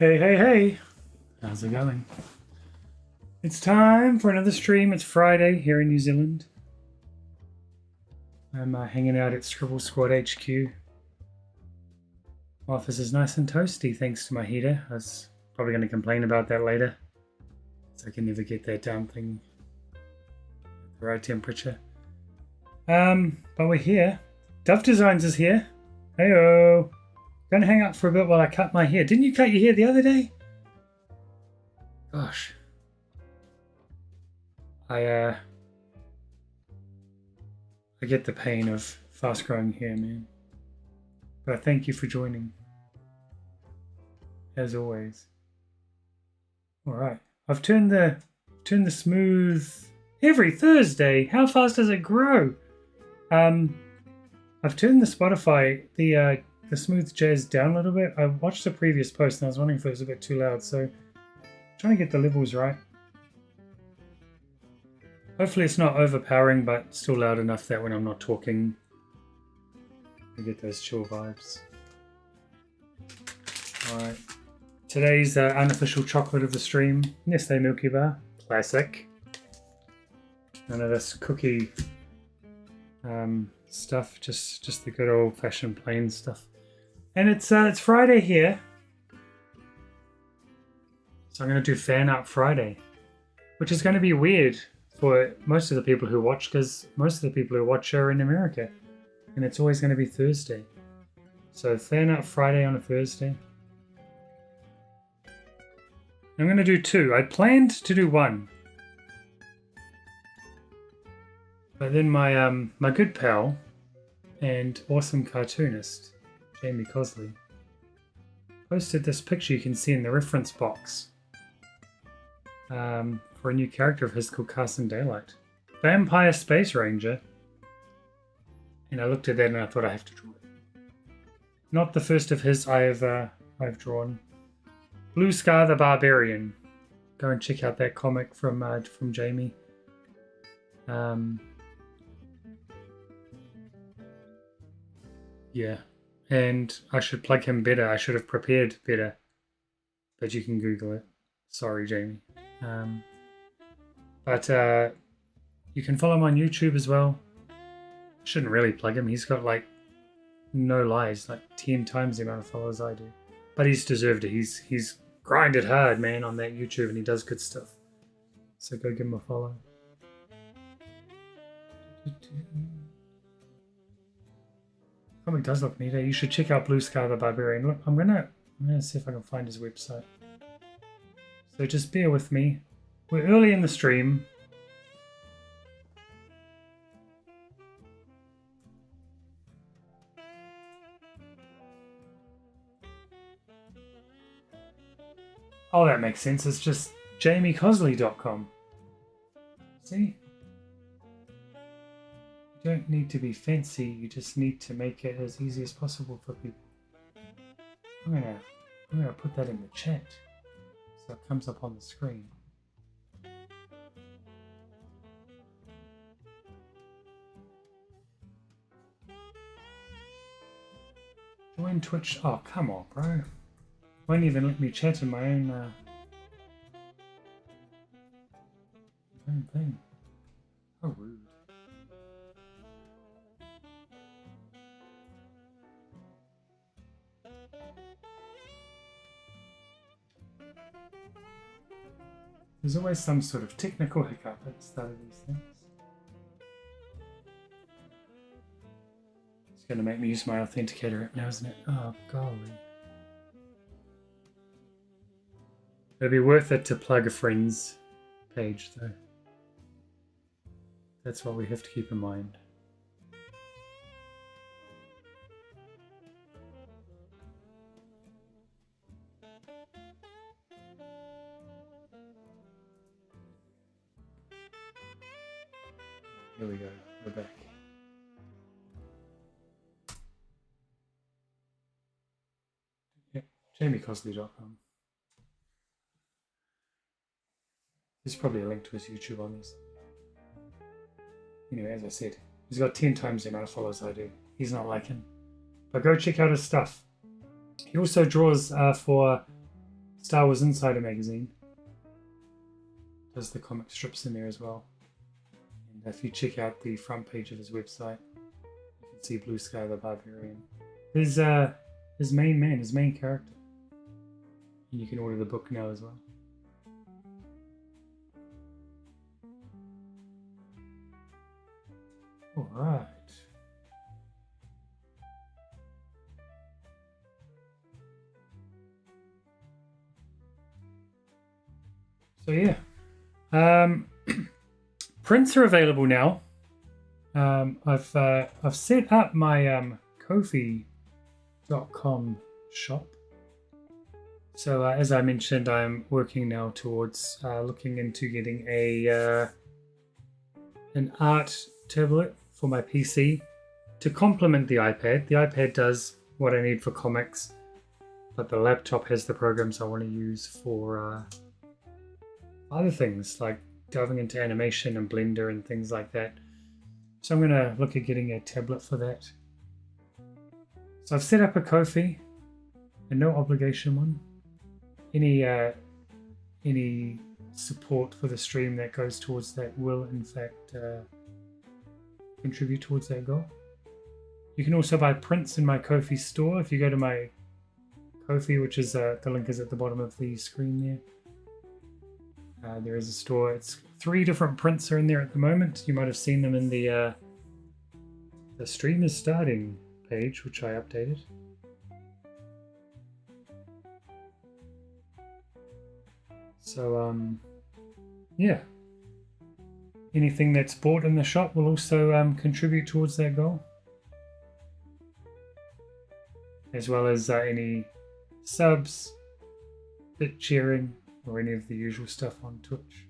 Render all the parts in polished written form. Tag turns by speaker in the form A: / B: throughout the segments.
A: Hey, hey, hey. How's it going? It's time for another stream. It's Friday here in New Zealand. I'm hanging out at Scribble Squad HQ. Office is nice and toasty thanks to my heater. I was probably going to complain about that later. So I can never get that damn thing at the right temperature. But we're here. Duff Designs is here. Heyo. Gonna hang out for a bit while I cut my hair. Didn't you cut your hair the other day? Gosh. I get the pain of fast growing hair, man. But thank you for joining. As always. Alright. I've turned the smooth every Thursday. How fast does it grow? I've turned the Spotify, the smooth jazz down a little bit. I watched the previous post and I was wondering if it was a bit too loud, so trying to get the levels right. Hopefully it's not overpowering, but still loud enough that when I'm not talking, I get those chill vibes. Alright. Today's unofficial chocolate of the stream, Nestle Milky Bar. Classic. None of this cookie stuff, just the good old-fashioned plain stuff. And it's Friday here. So I'm going to do Fan Art Friday, which is going to be weird for most of the people who watch, because most of the people who watch are in America, and it's always going to be Thursday. So Fan Art Friday on a Thursday. I'm going to do two. I planned to do one, but then my good pal and awesome cartoonist Jamie Cosley posted this picture you can see in the reference box for a new character of his called Carson Daylight, Vampire Space Ranger. And I looked at that and I thought I have to draw it. Not the first of his I've drawn. Blue Scar the Barbarian. Go and check out that comic from Jamie. Yeah, and I should plug him better. I should have prepared better, but you can Google it. Sorry, Jamie. But you can follow him on YouTube as well. Shouldn't really plug him. He's got like no lies, like 10 times the amount of followers I do. But he's deserved it. He's grinded hard, man, on that YouTube, and he does good stuff. So go give him a follow. Comic does look neat. You should check out Blue Scar the Barbarian. Look, I'm gonna see if I can find his website. So just bear with me. We're early in the stream. Oh, that makes sense. It's just jamiecosley.com. See? You don't need to be fancy. You just need to make it as easy as possible for people. I'm gonna put that in the chat so it comes up on the screen. Join Twitch. Oh, come on, bro. Won't even let me chat in my own thing. How rude. There's always some sort of technical hiccup at the start of these things. It's going to make me use my authenticator app now, isn't it? Oh, golly. It'd be worth it to plug a friend's page, though. That's what we have to keep in mind. Here we go. We're back. Yep, jamiecosley.com. There's probably a link to his YouTube on this. Anyway, as I said, he's got 10 times the amount of followers I do. He's not like him. But go check out his stuff. He also draws for Star Wars Insider magazine does the comic strips in there as well. And if you check out the front page of his website, you can see Blue Sky the Barbarian. His main man, his main character. And you can order the book now as well. All right. So yeah, prints are available now. I've set up my Ko-fi.com shop. So as I mentioned, I'm working now towards looking into getting an art tablet for my PC to complement the iPad. The iPad does what I need for comics, but the laptop has the programs I want to use for other things like diving into animation and Blender and things like that. So I'm going to look at getting a tablet for that. So I've set up a Ko-fi, a no obligation one. Any support for the stream that goes towards that will in fact contribute towards that goal. You can also buy prints in my Ko-fi store. If you go to my Ko-fi, which is the link is at the bottom of the screen there. There is a store. It's 3 different prints are in there at the moment. You might have seen them in the stream is starting page, which I updated. So yeah, anything that's bought in the shop will also contribute towards that goal, as well as any subs, bit sharing, or any of the usual stuff on Twitch.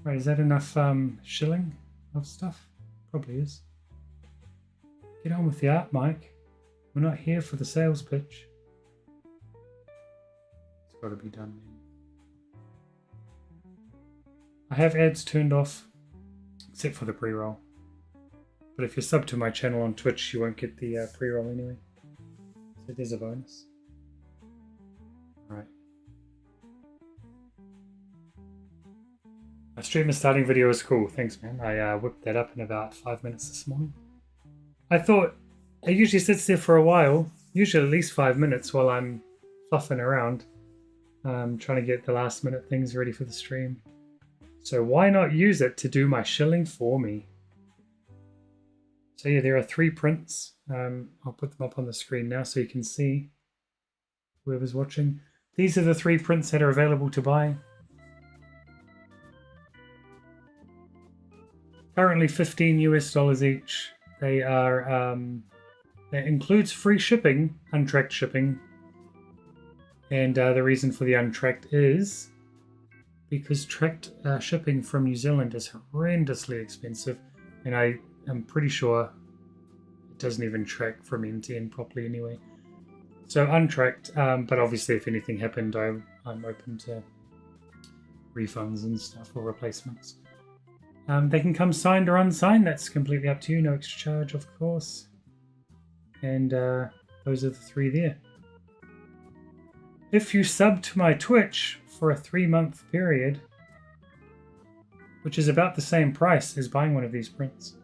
A: Right, is that enough shilling of stuff? Probably is. Get on with the art, Mike. We're not here for the sales pitch. It's got to be done, man. I have ads turned off, except for the pre-roll. But if you're subbed to my channel on Twitch, you won't get the pre-roll anyway. So there's a bonus. Alright. My streamer starting video is cool. Thanks, man. I whipped that up in about 5 minutes this morning. I thought it usually sits there for a while, usually at least 5 minutes while I'm fluffing around, trying to get the last minute things ready for the stream. So why not use it to do my shilling for me? So yeah, there are 3 prints. I'll put them up on the screen now so you can see whoever's watching. These are the 3 prints that are available to buy. Currently $15 US each. They are that includes free shipping, untracked shipping. And the reason for the untracked is because tracked shipping from New Zealand is horrendously expensive, and I am pretty sure it doesn't even track from end to end properly anyway. So untracked, but obviously if anything happened, I'm open to refunds and stuff or replacements. They can come signed or unsigned, that's completely up to you, no extra charge of course. And those are the 3 there. If you sub to my Twitch for a 3-month period, which is about the same price as buying one of these prints,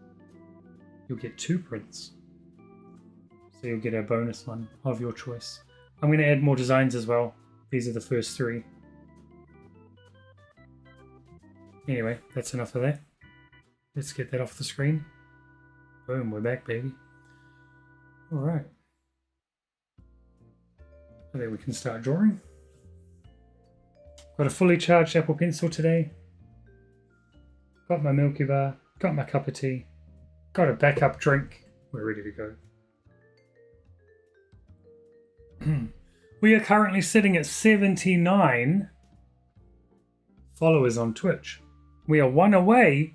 A: you'll get 2 prints. So you'll get a bonus one of your choice. I'm going to add more designs as well. These are the first 3. Anyway, that's enough of that. Let's get that off the screen. Boom, we're back, baby. Alright. I think we can start drawing. Got a fully charged Apple Pencil today. Got my Milky Bar. Got my cup of tea. Got a backup drink. We're ready to go. We are currently sitting at 79 followers on Twitch. We are 1 away .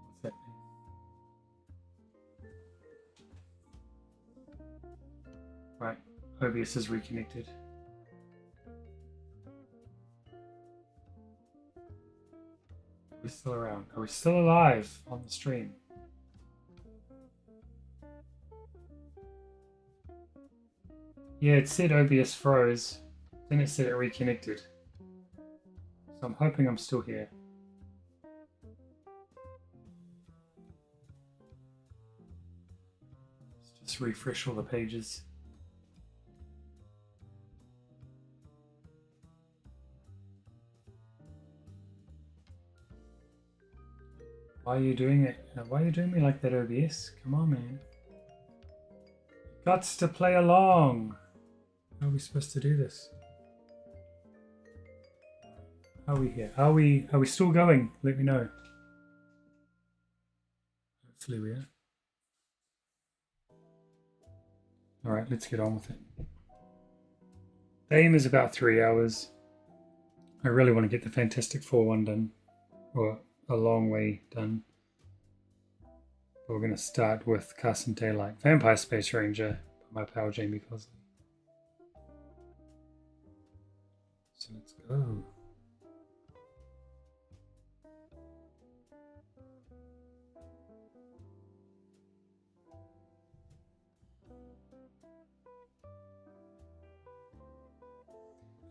A: What's that mean? Right, OBS is reconnected. we still around? Are we still alive on the stream? Yeah, it said OBS froze. Then it said it reconnected. So I'm hoping I'm still here. Let's just refresh all the pages. Why are you doing it? Why are you doing me like that, OBS? Come on, man. Gots to play along. How are we supposed to do this? How are we here? Are we still going? Let me know. Hopefully we are. Alright, let's get on with it. The aim is about 3 hours. I really want to get the Fantastic Four one done. Or a long way done. But we're going to start with Carson Daylight. Vampire Space Ranger by my pal Jamie Cosley. So let's go.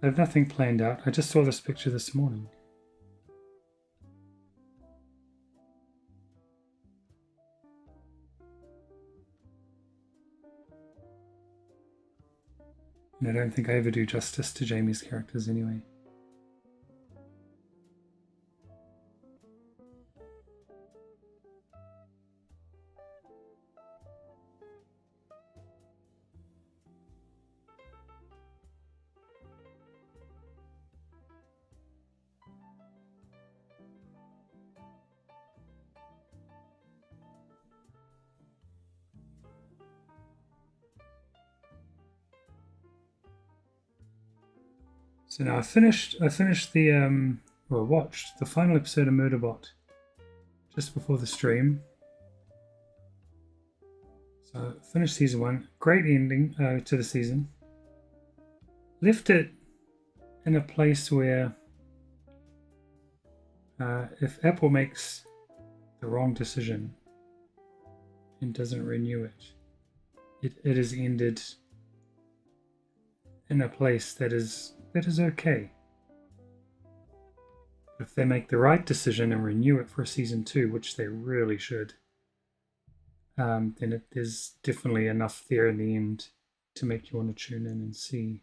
A: I have nothing planned out. I just saw this picture this morning. And I don't think I ever do justice to Jamie's characters anyway. So now I finished the watched the final episode of Murderbot just before the stream. So finished season 1. Great ending to the season. Left it in a place where if Apple makes the wrong decision and doesn't renew it, it is ended in a place that is okay. If they make the right decision and renew it for season 2, which they really should, then there's definitely enough there in the end to make you want to tune in and see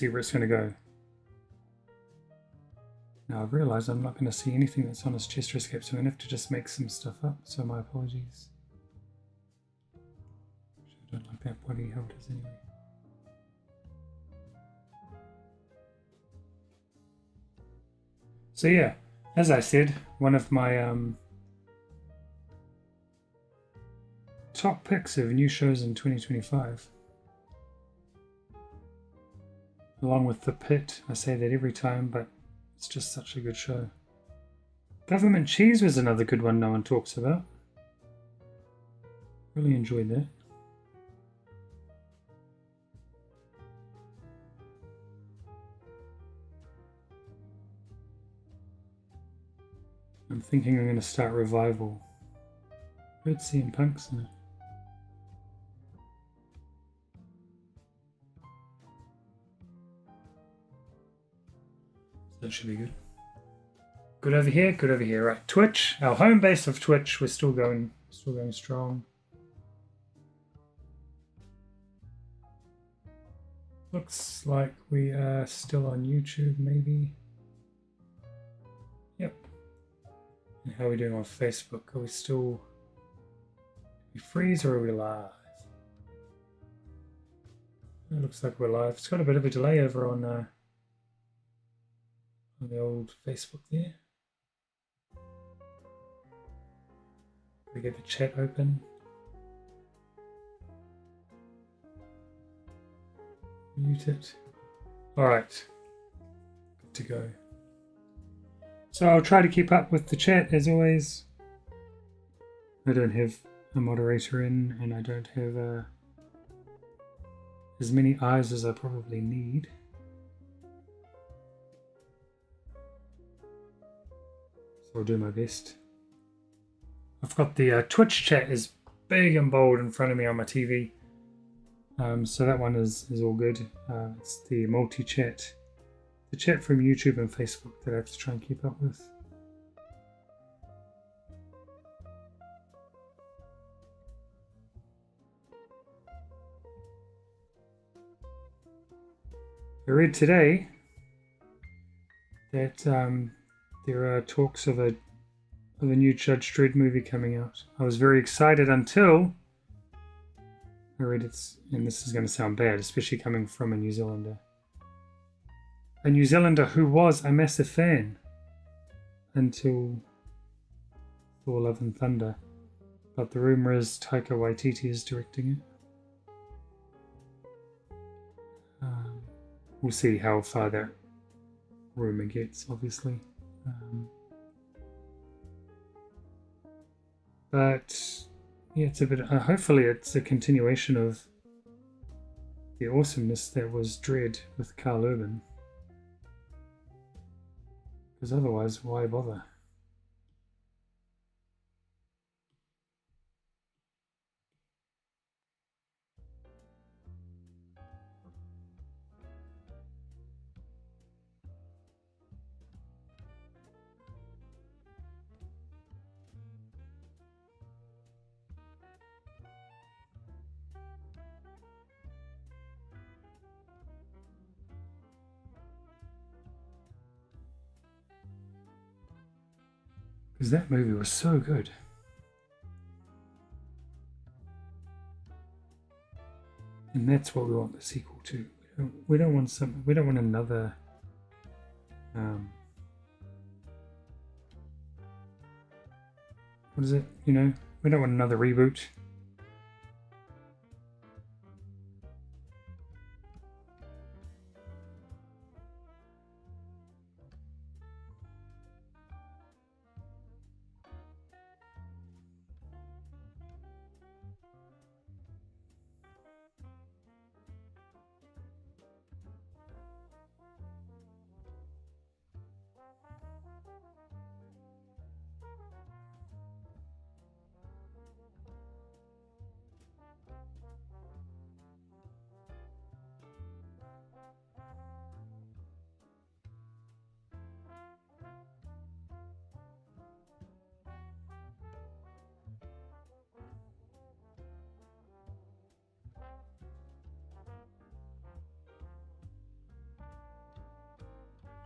A: where it's going to go. Now I've realized I'm not going to see anything that's on his Chester Escape, so I'm going to have to just make some stuff up, so my apologies. I don't like that body, how it is anyway. So yeah, as I said, one of my top picks of new shows in 2025. Along with The Pit, I say that every time, but it's just such a good show. Government Cheese was another good one no one talks about. Really enjoyed that. I'm thinking I'm going to start Revival. Heard CM Punk's in it. So that should be good. Good over here, good over here. Right, Twitch, our home base of Twitch, we're still going strong. Looks like we are still on YouTube, maybe. Yep. And how are we doing on Facebook? Are we still... we freeze or are we live? It looks like we're live. It's got a bit of a delay over on the old Facebook there. We get the chat open. Mute it. Alright. Good to go. So I'll try to keep up with the chat as always. I don't have a moderator in, and I don't have as many eyes as I probably need. So I'll do my best. I've got the Twitch chat is big and bold in front of me on my TV. So that one is all good. It's the multi-chat, the chat from YouTube and Facebook that I have to try and keep up with. I read today that there are talks of a new Judge Dredd movie coming out. I was very excited until I read it's, and this is going to sound bad, especially coming from a New Zealander. A New Zealander who was a massive fan until Thor: Love and Thunder. But the rumor is Taika Waititi is directing it. We'll see how far that rumor gets, obviously. But yeah, it's a bit. Hopefully, it's a continuation of the awesomeness that was Dredd with Karl Urban. Because otherwise, why bother? Because that movie was so good. And that's what we want the sequel to. We don't want some. We don't want another. What is it? You know, we don't want another reboot.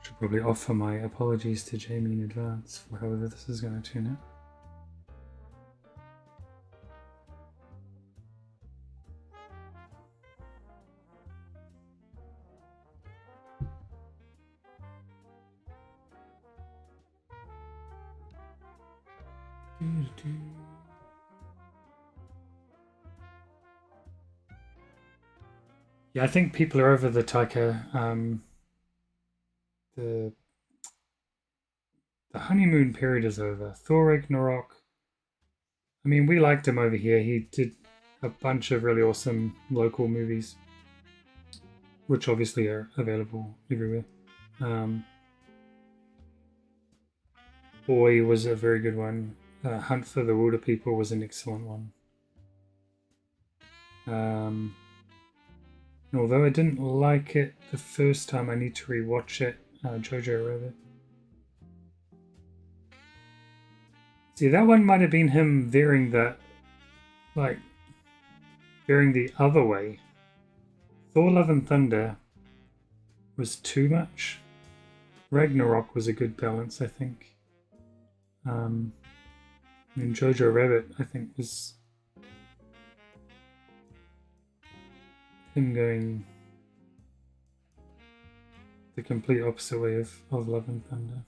A: Should probably offer my apologies to Jamie in advance for however this is going to turn out. Yeah, I think people are over the Taika. The honeymoon period is over. Thor Ragnarok. I mean, we liked him over here. He did a bunch of really awesome local movies, which obviously are available everywhere. Boy was a very good one. Hunt for the Wilderpeople was an excellent one. Although I didn't like it the first time, I need to rewatch it. Jojo Rabbit. See, that one might have been him veering the other way. Thor: Love and Thunder was too much. Ragnarok was a good balance, I think. And Jojo Rabbit, I think, was him going the complete opposite way of Love and Thunder.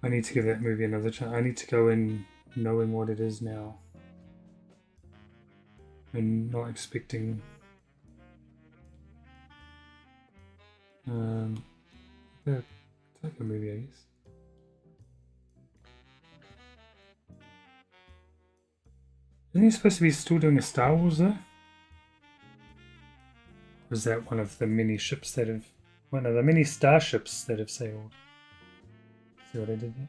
A: I need to give that movie another chance. I need to go in knowing what it is now and not expecting the type of movie, I guess. Isn't he supposed to be still doing a Star Wars though? Or is that one of the many ships that have One of the many starships that have sailed. See what I did there?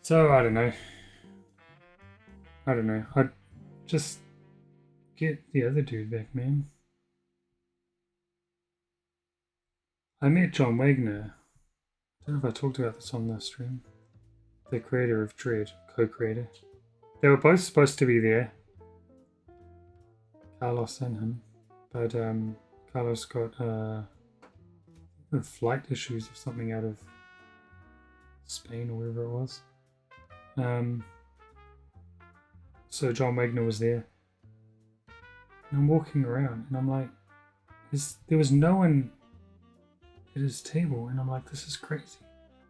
A: So I don't know. I'd just get the other dude back, man. I met John Wagner. I don't know if I talked about this on the stream. The creator of Dread, co-creator. They were both supposed to be there, Carlos and him, but Carlos got flight issues or something out of Spain or wherever it was. So John Wagner was there. And I'm walking around and I'm like, there was no one at his table, and I'm like, this is crazy.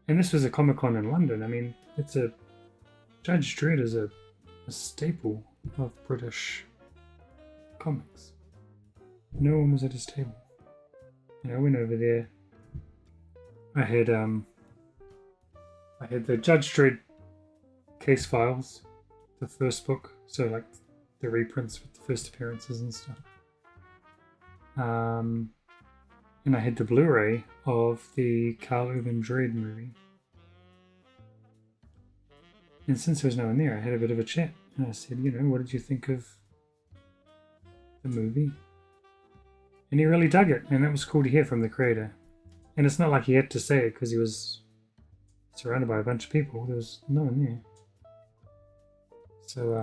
A: And this was a Comic-Con in London. I mean, Judge Dredd is a staple of British comics. No one was at his table. And I went over there. I had the Judge Dredd case files, the first book, so like the reprints with the first appearances and stuff. And I had the Blu-ray of the Karl Urban Dredd movie. And since there was no one there, I had a bit of a chat. And I said, what did you think of the movie? And he really dug it, and that was cool to hear from the creator. And it's not like he had to say it because he was surrounded by a bunch of people. There was no one there. So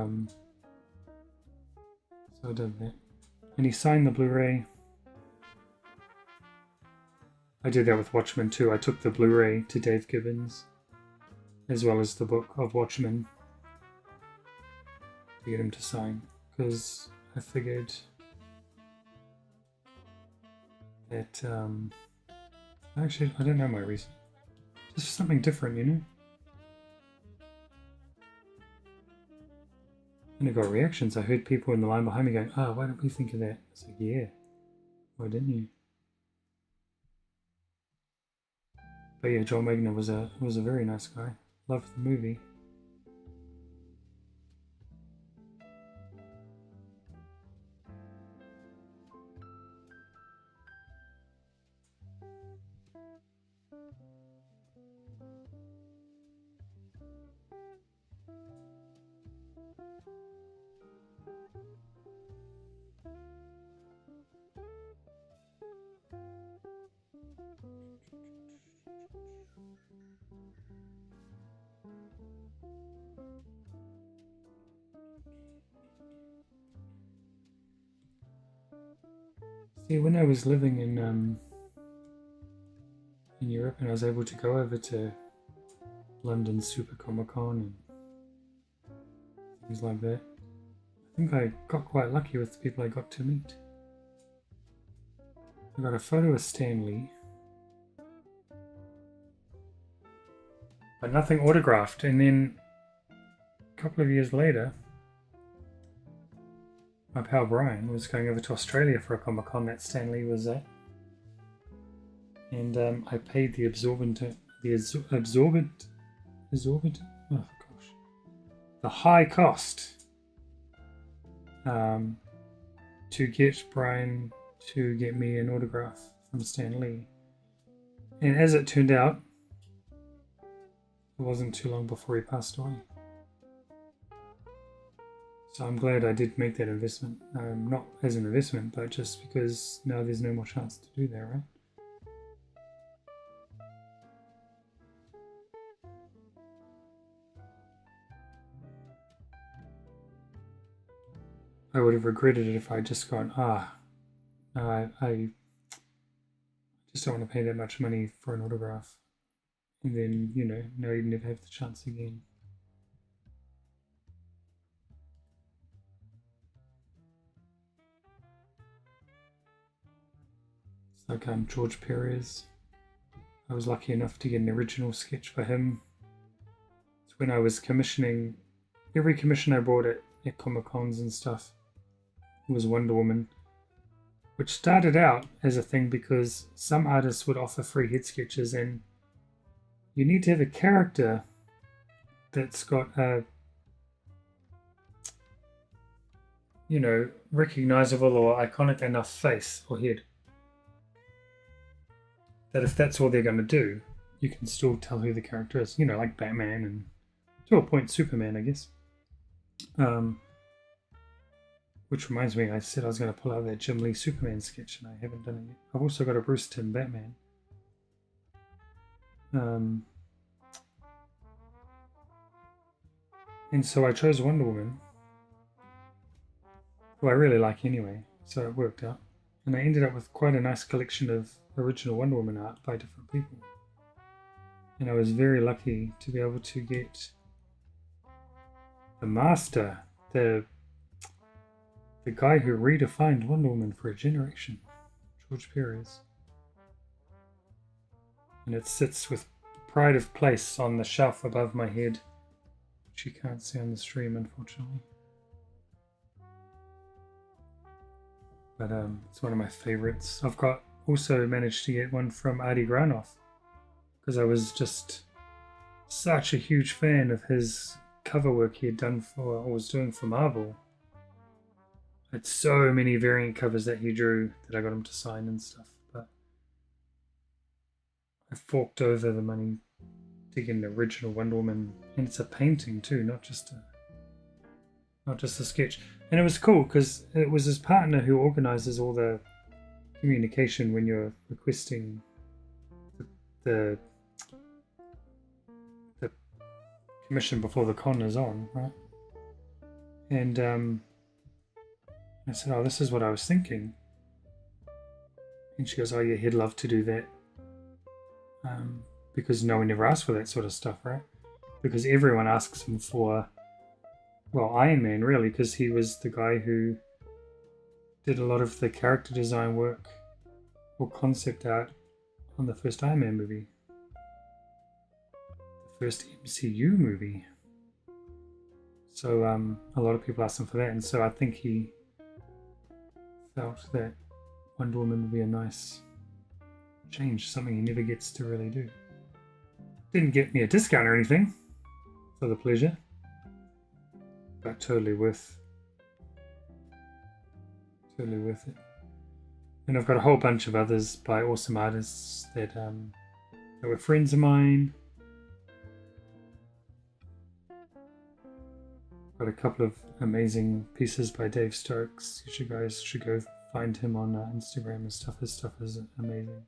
A: I did that. And he signed the Blu-ray. I did that with Watchmen too. I took the Blu-ray to Dave Gibbons, as well as the book of Watchmen, to get him to sign, because I figured that actually, I don't know my reason. Just something different, And I got reactions. I heard people in the line behind me going, "Oh, why don't we think of that?" It's like, yeah, why didn't you? But yeah, John Wagner was a very nice guy. Loved the movie. See, when I was living in Europe and I was able to go over to London Super Comic-Con and things like that, I think I got quite lucky with the people I got to meet. I got a photo of Stan Lee, but nothing autographed. And then a couple of years later, my pal Brian was going over to Australia for a Comic-Con that Stan Lee was at, and I paid the high cost to get Brian to get me an autograph from Stan Lee. And as it turned out, it wasn't too long before he passed away. So I'm glad I did make that investment. Not as an investment, but just because now there's no more chance to do that, right? I would have regretted it if I just gone, I just don't want to pay that much money for an autograph. And then, now you never have the chance again. It's like George Perez. I was lucky enough to get an original sketch for him. It's when I was commissioning every commission I bought at Comic Cons and stuff was Wonder Woman, which started out as a thing because some artists would offer free head sketches, and you need to have a character that's got a, recognizable or iconic enough face or head that if that's all they're going to do, you can still tell who the character is. Like Batman and to a point Superman, I guess. Which reminds me, I said I was going to pull out that Jim Lee Superman sketch, and I haven't done it yet. I've also got a Bruce Timm Batman. And so I chose Wonder Woman, who I really like anyway, so it worked out. And I ended up with quite a nice collection of original Wonder Woman art by different people. And I was very lucky to be able to get the master, the guy who redefined Wonder Woman for a generation, George Perez. And it sits with pride of place on the shelf above my head, which you can't see on the stream, unfortunately. But it's one of my favorites. I've also managed to get one from Adi Granov, because I was just such a huge fan of his cover work he had done was doing for Marvel. I had so many variant covers that he drew that I got him to sign and stuff, but I forked over the money to get an original Wonder Woman, and it's a painting too, not just a sketch. And it was cool because it was his partner who organizes all the communication when you're requesting the commission before the con is on, right? And I said, "Oh, this is what I was thinking." And she goes, "Oh, yeah, he'd love to do that." Because no one ever asks for that sort of stuff, right? Because everyone asks him for, well, Iron Man, really, because he was the guy who did a lot of the character design work or concept art on the first Iron Man movie. The first MCU movie. So a lot of people asked him for that, and so I think he felt that Wonder Woman would be a nice change, something he never gets to really do. Didn't get me a discount or anything for the pleasure, but totally worth it. And I've got a whole bunch of others by awesome artists that were friends of mine. Got a couple of amazing pieces by Dave Stokes. You guys should go find him on Instagram and stuff. His stuff is amazing.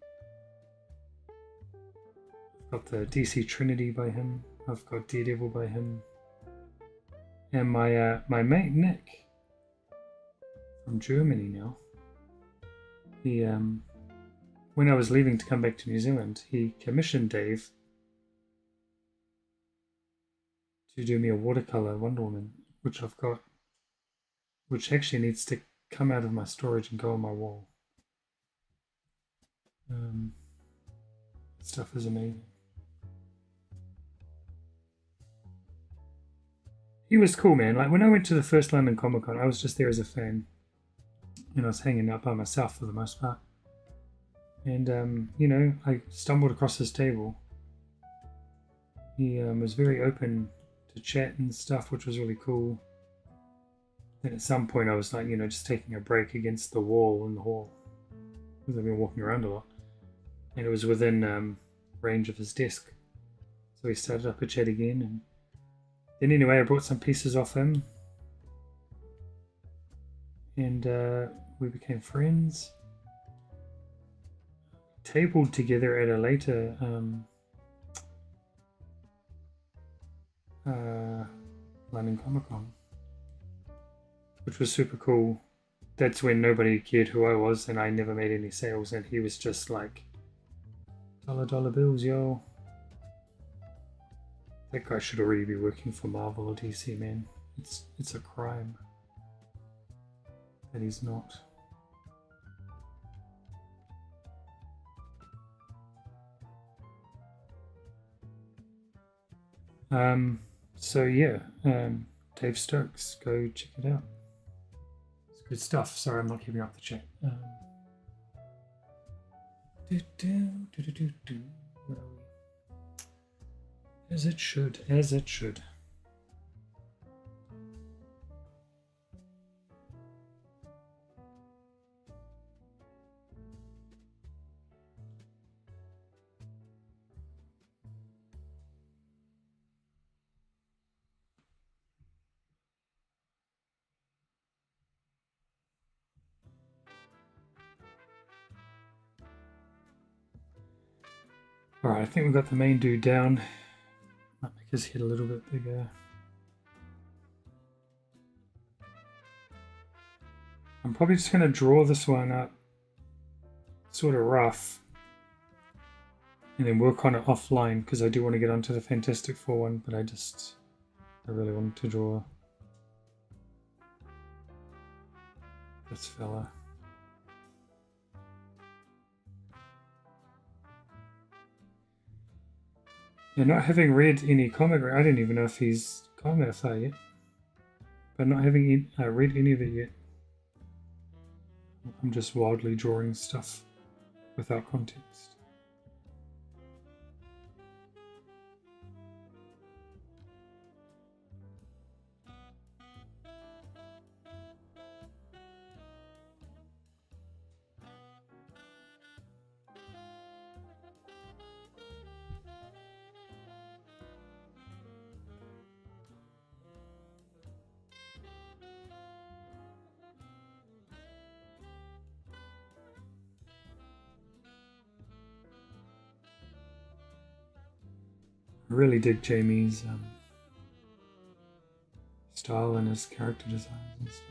A: I've got the DC Trinity by him. I've got Daredevil by him. And my mate Nick from Germany now. He when I was leaving to come back to New Zealand, he commissioned Dave to do me a watercolor Wonder Woman, which I've got, which actually needs to come out of my storage and go on my wall. Stuff is amazing. He was cool, man. Like when I went to the first London Comic Con, I was just there as a fan, and I was hanging out by myself for the most part. And I stumbled across his table. He was very open to chat and stuff, which was really cool. Then at some point I was like, just taking a break against the wall in the hall, because I've been walking around a lot, and it was within range of his desk. So we started up a chat again, and then anyway I brought some pieces off him, and we became friends. Tabled together at a later London Comic Con, which was super cool. That's when nobody cared who I was, and I never made any sales, and he was just like, dollar bills, yo. That guy should already be working for Marvel or DC, man. It's a crime that he's not. So yeah, Dave Stokes. Go check it out. It's good stuff. Sorry, I'm not keeping up the chat. Where are we? As it should. As it should. Alright, I think we've got the main dude down. Might make his head a little bit bigger. I'm probably just going to draw this one up sort of rough and then work on it offline because I do want to get onto the Fantastic Four one, but I really wanted to draw this fella. Yeah, not having read any comic, I don't even know if he's gone that far yet. But not having read any of it yet, I'm just wildly drawing stuff without context. I really dig Jamie's style and his character designs and stuff.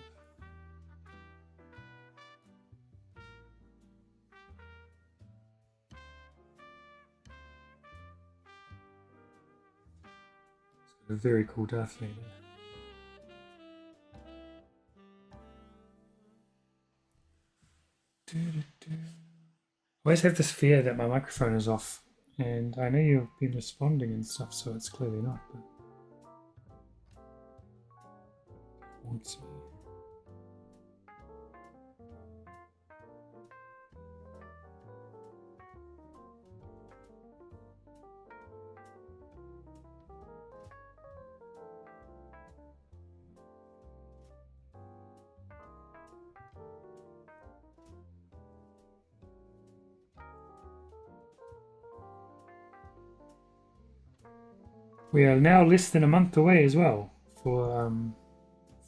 A: It's got a very cool Darth Vader. I always have this fear that my microphone is off. And I know you've been responding and stuff, so it's clearly not, but towards me. We are now less than a month away as well for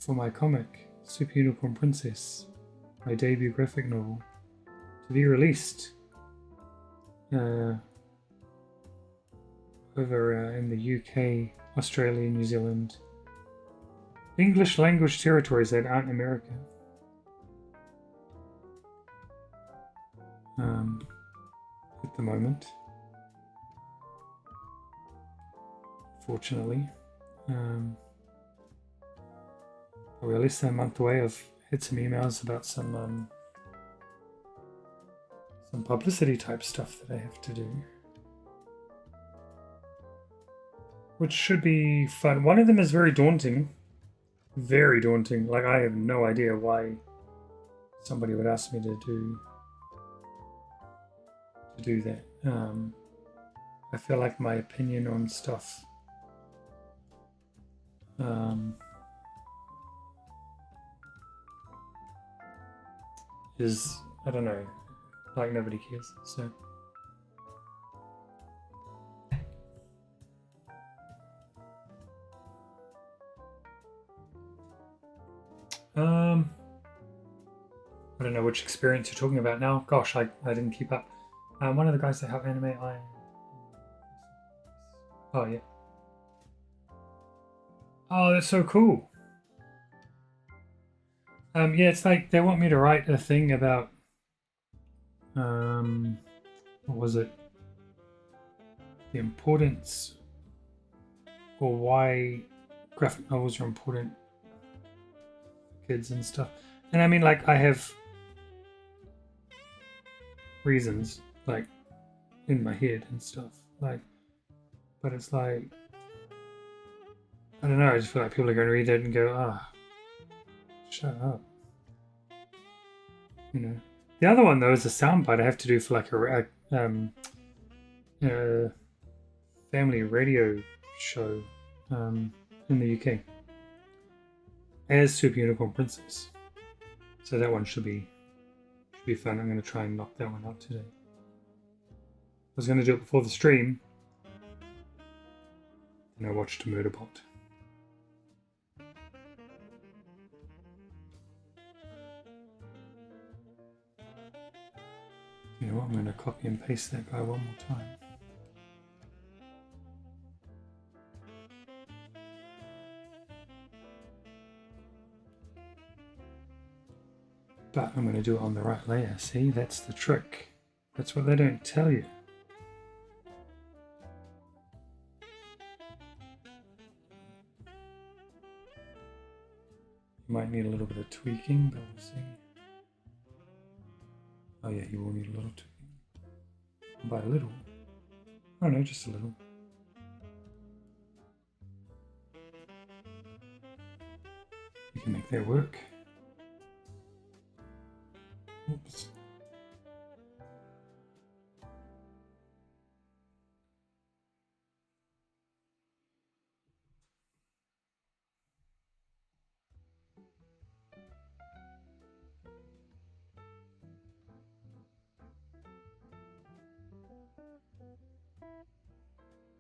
A: my comic, Super Unicorn Princess, my debut graphic novel, to be released over in the UK, Australia, New Zealand, English language territories that aren't America. At the moment. Fortunately, we're less than a month away. I've had some emails about some publicity type stuff that I have to do, which should be fun. One of them is very daunting. Like, I have no idea why somebody would ask me to do that. I feel like my opinion on stuff is, I don't know, like nobody cares. So I don't know which experience you're talking about now. Gosh, I didn't keep up. One of the guys that helped animate, oh yeah. Oh, that's so cool. Yeah, it's like they want me to write a thing about what was it? The importance or why graphic novels are important for kids and stuff. And I mean, like, I have reasons, like, in my head and stuff, like, but it's like, I don't know, I just feel like people are going to read it and go, shut up. You know. The other one though is a soundbite I have to do for like a family radio show in the UK as Super Unicorn Princess. So that one should be fun. I'm going to try and knock that one out today. I was going to do it before the stream, and I watched Murderbot. You know what? I'm going to copy and paste that guy one more time. But I'm going to do it on the right layer. See, that's the trick. That's what they don't tell you. You might need a little bit of tweaking, but we'll see. Oh yeah, you will need a little tweaking. By a little. Oh no, just a little. You can make that work. Oops.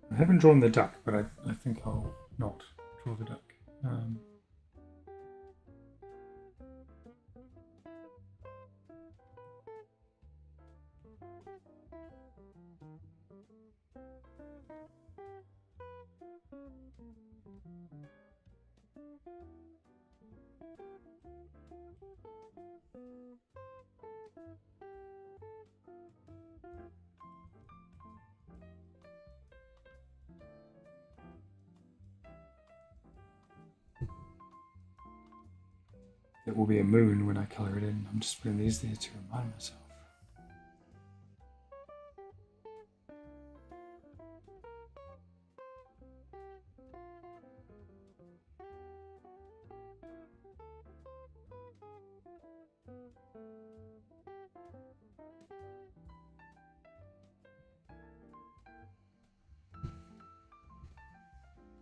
A: I haven't drawn the duck, but I think I'll not draw the duck. It will be a moon when I colour it in. I'm just putting these there to remind myself.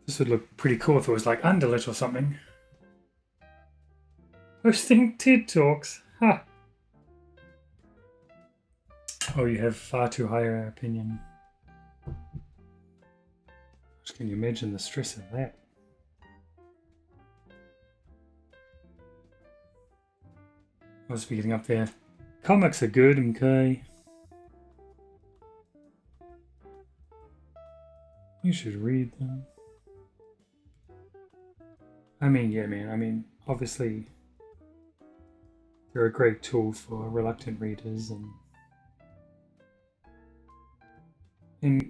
A: This would look pretty cool if it was like Underlit or something. Hosting TED Talks. Ha! Oh, you have far too high an opinion. Can you imagine the stress of that? I was getting up there. Comics are good, okay. You should read them. I mean, yeah, man. I mean, obviously, they're a great tool for reluctant readers and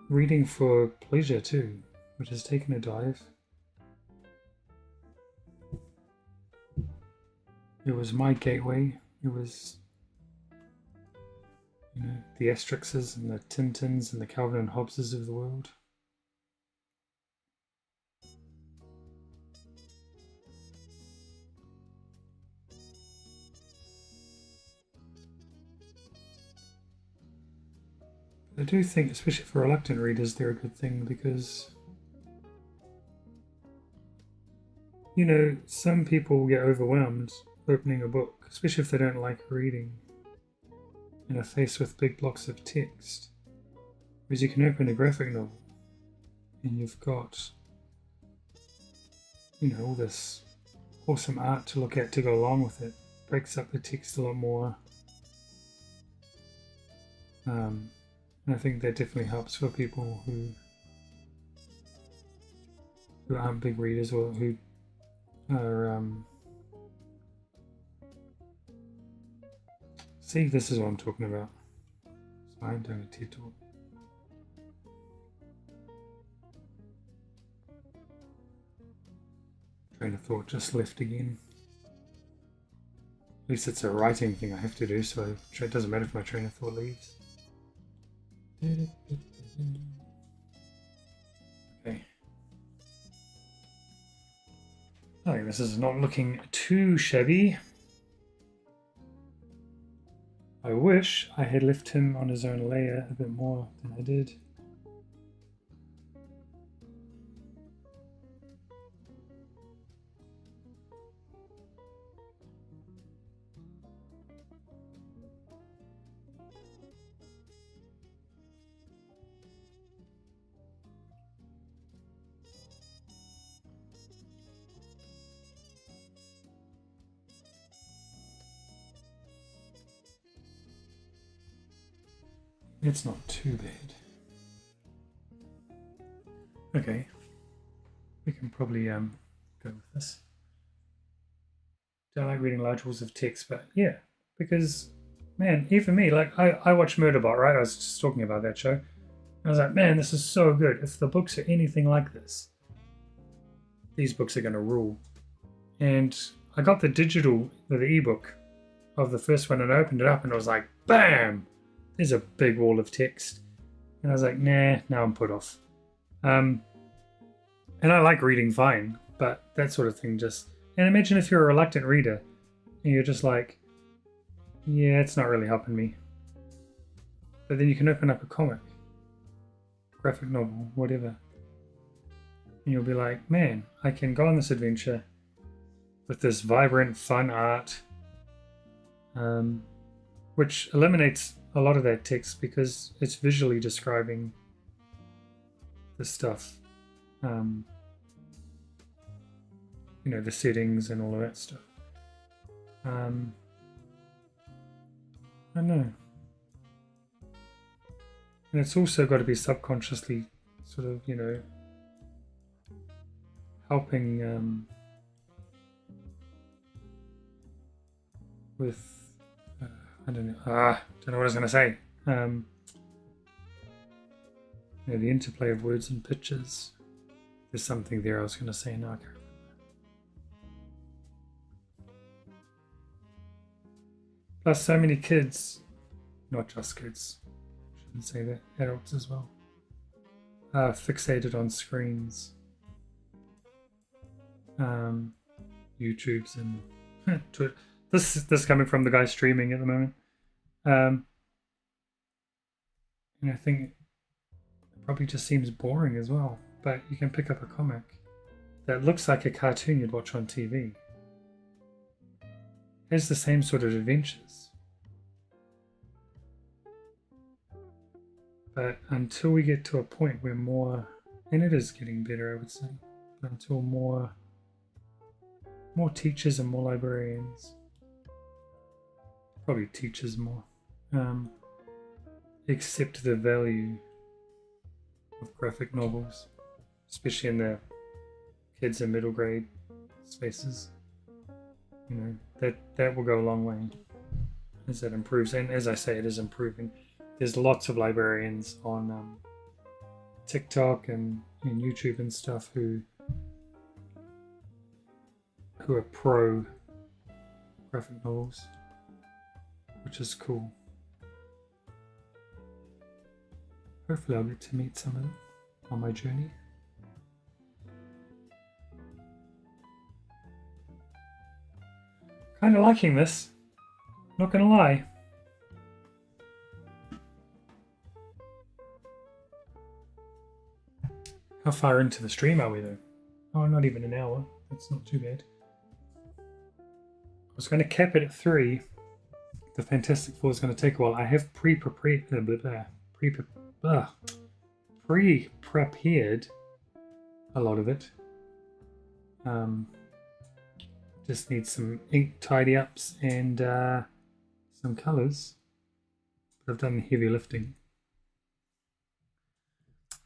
A: reading for pleasure too, which has taken a dive. It was my gateway. It was, you know, the Asterixes and the Tintins and the Calvin and Hobbeses of the world. I do think, especially for reluctant readers, they're a good thing because, you know, some people get overwhelmed opening a book, especially if they don't like reading and are faced with big blocks of text. Whereas you can open a graphic novel and you've got, you know, all this awesome art to look at to go along with it. Breaks up the text a lot more. And I think that definitely helps for people who aren't big readers or who are see, this is what I'm talking about. So I'm doing a TED talk. Train of thought just left again. At least it's a writing thing I have to do, so it doesn't matter if my train of thought leaves. Okay. I think this is not looking too shabby. I wish I had left him on his own layer a bit more than I did. It's not too bad. Okay, we can probably go with this. Don't like reading large walls of text, but yeah, because man, even me, like I watch Murderbot, right? I was just talking about that show. I was like, man, this is so good. If the books are anything like this, these books are going to rule. And I got the digital, the ebook of the first one, and I opened it up, and it was like, bam! There's a big wall of text. And I was like, nah, now I'm put off. And I like reading fine, but that sort of thing just... And imagine if you're a reluctant reader, and you're just like, yeah, it's not really helping me. But then you can open up a comic, graphic novel, whatever. And you'll be like, man, I can go on this adventure with this vibrant, fun art, which eliminates a lot of that text because it's visually describing the stuff. You know, the settings and all of that stuff. I don't know. And it's also got to be subconsciously sort of, you know, helping with, I don't know what I was going to say. You know, the interplay of words and pictures. There's something there I was going to say now. I can't remember. Plus, so many kids, not just kids, shouldn't say that, adults as well, are fixated on screens, YouTubes and Twitter. This coming from the guy streaming at the moment. And I think it probably just seems boring as well. But you can pick up a comic that looks like a cartoon you'd watch on TV. It has the same sort of adventures. But until we get to a point where more, and it is getting better, I would say, but until more teachers and more librarians, probably teachers more, accept the value of graphic novels, especially in the kids and middle grade spaces. You know, that will go a long way as that improves. And as I say, it is improving. There's lots of librarians on TikTok and YouTube and stuff who are pro graphic novels, which is cool. Hopefully I'll get to meet some of them on my journey. Kind of liking this, not gonna lie. How far into the stream are we though? Oh, not even an hour. That's not too bad. I was going to cap it at 3. The Fantastic Four is going to take a while. I have pre-prepared a lot of it. Just need some ink tidy ups and some colours. But I've done the heavy lifting.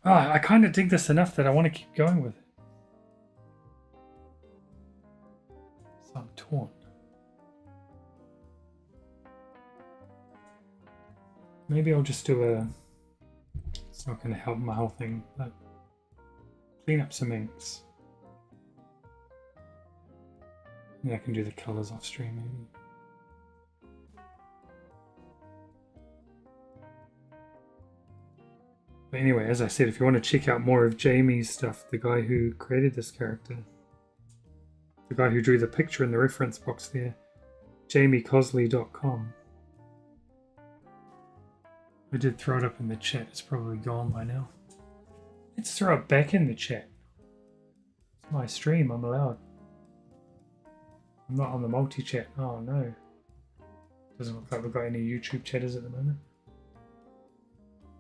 A: Oh, I kind of dig this enough that I want to keep going with it. So I'm torn. Maybe I'll just do a... It's not going to help my whole thing, but clean up some inks. And I can do the colours off stream maybe. But anyway, as I said, if you want to check out more of Jamie's stuff, the guy who created this character, The guy who drew the picture in the reference box there, jamiecosley.com. I did throw it up in the chat. It's probably gone by now. Let's throw it back in the chat. It's my stream. I'm allowed. I'm not on the multi-chat. Oh, no. Doesn't look like we've got any YouTube chatters at the moment.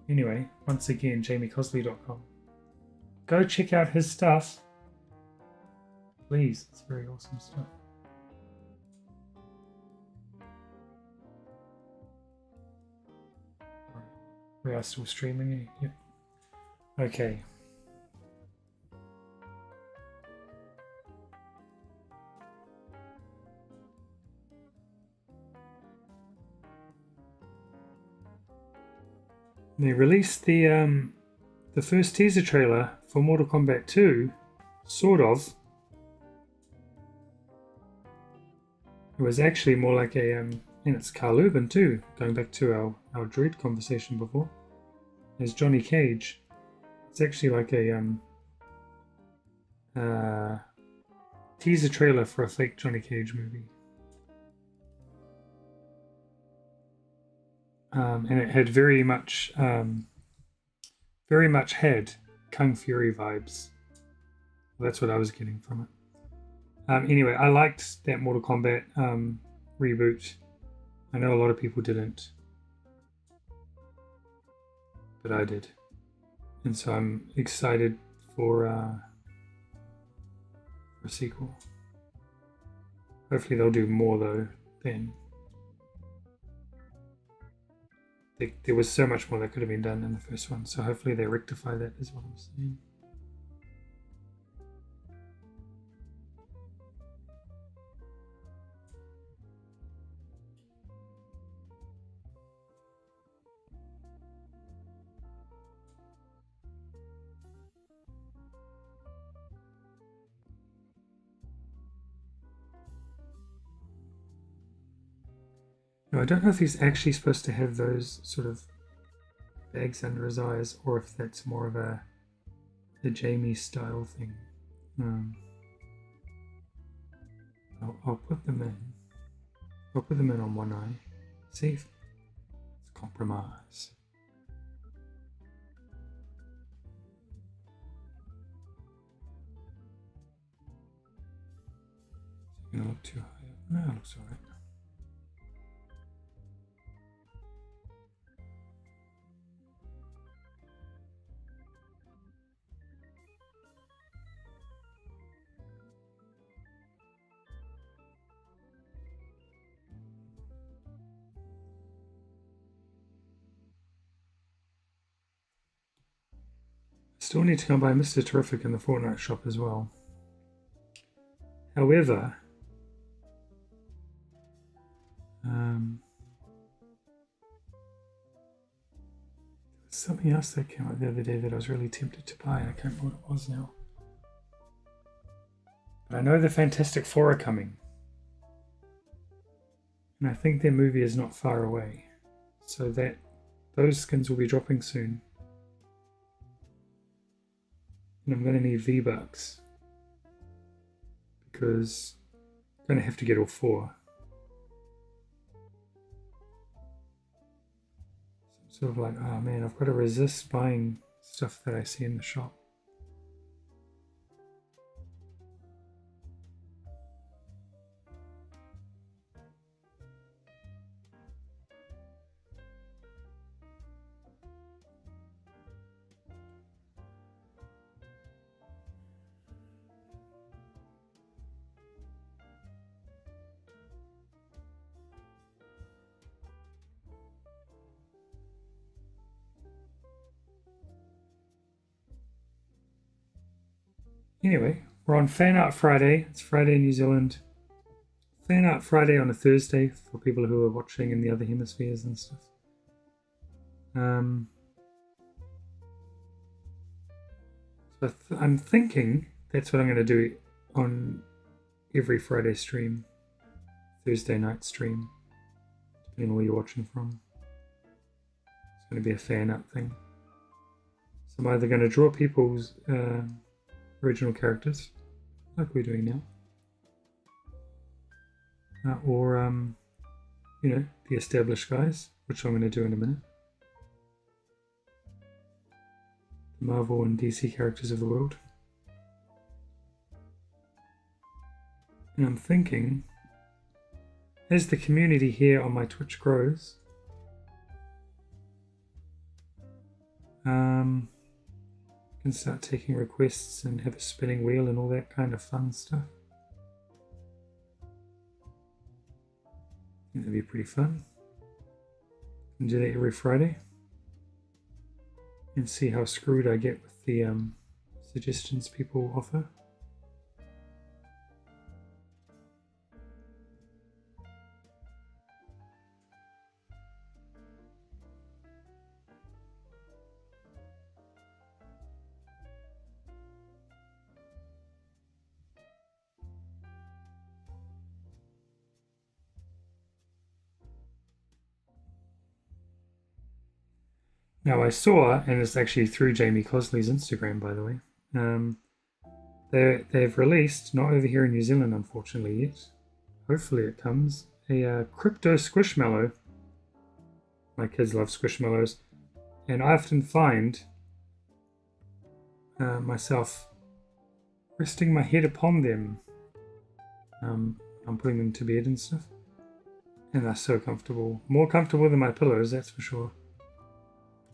A: Anyway, once again, jamiecosley.com. Go check out his stuff. Please, it's very awesome stuff. We are still streaming. Yep. Okay. They released the first teaser trailer for Mortal Kombat 2, sort of. It was actually more like a, and it's Carl Urban too, going back to our Dread conversation before, as Johnny Cage. It's actually like a teaser trailer for a fake Johnny Cage movie. And it had very much had Kung Fury vibes. That's what I was getting from it. Anyway, I liked that Mortal Kombat reboot. I know a lot of people didn't, but I did, and so I'm excited for a sequel. Hopefully, they'll do more though. Then there was so much more that could have been done in the first one, so hopefully they rectify that, is what I'm saying. No, I don't know if he's actually supposed to have those sort of bags under his eyes, or if that's more of a Jamie style thing. I'll put them in. I'll put them in on one eye. See if it's compromise. Is it gonna look too high up? No, it looks alright. Still need to come by Mr. Terrific in the Fortnite shop as well. However, something else that came out the other day that I was really tempted to buy. I can't remember what it was now. But I know the Fantastic Four are coming. And I think their movie is not far away. So that those skins will be dropping soon. And I'm going to need V-Bucks. Because I'm going to have to get all four. Sort of like, oh man, I've got to resist buying stuff that I see in the shop. Anyway, we're on Fan Art Friday. It's Friday in New Zealand. Fan Art Friday on a Thursday for people who are watching in the other hemispheres and stuff. So I'm thinking that's what I'm going to do on every Friday stream, Thursday night stream, depending on where you're watching from. It's going to be a fan art thing. So I'm either going to draw people's original characters, like we're doing now, or you know, the established guys, which I'm going to do in a minute. The Marvel and DC characters of the world. And I'm thinking, as the community here on my Twitch grows, I can start taking requests and have a spinning wheel and all that kind of fun stuff. I think that'd be pretty fun. And do that every Friday. And see how screwed I get with the suggestions people offer. Now I saw, and it's actually through Jamie Cosley's Instagram, by the way. They've released, not over here in New Zealand, unfortunately yet. Hopefully it comes, a crypto squishmallow. My kids love squishmallows, and I often find myself resting my head upon them. I'm putting them to bed and stuff, and they're so comfortable, more comfortable than my pillows, that's for sure.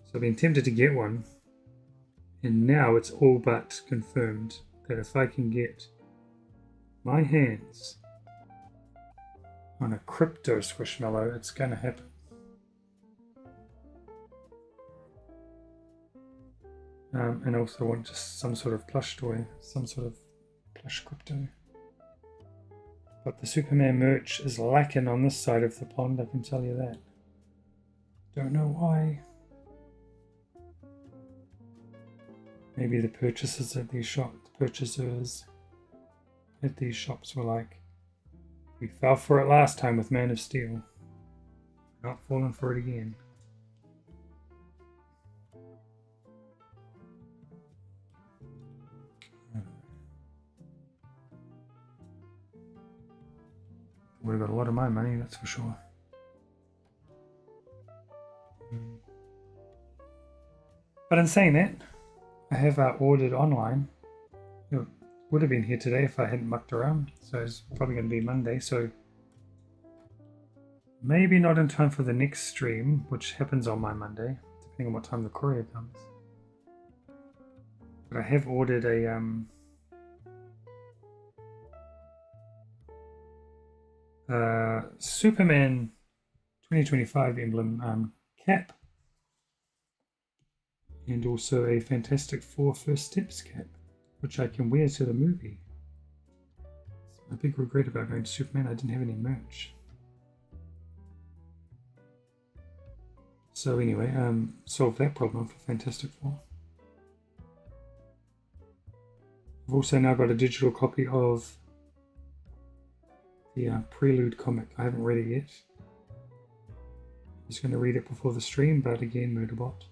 A: So I've been tempted to get one, and now it's all but confirmed that if I can get my hands on a crypto squishmallow, it's going to happen. And I also want just some sort of plush toy, some sort of plush crypto. But the Superman merch is lacking on this side of the pond, I can tell you that. Don't know why. Maybe the purchasers at these shops were like, we fell for it last time with Man of Steel. Not falling for it again. Would have got a lot of my money, that's for sure. But in saying that, I have ordered online. It would have been here today if I hadn't mucked around. So it's probably going to be Monday. So maybe not in time for the next stream, which happens on my Monday, depending on what time the courier comes. But I have ordered a Superman 2025 emblem cap. And also a Fantastic Four First Steps cap, which I can wear to the movie. It's my big regret about going to Superman, I didn't have any merch. So anyway, solved that problem for Fantastic Four. I've also now got a digital copy of the Prelude comic. I haven't read it yet. I was going to read it before the stream, but again, Murderbot.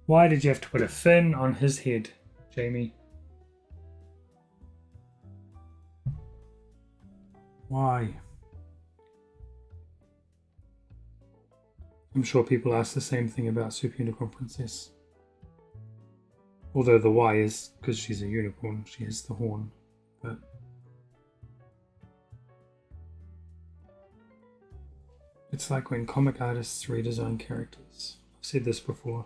A: Why did you have to put a fin on his head, Jamie? Why? I'm sure people ask the same thing about Super Unicorn Princess. Although the why is because she's a unicorn, she has the horn. But it's like when comic artists redesign characters. I've said this before.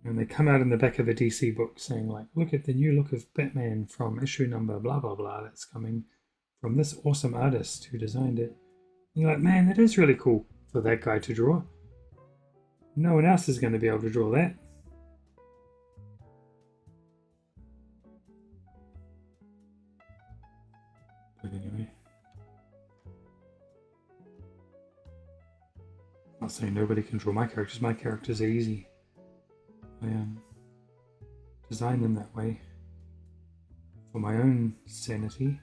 A: And they come out in the back of a DC book saying like, look at the new look of Batman from issue number blah blah blah that's coming from this awesome artist who designed it. And you're like, man, that is really cool for that guy to draw. No one else is going to be able to draw that. But anyway. not saying nobody can draw my characters. My characters are easy. I design them that way for my own sanity.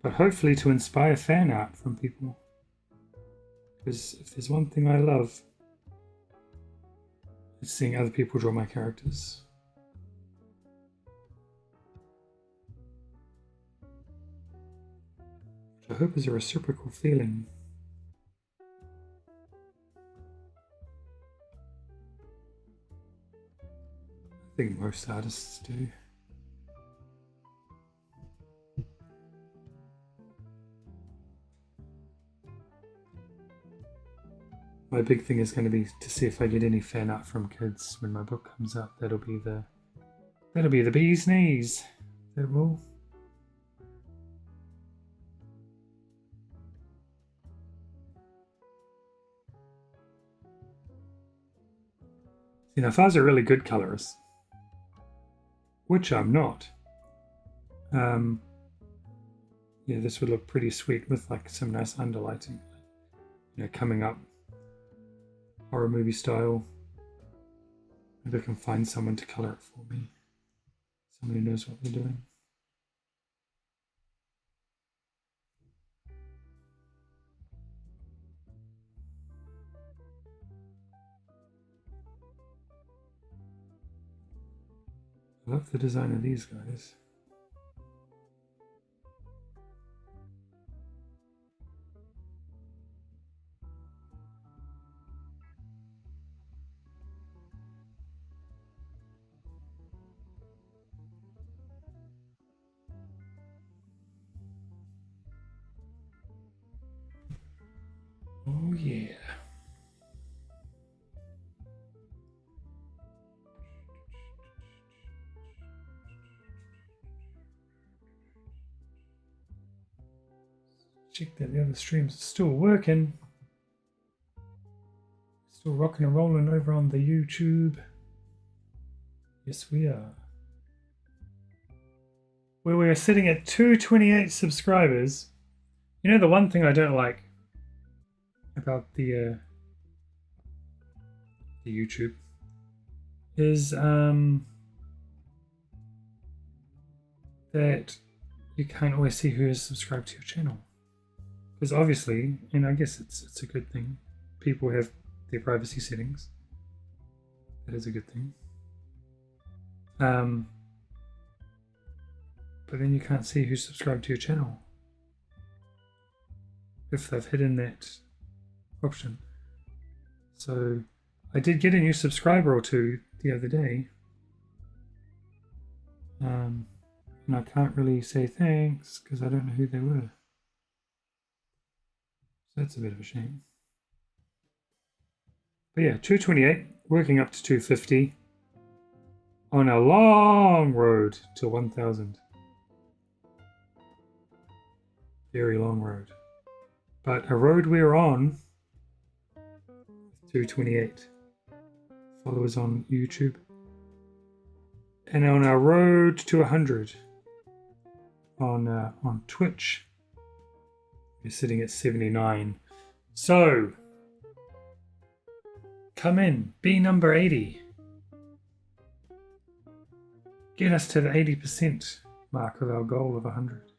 A: But hopefully to inspire fan art from people. Because if there's one thing I love, it's seeing other people draw my characters. Which I hope is a reciprocal feeling. I think most artists do. My big thing is going to be to see if I get any fan art from kids when my book comes out. That'll be the bee's knees. That will. See, now if I was a really good colorist, which I'm not, yeah, this would look pretty sweet with like some nice underlighting, you know, coming up. Horror movie style. Maybe I can find someone to color it for me. Someone who knows what they're doing. I love the design of these guys. Oh yeah. Check that the other streams are still working. Still rocking and rolling over on the YouTube. Yes, we are. Where we are sitting at 228 subscribers. You know, the one thing I don't like about the YouTube is that you can't always see who is subscribed to your channel. Because obviously, and I guess it's a good thing, people have their privacy settings. That is a good thing. But then you can't see who's subscribed to your channel if they've hidden that option. So I did get a new subscriber or two the other day. And I can't really say thanks because I don't know who they were. So that's a bit of a shame. But yeah, 228, working up to 250 on a long road to 1,000. Very long road. But a road we're on, 228 followers on YouTube. And on our road to 100 on Twitch. We're sitting at 79. So, come in, be number 80. Get us to the 80% mark of our goal of 100.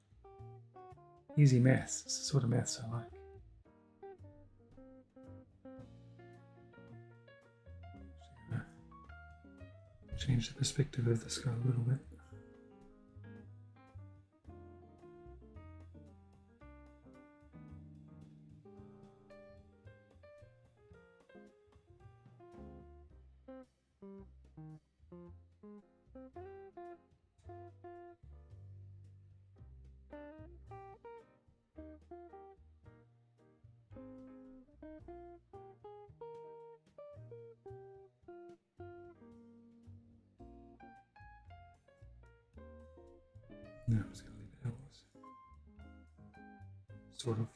A: Easy maths. It's the sort of maths I like. Change the perspective of this guy a little bit. No, I'm just going to leave it how it was. Sort of.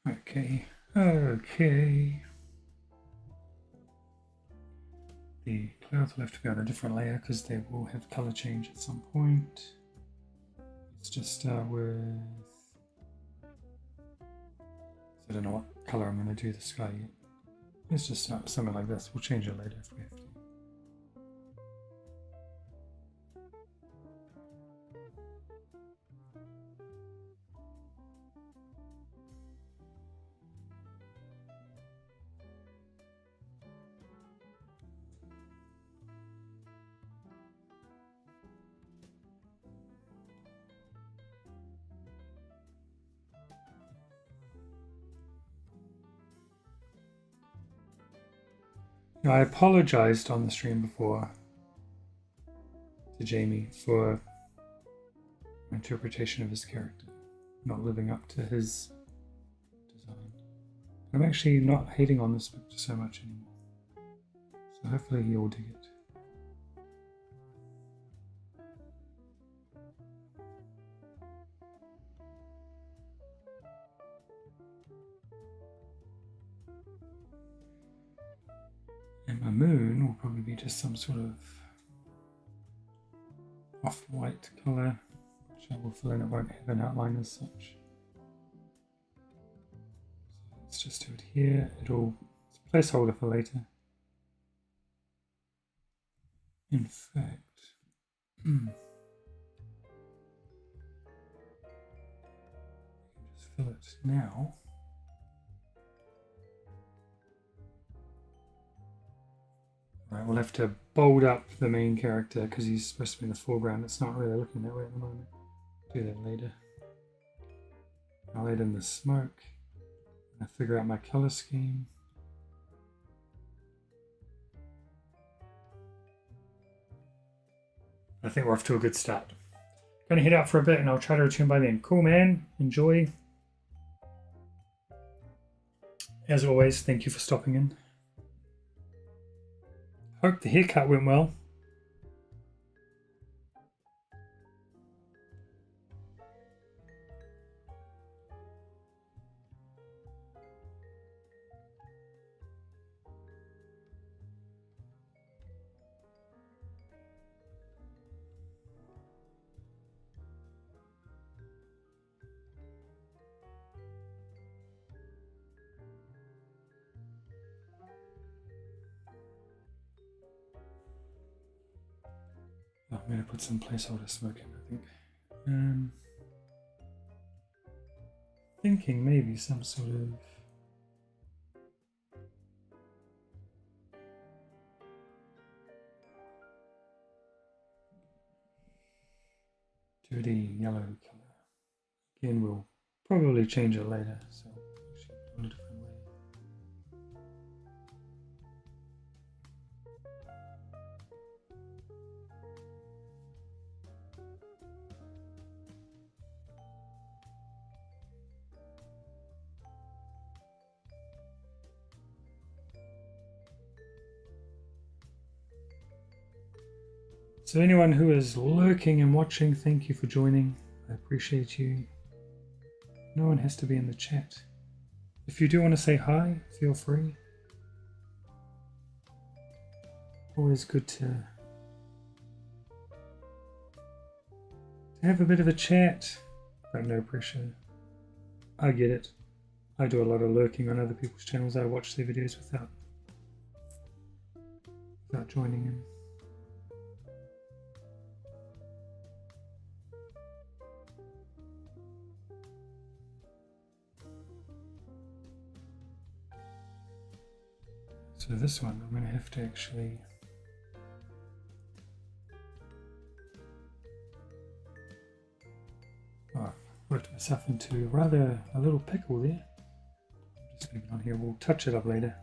A: Okay, okay. The clouds will have to be on a different layer because they will have color change at some point. Let's just start with... I don't know what color I'm going to do the sky yet. Let's just start with something like this. We'll change it later if we have to. Now, I apologized on the stream before to Jamie for my interpretation of his character not living up to his design. I'm actually not hating on this picture so much anymore, so hopefully he'll dig it. And my moon will probably be just some sort of off-white colour, which I will fill in. It won't have an outline as such. So let's just do it here. It's a placeholder for later. In fact, just fill it now. Right, we'll have to bold up the main character because he's supposed to be in the foreground. It's not really looking that way at the moment. Do that later. I'll add in the smoke. I'll figure out my color scheme. I think we're off to a good start. Gonna head out for a bit and I'll try to return by then. Cool, man. Enjoy. As always, thank you for stopping in. Hope the haircut went well. I'm going to put some placeholder smoke in, I think. Thinking maybe some sort of... dirty yellow colour. Again, we'll probably change it later, so actually do it a different way. So anyone who is lurking and watching, thank you for joining. I appreciate you. No one has to be in the chat. If you do want to say hi, feel free. Always good to have a bit of a chat, but no pressure. I get it. I do a lot of lurking on other people's channels. I watch their videos without joining in. So this one, I'm going to have to actually... Oh, I've worked myself into rather a little pickle there. Just leave it on here, we'll touch it up later.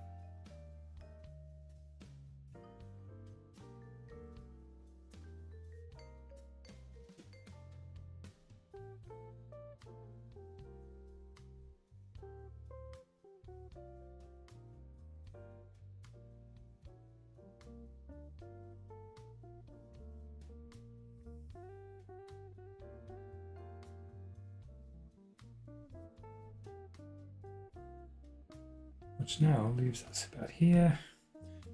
A: which now leaves us about here.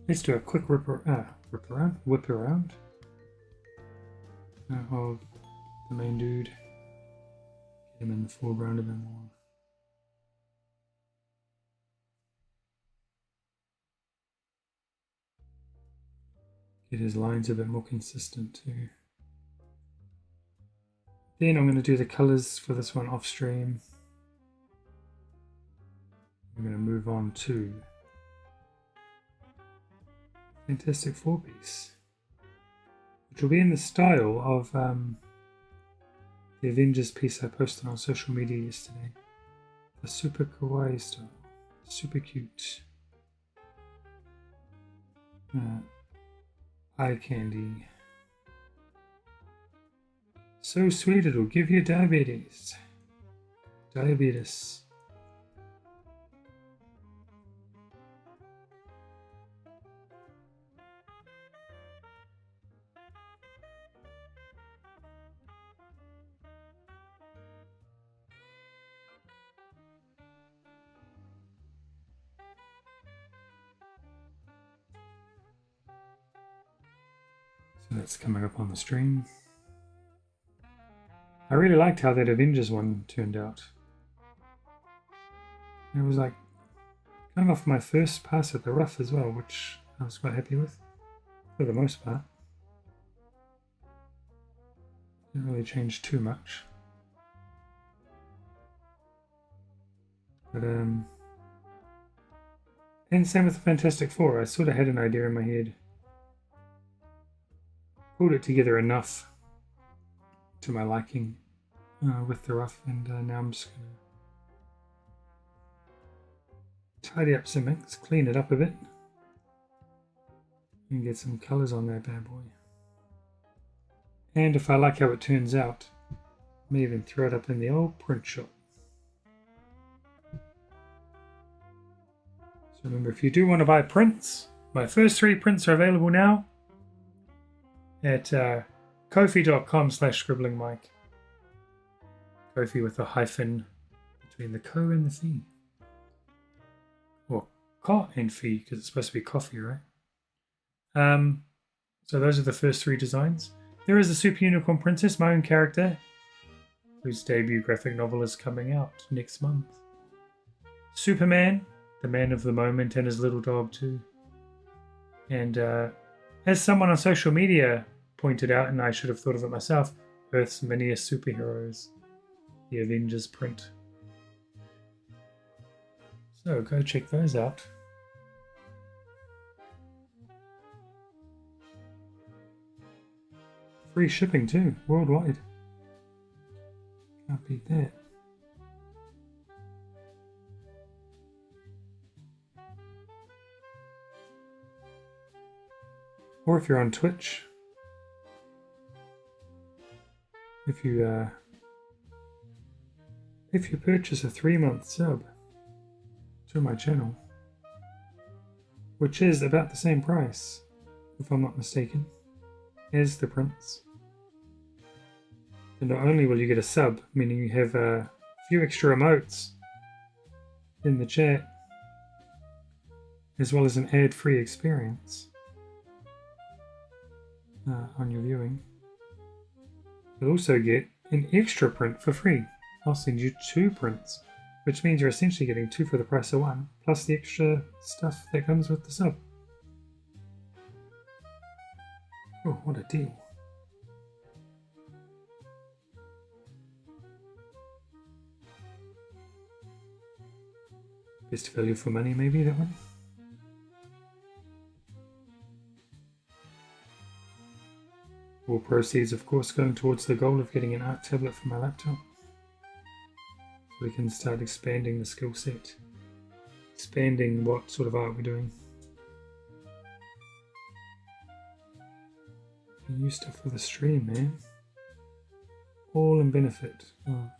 A: Let's do a quick whip around of the main dude. Get him in the foreground a bit more. Get his lines a bit more consistent too. Then I'm going to do the colors for this one off stream. I'm going to move on to Fantastic Four piece, which will be in the style of the Avengers piece I posted on social media yesterday. The super kawaii style, super cute. Eye candy. So sweet it'll give you diabetes. Diabetes. So that's coming up on the stream. I really liked how that Avengers one turned out. It was like kind of off my first pass at the rough as well, which I was quite happy with for the most part. Didn't really change too much. But and same with the Fantastic Four. I sort of had an idea in my head. Pulled it together enough to my liking with the rough, and now I'm just going to tidy up some inks, clean it up a bit, and get some colours on that bad boy. And if I like how it turns out, I may even throw it up in the old print shop. So remember, if you do want to buy prints, my first 3 prints are available now at ko-fi.com/scribblingmike. Ko-fi with a hyphen between the co and the fi. Or co and fi, because it's supposed to be coffee, right? So those are the first 3 designs. There is a Super Unicorn Princess, my own character, whose debut graphic novel is coming out next month. Superman, the man of the moment, and his little dog too. And as someone on social media pointed out, and I should have thought of it myself, Earth's Miniest Superheroes, the Avengers print. So go check those out. Free shipping too, worldwide. Can't beat that. Or if you're on Twitch, if you purchase a 3-month sub to my channel, which is about the same price, if I'm not mistaken, as the prints, then not only will you get a sub, meaning you have a few extra emotes in the chat, as well as an ad-free experience on your viewing, you'll also get an extra print for free. I'll send you 2 prints, which means you're essentially getting 2 for the price of 1, plus the extra stuff that comes with the sub. Oh, what a deal. Best value for money, maybe, that one? All proceeds, of course, going towards the goal of getting an art tablet for my laptop. So we can start expanding the skill set. Expanding what sort of art we're doing. New stuff for the stream, man. All in benefit of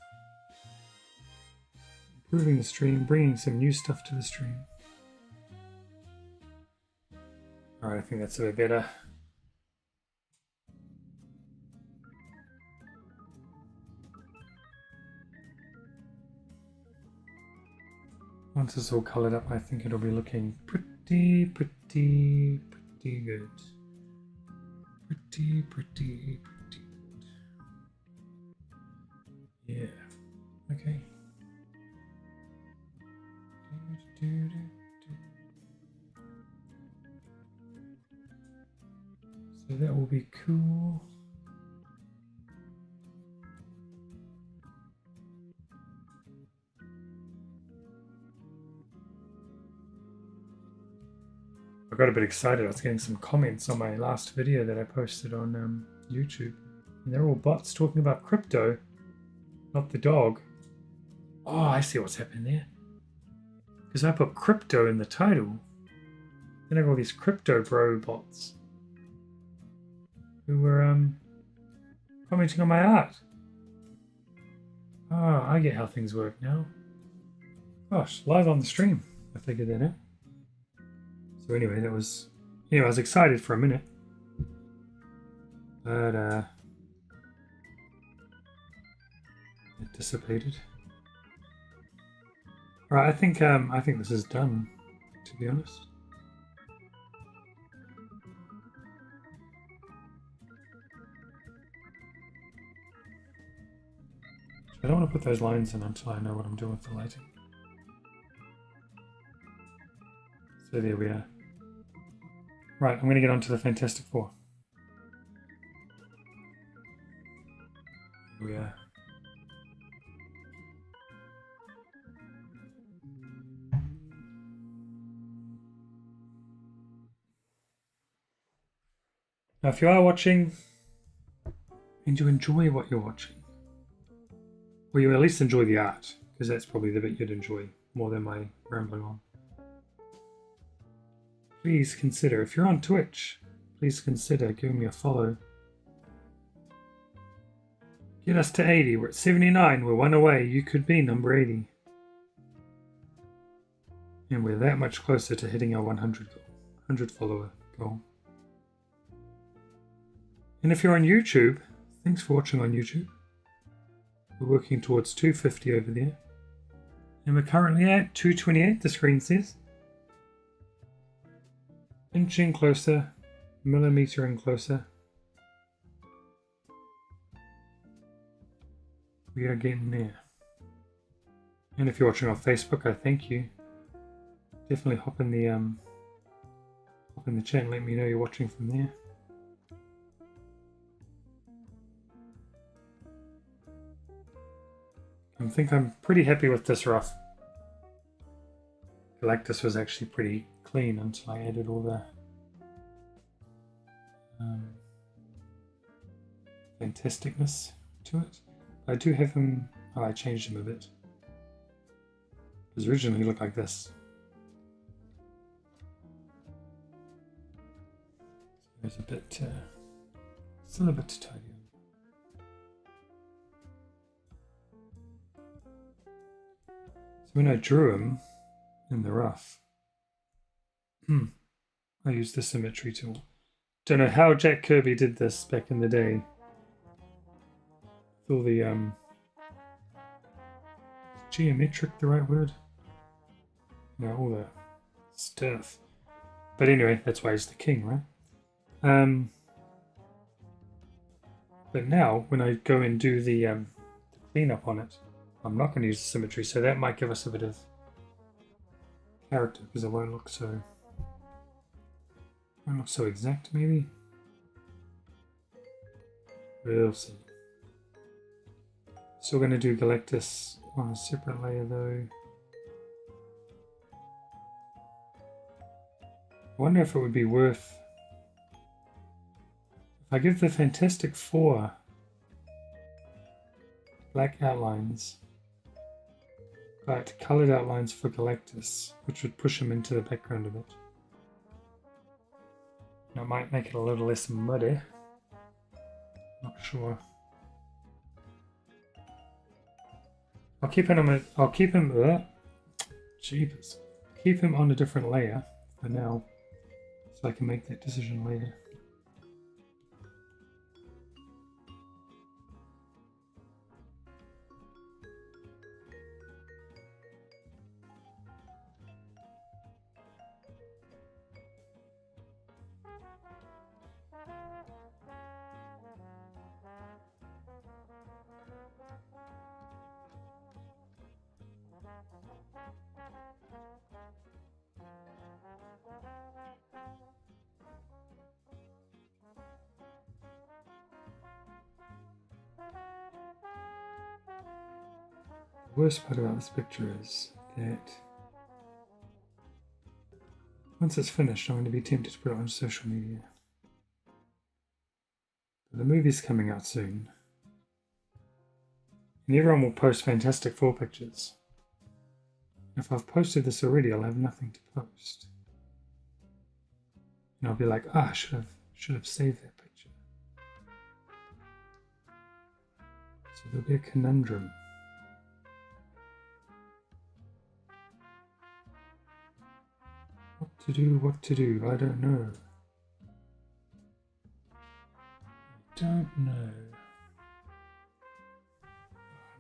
A: improving the stream, bringing some new stuff to the stream. Alright, I think that's a bit better. once it's all colored up, I think it'll be looking pretty good. Pretty good. Yeah. Okay. So that will be cool. I got a bit excited. I was getting some comments on my last video that I posted on YouTube. And they're all bots talking about crypto, not the dog. Oh, I see what's happening there. Because I put crypto in the title. Then I got all these crypto bro bots who were commenting on my art. Oh, I get how things work now. Gosh, live on the stream. I figured that out. So anyway, that was... Anyway, I was excited for a minute. But, it dissipated. Alright, I think this is done, to be honest. I don't want to put those lines in until I know what I'm doing with the lighting. So there we are. Right, I'm going to get on to the Fantastic Four. Here we are. Now, if you are watching and you enjoy what you're watching, or you at least enjoy the art, because that's probably the bit you'd enjoy more than my rambling on. Please consider, if you're on Twitch, please consider giving me a follow. Get us to 80. We're at 79. We're one away. You could be number 80. And we're that much closer to hitting our 100 follower goal. And if you're on YouTube, thanks for watching on YouTube. We're working towards 250 over there. And we're currently at 228, the screen says. Inching closer, millimetering closer. We are getting there. And if you're watching on Facebook, I thank you. Definitely hop in the chat and let me know you're watching from there. I think I'm pretty happy with this rough. Galactus was actually pretty clean until I added all the fantasticness to it. I do have him. Oh, I changed him a bit. Because originally he looked like this. So there's a bit, still a bit to tidy up. So when I drew him in the rough, I used the symmetry tool. Don't know how Jack Kirby did this back in the day. With all the geometric, the right word? No, all the stuff. But anyway, that's why he's the king, right? But now, when I go and do the cleanup on it, I'm not going to use the symmetry, so that might give us a bit of character because it won't look so exact, maybe. We'll see. Still going to do Galactus on a separate layer though. I wonder if it would be worth if I give the Fantastic Four black outlines but coloured outlines for Galactus, which would push him into the background a bit. That might make it a little less muddy. Not sure. I'll keep him. Jeepers. Keep him on a different layer for now, so I can make that decision later. The worst part about this picture is that once it's finished, I'm going to be tempted to put it on social media. But the movie's coming out soon, and everyone will post Fantastic Four pictures. If I've posted this already, I'll have nothing to post. And I'll be like, I should have saved that picture. So there'll be a conundrum. What to do, I don't know. I'm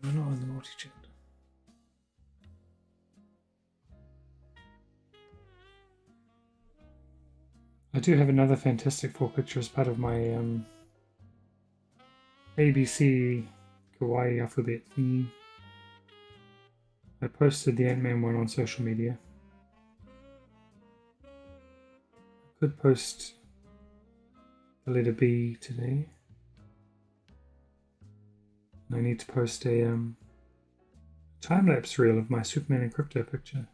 A: not on the multi-chat. I do have another Fantastic Four picture as part of my ABC Kawaii alphabet thingy. I posted the Ant-Man one on social media. I could post the letter B today. I need to post a time-lapse reel of my Superman and Crypto picture,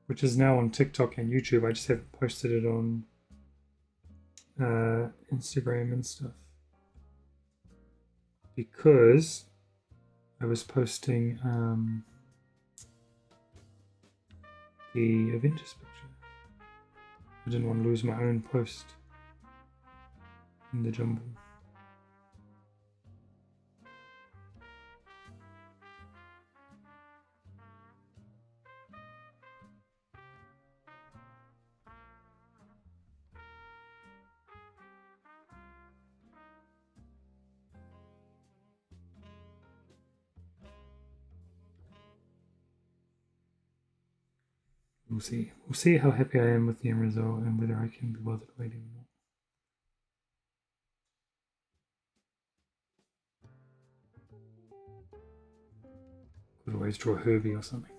A: which is now on TikTok and YouTube. I just haven't posted it on Instagram and stuff because I was posting the Avengers picture. I didn't want to lose my own post in the jumble. We'll see. We'll see how happy I am with the end result and whether I can be bothered waiting or not. Could always draw Herbie or something.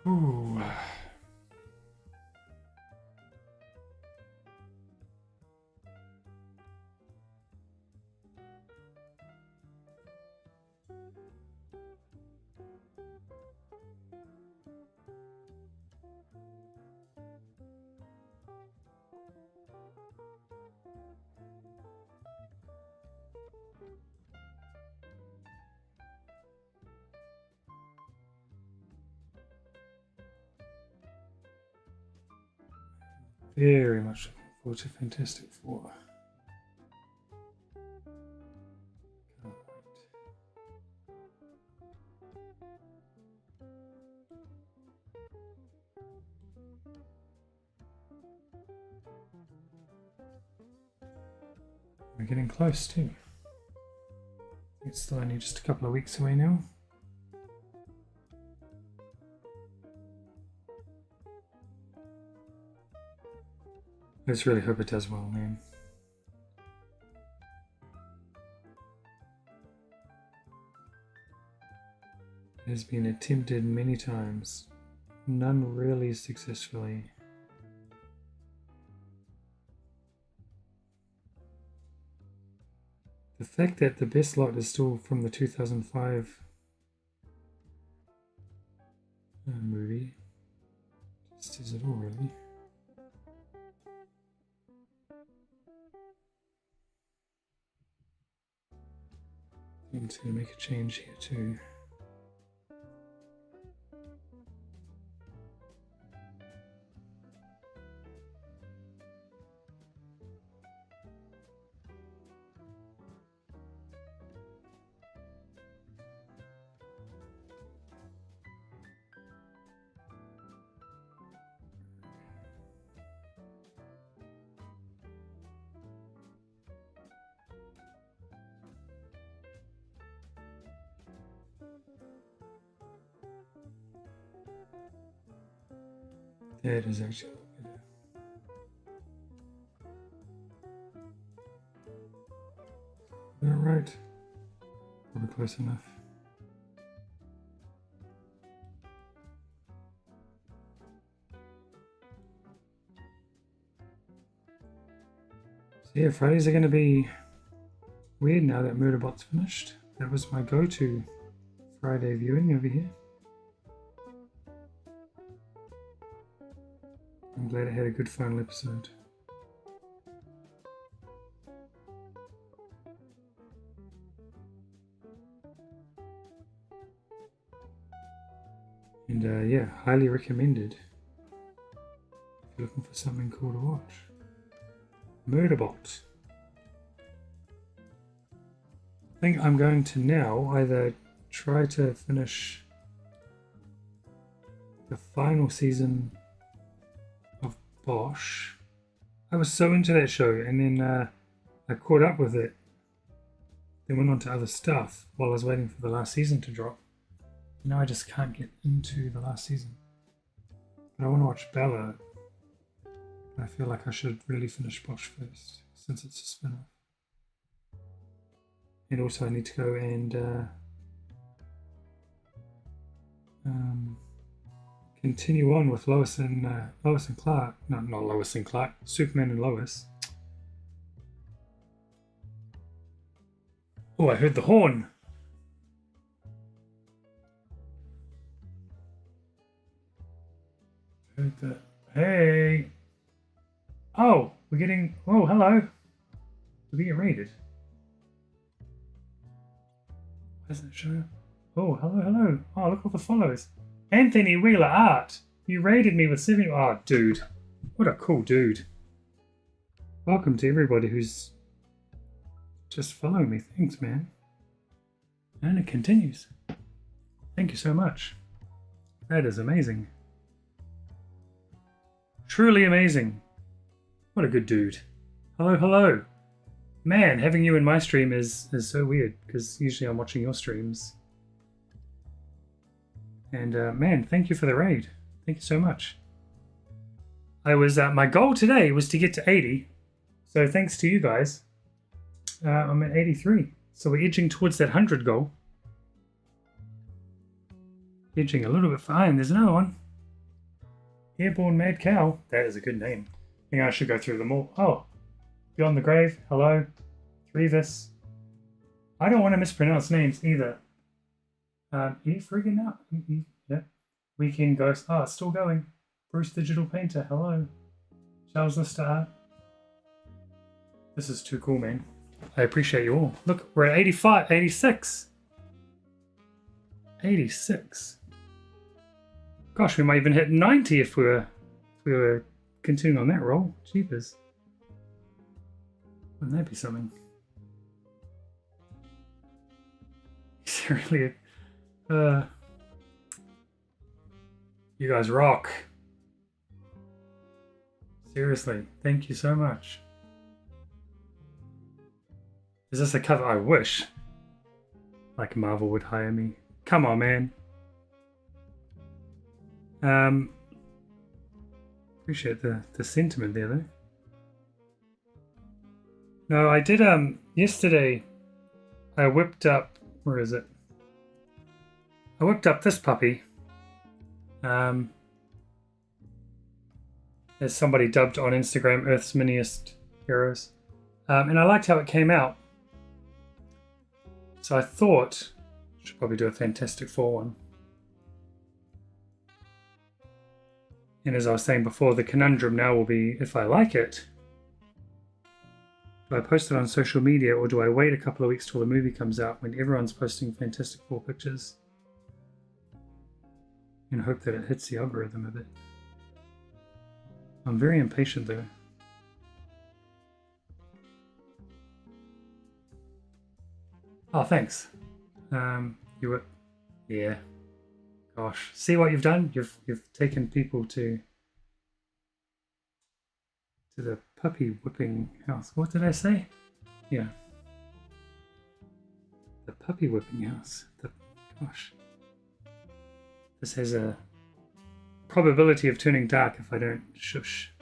A: Ooh. Very much looking forward to Fantastic Four. We're getting close too. It's still only just a couple of weeks away now. Let's really hope it does well, man. It has been attempted many times, none really successfully. The fact that the best lot is still from the 2005 movie just says it all, really. Need to make a change here too. That is actually better. All right. Probably close enough. So yeah, Fridays are going to be weird now that Murderbot's finished. That was my go-to Friday viewing over here. I'm glad it had a good final episode. And yeah, highly recommended if you're looking for something cool to watch. Murderbot. I think I'm going to now either try to finish the final season of Bosch. I was so into that show, and then I caught up with it. Then went on to other stuff while I was waiting for the last season to drop. Now I just can't get into the last season. But I want to watch Bella. I feel like I should really finish Bosch first, since it's a spin-off. And also I need to go and continue on with Lois and Clark. No, not Lois and Clark. Superman and Lois. Oh, I heard the horn. Heard the... Hey. Oh, we're getting... Oh, hello. We're being raided. Why doesn't it show? Oh, hello. Oh, look at all the follows. Anthony Wheeler Art. You raided me with 70... Oh, dude. What a cool dude. Welcome to everybody who's just following me. Thanks, man. And it continues. Thank you so much. That is amazing. Truly amazing. What a good dude. Hello. Man, having you in my stream is so weird, because usually I'm watching your streams. And man, thank you for the raid. Thank you so much. I was my goal today was to get to 80. So thanks to you guys. I'm at 83. So we're edging towards that 100 goal. Edging a little bit fine. There's another one. Airborne Mad Cow. That is a good name. I think I should go through them all. Oh. Beyond the Grave. Hello. Trevis. I don't want to mispronounce names either. Friggin' out. Yeah. Weekend Ghost. Oh, it's still going. Bruce Digital Painter. Hello. Charles Lister Art. This is too cool, man. I appreciate you all. Look, we're at 85, 86. 86. Gosh, we might even hit 90 if we were continuing on that roll. Jeepers. Wouldn't that be something? Is there really you guys rock. Seriously, thank you so much. Is this a cover? I wish. Like Marvel would hire me. Come on, man. Appreciate the sentiment there, though. No, I did, yesterday, I whipped up, where is it? I whipped up this puppy. As somebody dubbed on Instagram, Earth's Miniest Heroes. And I liked how it came out. So I thought I should probably do a Fantastic Four one. And as I was saying before, the conundrum now will be, if I like it, do I post it on social media, or do I wait a couple of weeks till the movie comes out when everyone's posting Fantastic Four pictures and hope that it hits the algorithm a bit? I'm very impatient though. Oh, thanks. You were, yeah. Gosh, see what you've done? You've taken people to the puppy whipping house. What did I say? Yeah. The puppy whipping house. Gosh. This has a probability of turning dark if I don't shush.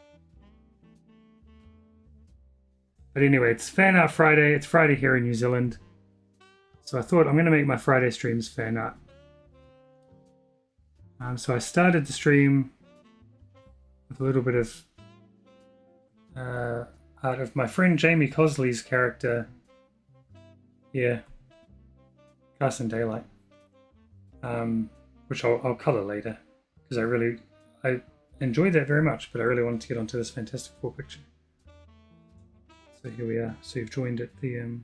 A: But anyway, it's Fan Art Friday. It's Friday here in New Zealand. So I thought I'm going to make my Friday streams fan art. So I started the stream with a little bit of art of my friend Jamie Cosley's character here, Carson Daylight, which I'll color later because I enjoyed that very much, but I really wanted to get onto this Fantastic Four picture. So here we are. So you've joined at the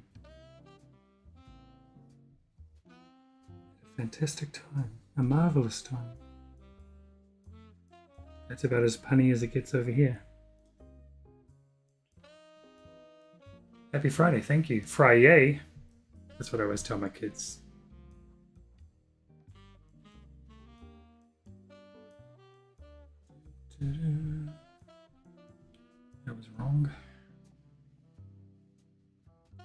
A: fantastic time, a marvelous time. That's about as punny as it gets over here. Happy Friday, thank you. Friday. That's what I always tell my kids. That was wrong. I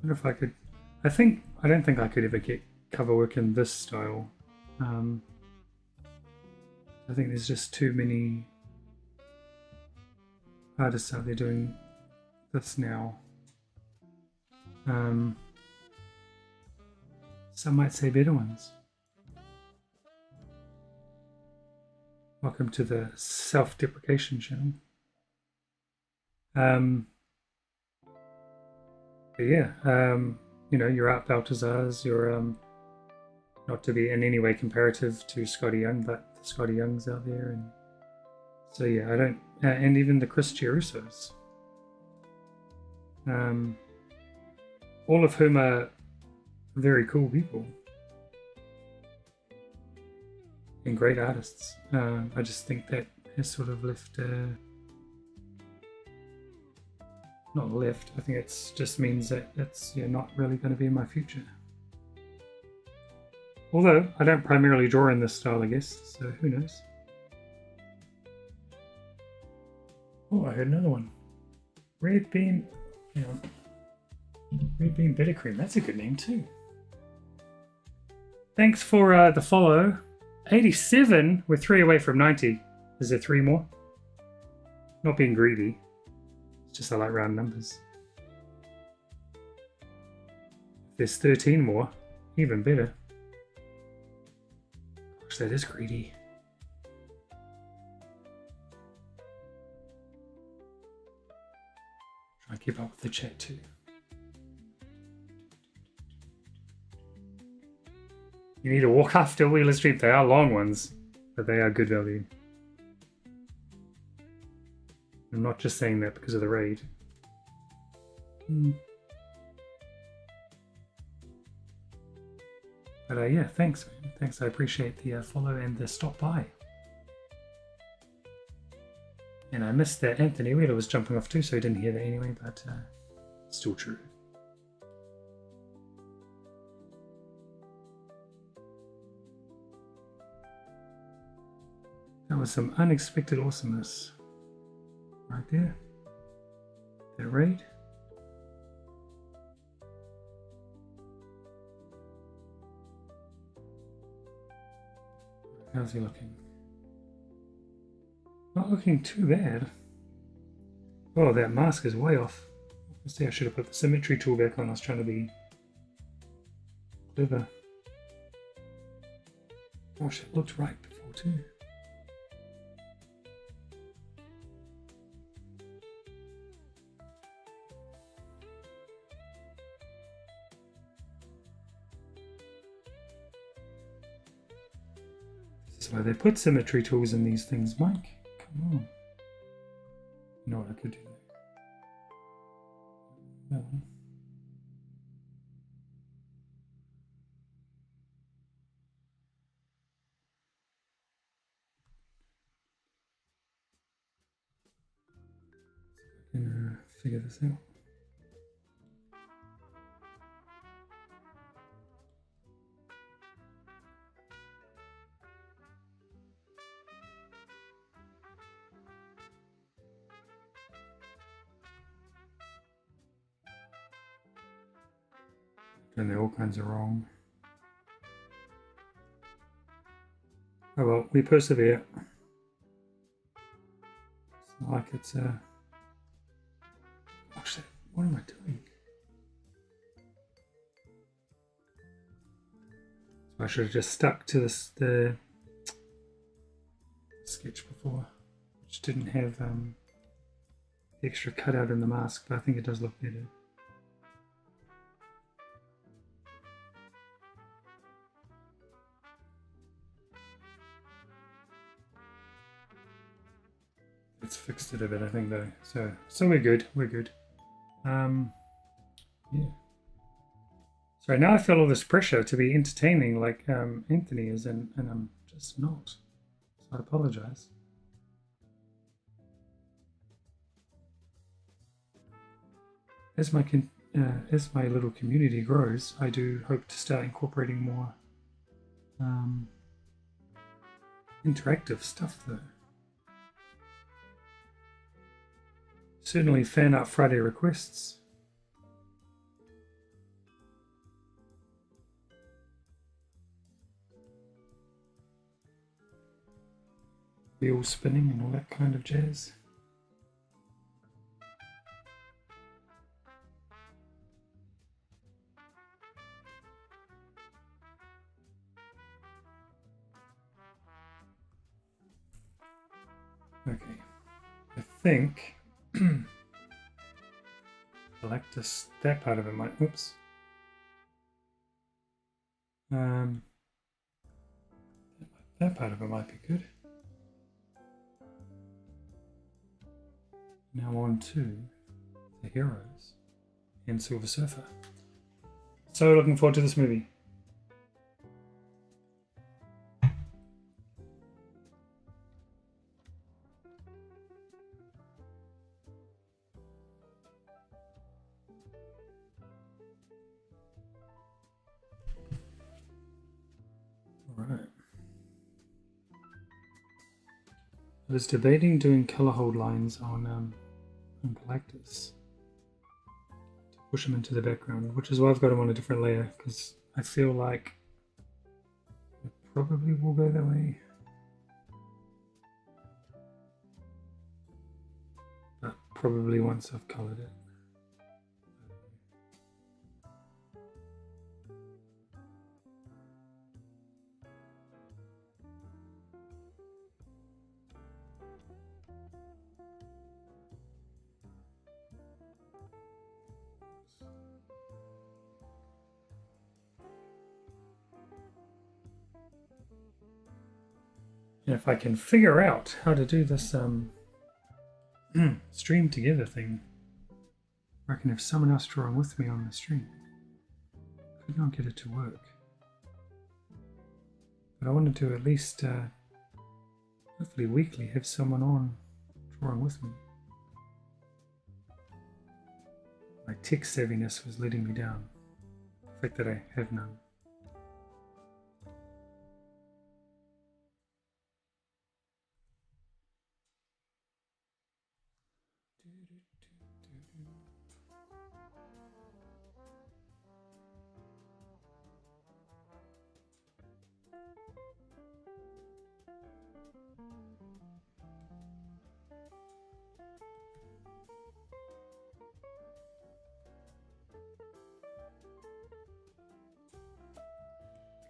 A: wonder if I could. I don't think I could ever get cover work in this style. I think there's just too many artists out there doing this now. Some might say better ones. Welcome to the self-deprecation channel. But yeah, you know, your Art Baltazars, your not to be in any way comparative to Scotty Young, but the Scotty Youngs out there, and so yeah, I don't, and even the Chris Giarrusos, all of whom are very cool people and great artists. I just think that has sort of left, not left. I think it just means that it's not really going to be in my future. Although I don't primarily draw in this style, I guess, so who knows. Oh, I heard another one. Red Bean, Red Bean Buttercream. That's a good name too. Thanks for the follow. 87. We're 3 away from 90. Is there 3 more? Not being greedy. It's just I like round numbers. If there's 13 more, even better. Gosh, that is greedy. Try and keep up with the chat too. You need to walk after Wheeler Street. They are long ones, but they are good value. I'm not just saying that because of the raid. But yeah, thanks, man. Thanks, I appreciate the follow and the stop by. And I missed that Anthony Wheeler was jumping off too, so he didn't hear that anyway, but still true. That was some unexpected awesomeness right there. That raid. How's he looking? Not looking too bad. Oh, that mask is way off. I see, I should have put the symmetry tool back on. I was trying to be clever. Gosh, it looked right before too. This is why they put symmetry tools in these things, Mike. Come on. You know what I could do there. No. I can figure this out. And they're all kinds of wrong. Oh well, we persevere. It's not like it's gosh, what am I doing? I should have just stuck to the sketch before, which didn't have the extra cutout in the mask, but I think it does look better. It's fixed it a bit, I think, though. So we're good. We're good. Yeah. So now I feel all this pressure to be entertaining like Anthony is, and I'm just not. So I apologize. As my little community grows, I do hope to start incorporating more interactive stuff, though. Certainly Fan Art Friday requests. Wheel spinning and all that kind of jazz. Okay, I think Galactus, that part of it might, oops. That part of it might be good. Now on to the heroes and Silver Surfer. So looking forward to this movie. Alright. I was debating doing color hold lines on Galactus to push him into the background, which is why I've got him on a different layer, because I feel like it probably will go that way. But probably once I've colored it. And if I can figure out how to do this stream together thing, I reckon if someone else drawing with me on the stream, I could not get it to work. But I wanted to at least, hopefully weekly, have someone on drawing with me. My tech savviness was letting me down. The fact that I have none.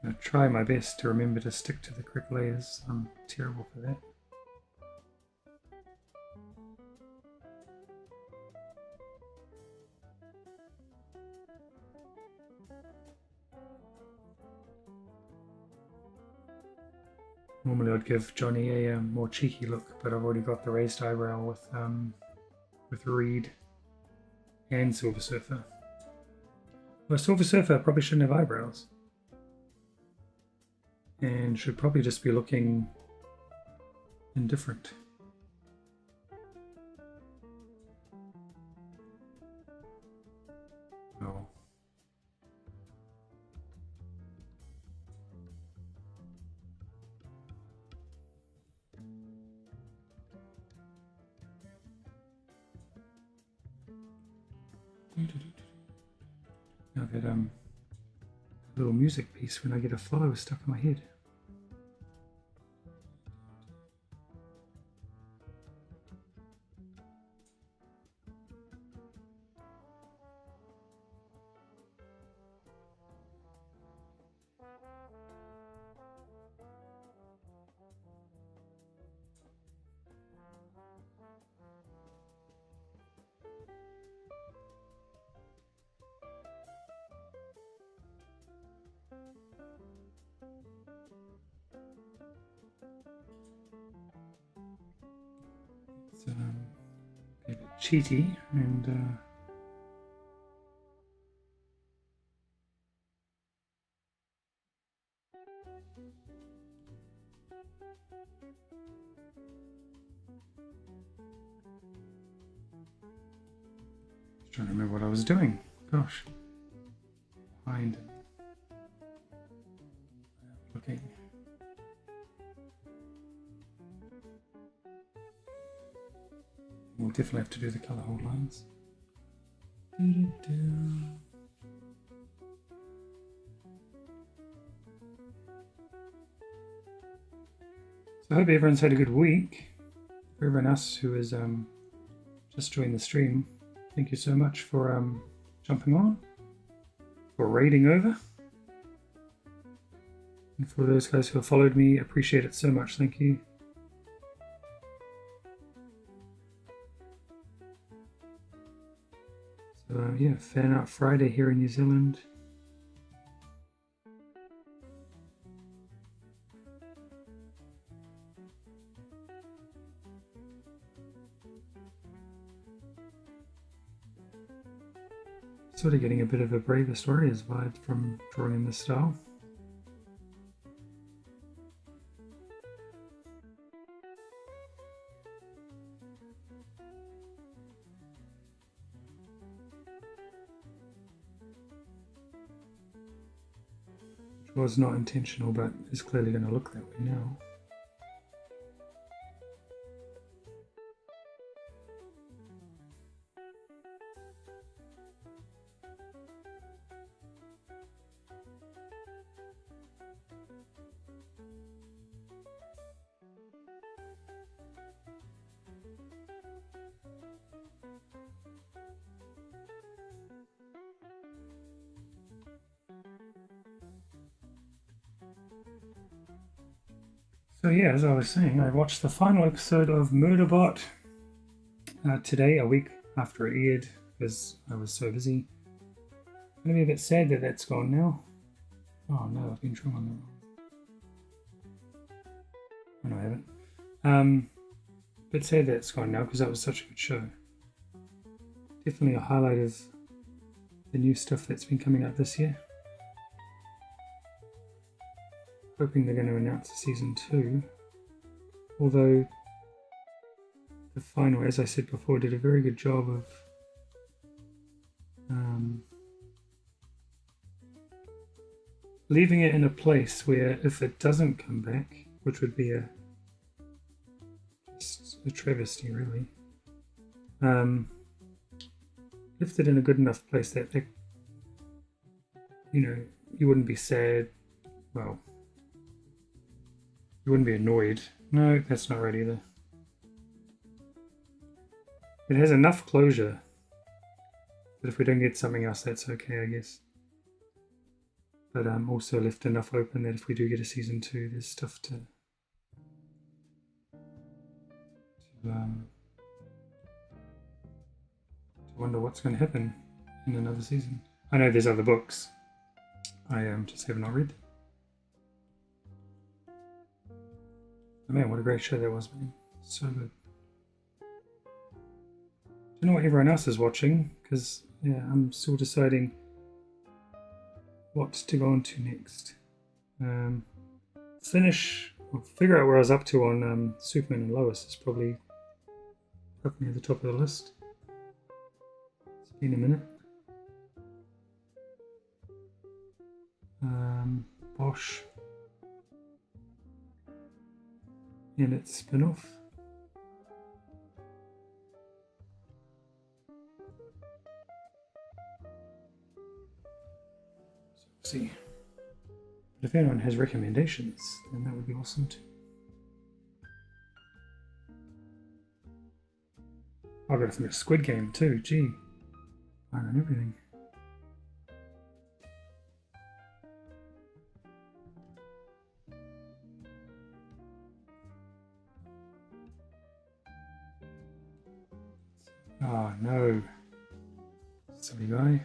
A: I'm going to try my best to remember to stick to the correct layers. I'm terrible for that. Normally I'd give Johnny a more cheeky look, but I've already got the raised eyebrow with Reed and Silver Surfer. Well, Silver Surfer probably shouldn't have eyebrows. And should probably just be looking indifferent. Oh. Now that little music piece when I get a follower stuck in my head. It's a bit cheaty and trying to remember what I was doing. Gosh. Behind and looking. We'll definitely have to do the colour hold lines. So I hope everyone's had a good week. For everyone else who is just joined the stream, thank you so much for jumping on, for raiding over. And for those guys who have followed me, appreciate it so much. Thank you. So yeah, Fan Art Friday here in New Zealand. Sort of getting a bit of a Bravest Warriors vibe from drawing in this style. Which was not intentional, but is clearly going to look that way now. So yeah, as I was saying, I watched the final episode of Murderbot today, a week after it aired, because I was so busy. I'm gonna be a bit sad that that's gone now. Oh no, I've been drawing on the wrong. Oh no, I haven't. Bit sad that it's gone now because that was such a good show. Definitely a highlight of the new stuff that's been coming out this year. Hoping they're going to announce a season 2. Although the final, as I said before, did a very good job of leaving it in a place where if it doesn't come back, which would be just a travesty really, left it in a good enough place that they, you know, you wouldn't be sad. Well, you wouldn't be annoyed. No, that's not right either. It has enough closure that if we don't get something else, that's okay, I guess. But also left enough open that if we do get a season 2, there's stuff to wonder what's going to happen in another season. I know there's other books. I just have not read them. Oh man, what a great show that was, man. So good. Don't know what everyone else is watching, because yeah, I'm still deciding what to go on to next. Figure out where I was up to on Superman and Lois is probably up near the top of the list. It's been a minute. Bosch and its spin-off. So we'll see. But if anyone has recommendations, then that would be awesome too. I've got to think of Squid Game too, gee. I run everything. Oh no. Silly guy.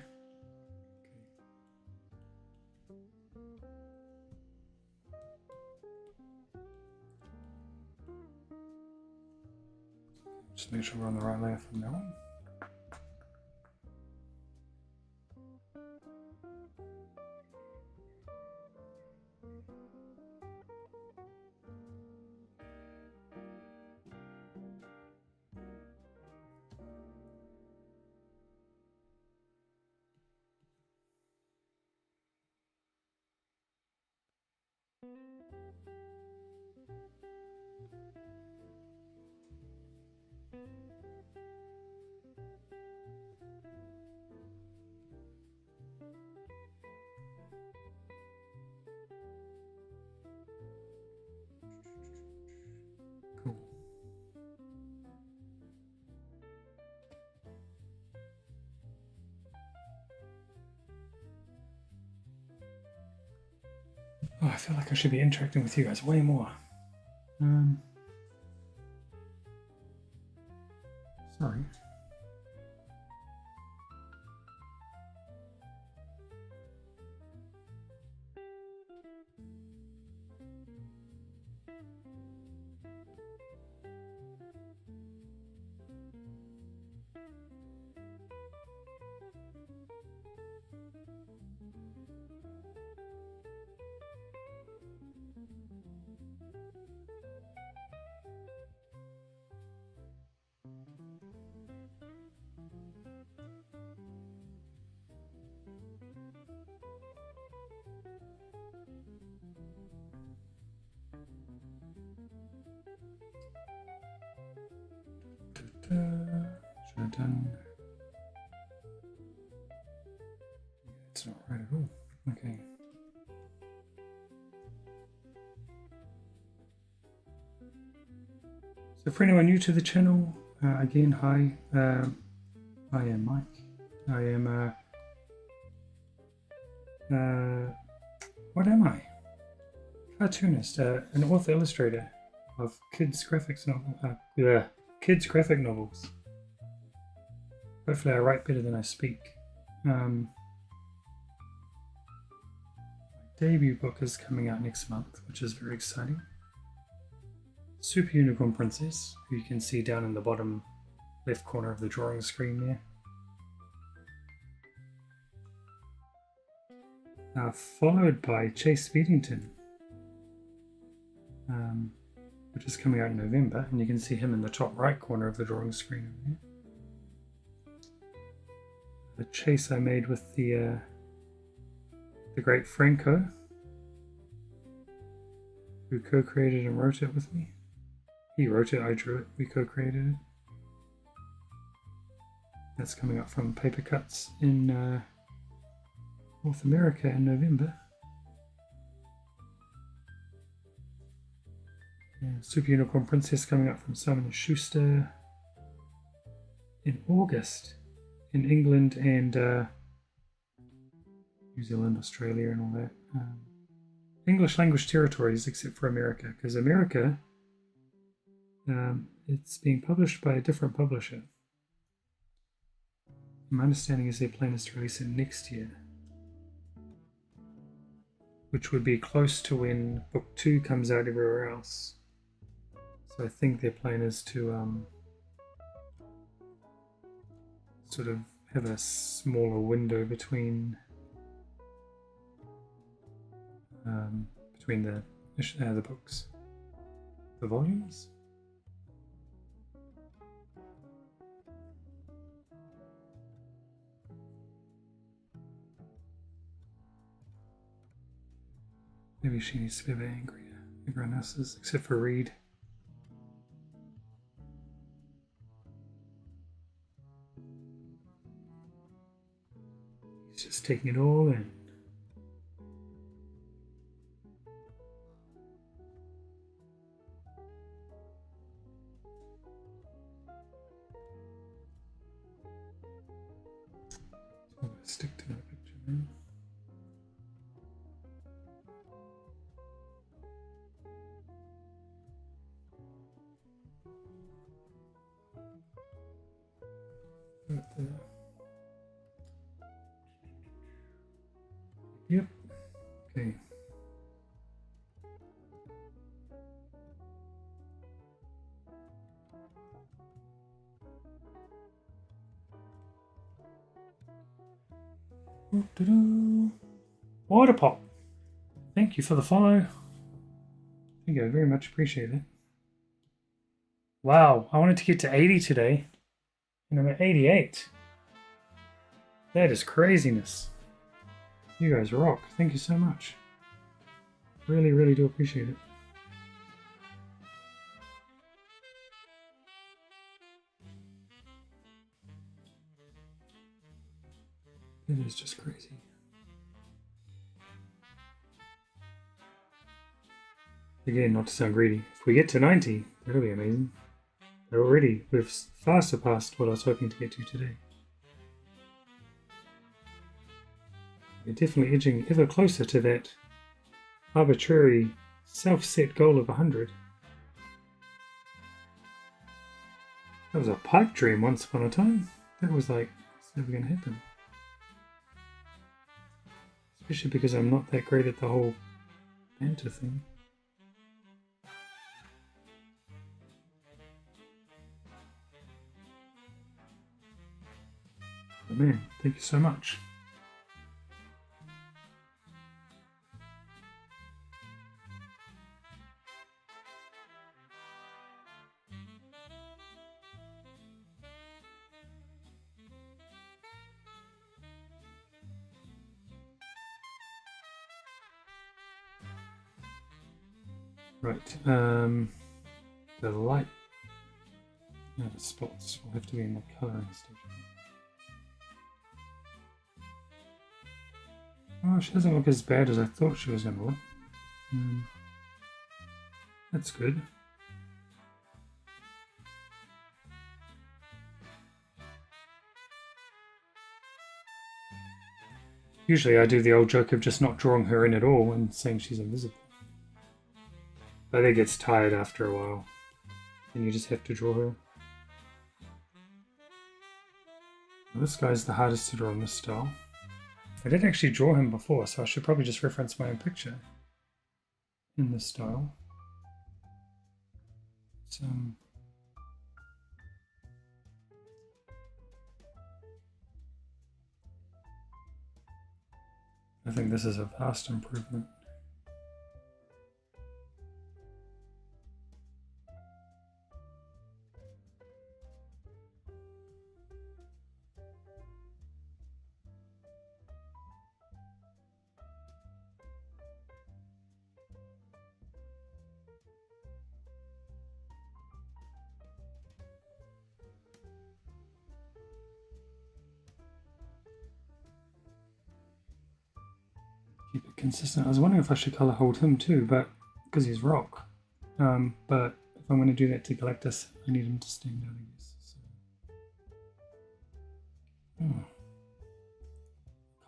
A: Just make sure we're on the right layer from now on. Cool. Oh, I feel like I should be interacting with you guys way more. Sorry. Should have done. It's not right at all. Okay. So for anyone new to the channel, again, hi. I am Mike. I am what am I? Cartoonist, an author illustrator of kids graphics kids graphic novels. Hopefully I write better than I speak. My debut book is coming out next month, which is very exciting. Super Unicorn Princess, who you can see down in the bottom left corner of the drawing screen there. Followed by Chase Beddington, which is coming out in November, and you can see him in the top right corner of the drawing screen over there. The Chase I made with the great Franco, who co-created and wrote it with me. He wrote it, I drew it, we co-created it. That's coming up from Paper Cuts in North America in November. Super Unicorn Princess coming up from Simon & Schuster in August in England and New Zealand, Australia and all that. English language territories except for America, because America, it's being published by a different publisher. My understanding is their plan is to release it next year, which would be close to when book 2 comes out everywhere else. So I think their plan is to sort of have a smaller window between the books, the volumes. Maybe she needs to be a bit angrier. Everyone else is, except for Reed. He's just taking it all in. So I'm going to stick to that picture now. Right there. Yep. Okay. Water pop. Thank you for the follow. Thank you, I very much appreciate it. Wow, I wanted to get to 80 today, and I'm at 88. That is craziness. You guys rock. Thank you so much. Really, really do appreciate it. It is just crazy. Again, not to sound greedy, if we get to 90, that'll be amazing. But already, we've far surpassed what I was hoping to get to today. We're definitely edging ever closer to that arbitrary self-set goal of 100. That was a pipe dream once upon a time. That was like, it's never going to happen. Especially because I'm not that great at the whole banter thing. But man, thank you so much. Right, the light, no, the spots will have to be in the colouring stage. Oh, she doesn't look as bad as I thought she was going to look. That's good. Usually I do the old joke of just not drawing her in at all and saying she's invisible. But that gets tired after a while. And you just have to draw her. Well, this guy's the hardest to draw in this style. I did actually draw him before, so I should probably just reference my own picture in this style. So, I think this is a vast improvement. Keep it consistent. I was wondering if I should color hold him too, but because he's rock. But if I'm going to do that to Galactus, I need him to stand out, I guess. So.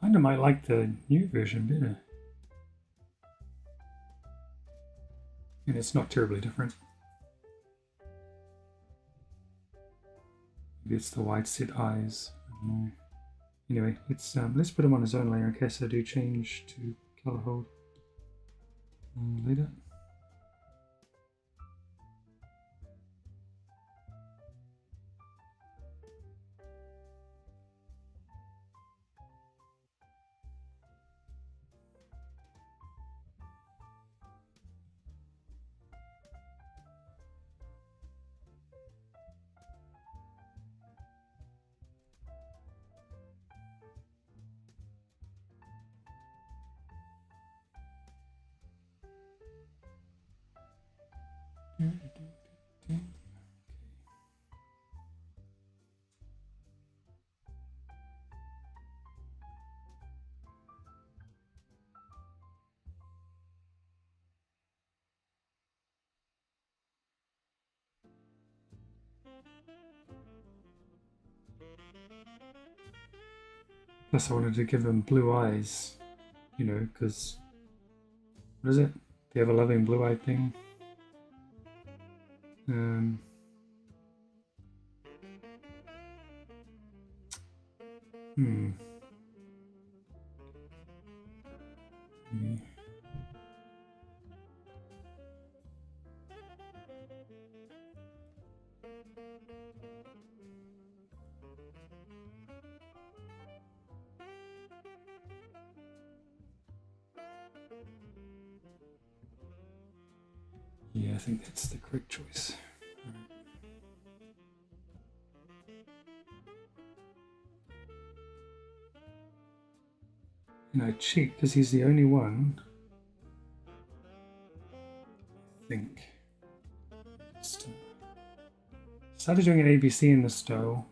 A: Kind of might like the new version better. And it's not terribly different. Maybe it's the wide set eyes. I don't know. Anyway, let's put him on his own layer in case I do change to color hold later. Plus I wanted to give him blue eyes, you know, because, what is it? The ever-loving blue-eyed thing. Yeah, I think that's the correct choice. Right. And I cheat because he's the only one. I think. Started doing an ABC in the Stowe.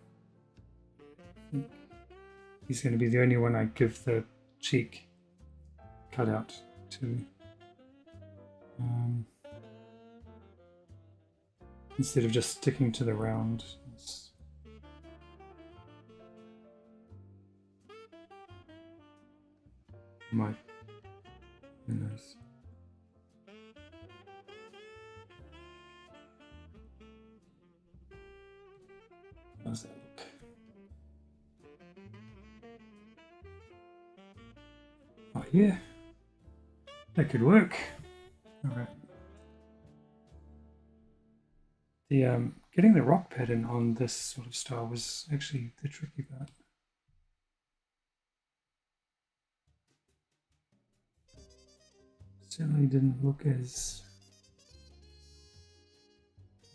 A: He's going to be the only one I give the cheek cutout to. Instead of just sticking to the round. Might. Who knows? How's that look? Oh yeah, that could work. All right. The getting the rock pattern on this sort of style was actually the tricky part. Certainly didn't look as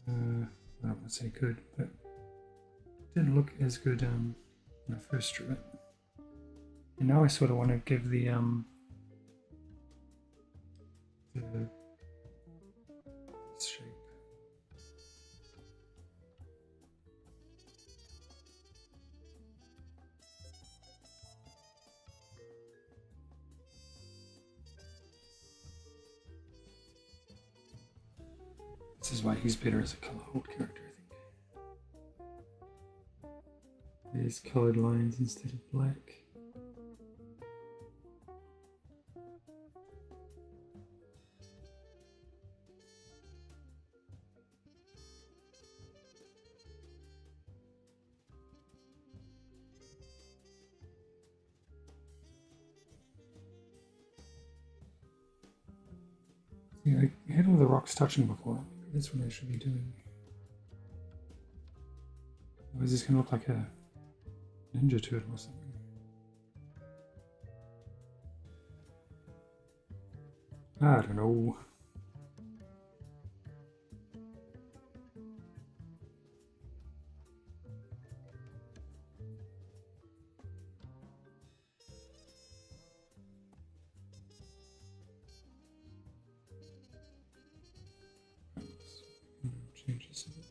A: I don't want to say good, but didn't look as good when I first drew it. And now I sort of want to give the shape. This is why he's better as a color hold character, I think. There's colored lines instead of black. Yeah, I had all the rocks touching before. That's what I should be doing. Otherwise, this going to look like a Ninja Turtle or something. I don't know. Changes a bit.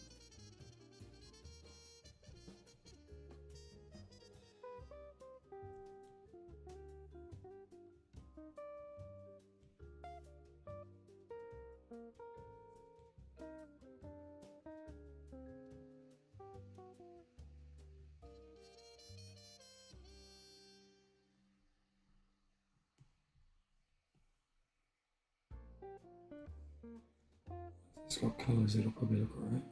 A: It's got colors, it'll probably look alright.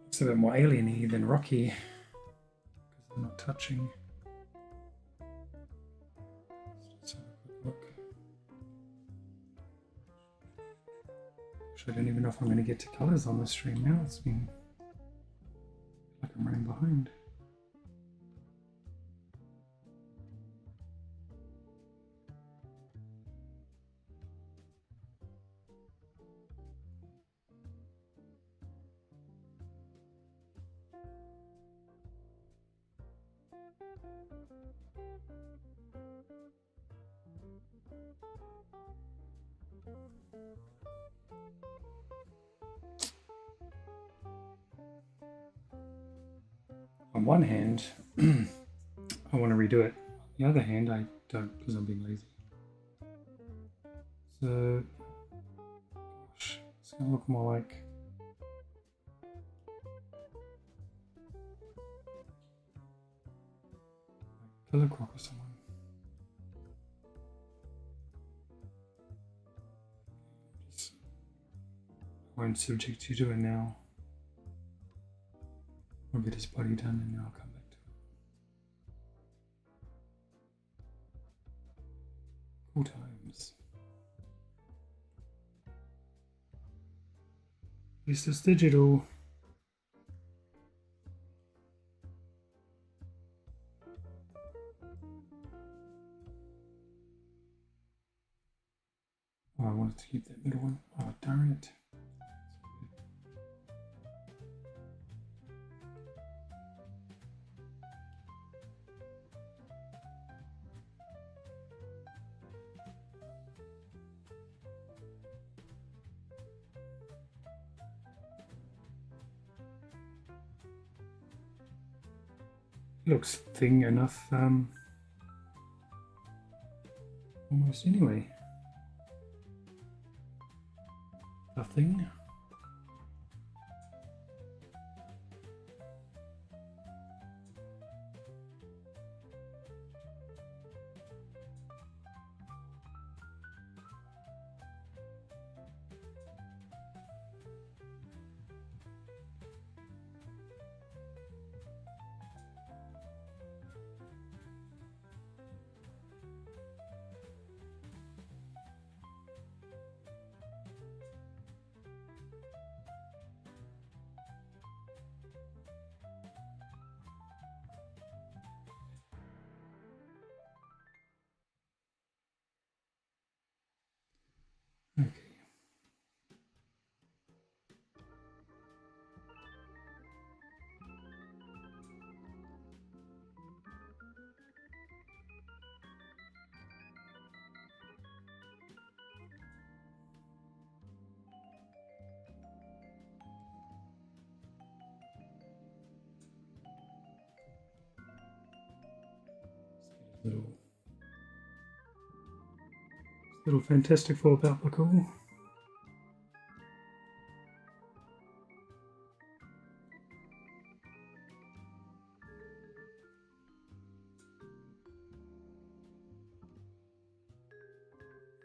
A: Looks a bit more alien-y than Rocky because I'm not touching. Let's have a quick look. Actually, I don't even know if I'm going to get to colors on the stream now. It's been like I'm running behind. On one hand, I want to redo it. On the other hand, I don't because I'm being lazy. So, gosh, it's going to look more like Pillar Croc or someone. won't subject you to it now. I'll get his body done and then I'll come back to it. Cool times. At least it's digital. Oh, I wanted to keep that middle one. Oh, darn it. Looks thin enough, almost anyway. Nothing. Okay. Little Fantastic Four belt buckle.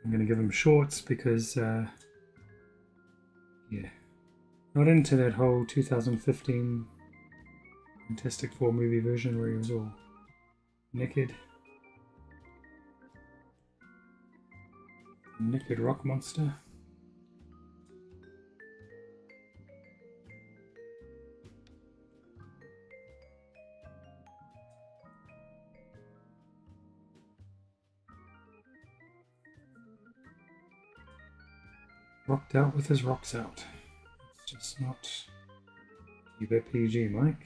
A: I'm going to give him shorts because, yeah, not into that whole 2015 Fantastic Four movie version where he was all naked. Naked rock monster. Rocked out with his rocks out. It's just not. Keep it PG, Mike.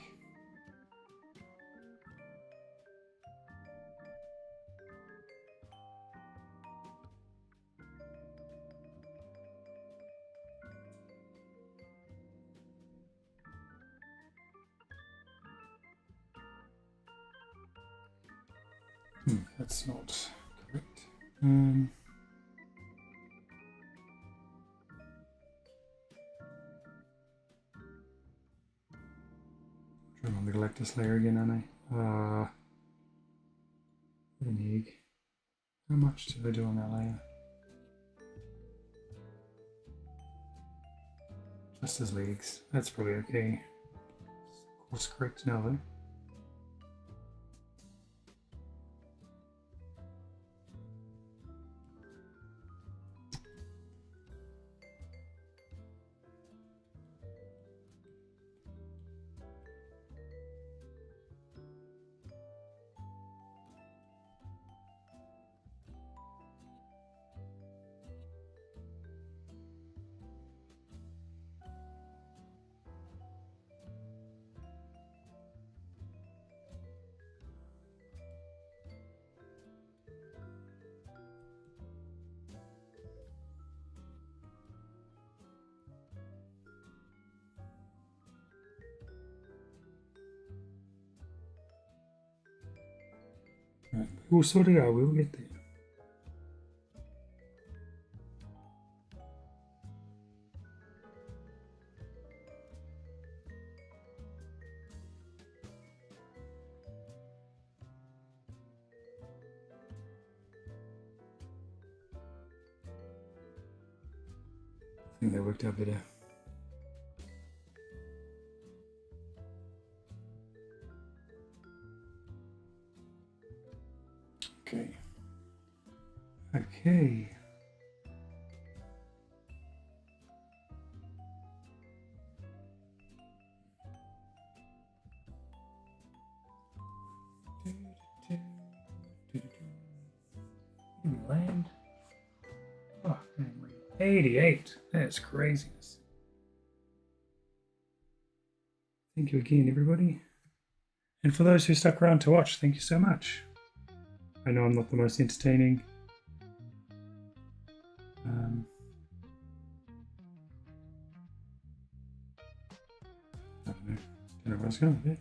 A: That's not correct. Trying on the Galactus layer again, aren't I? What an egg. How much did I do on that layer? Just his legs. That's probably okay. Course correct now though. Right. We'll sort it out, we'll get there. I think that worked out better. Okay. Okay. Land. Oh, man, 88. That's craziness. Thank you again, everybody. And for those who stuck around to watch, thank you so much. I know I'm not the most entertaining. I don't know where I was going with it.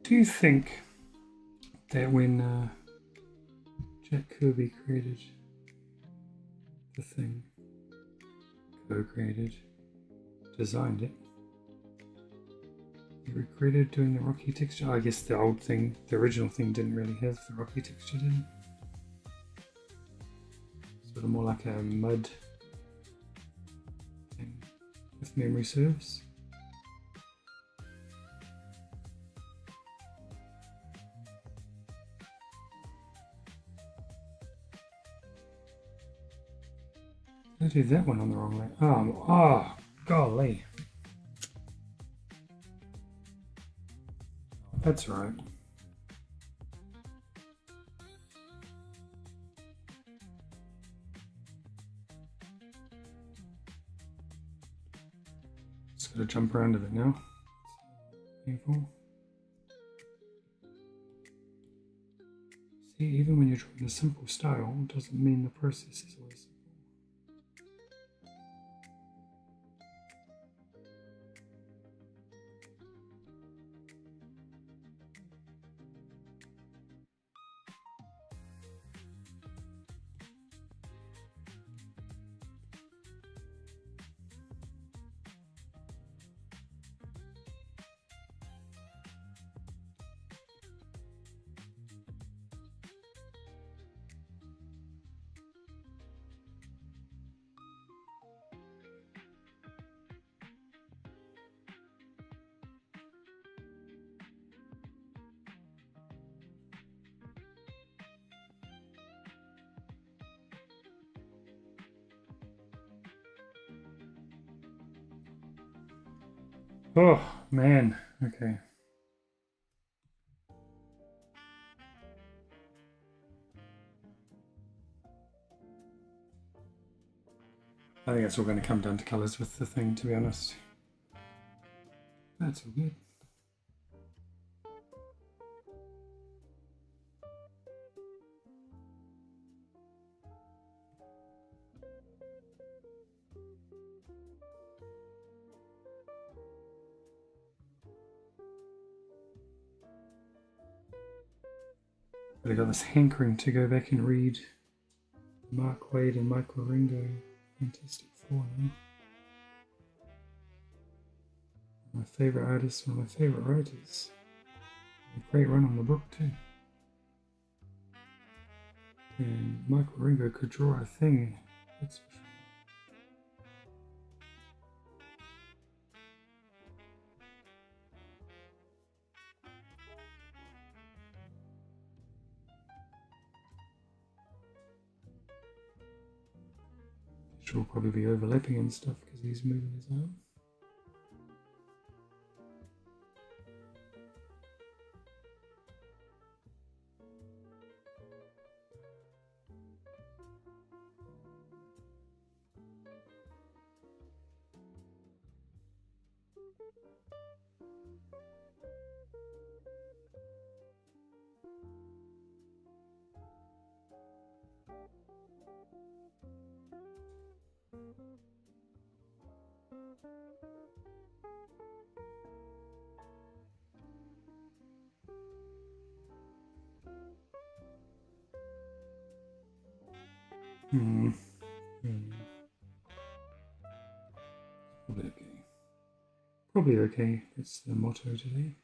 A: Do you think that when Jack Kirby created the thing, co-created, designed it, he regretted doing the rocky texture? I guess the old thing, the original thing, didn't really have the rocky texture, did it? Sort of more like a mud thing, if memory serves. I did that one on the wrong leg. Oh, golly. That's right. Just gotta jump around a bit now. Painful. See, even when you're drawing a simple style, it doesn't mean the process is always simple. Oh, man. Okay. I think it's all going to come down to colours with the thing, to be honest. That's all good. But I got this hankering to go back and read Mark Waid and Michael Ringo Fantastic Four now. My favourite artist, one of my favourite writers. A great run on the book too. And Michael Ringo could draw a thing, that's for sure. She'll probably be overlapping and stuff because he's moving his arm. Hmm. Probably okay. Probably okay. That's the motto today.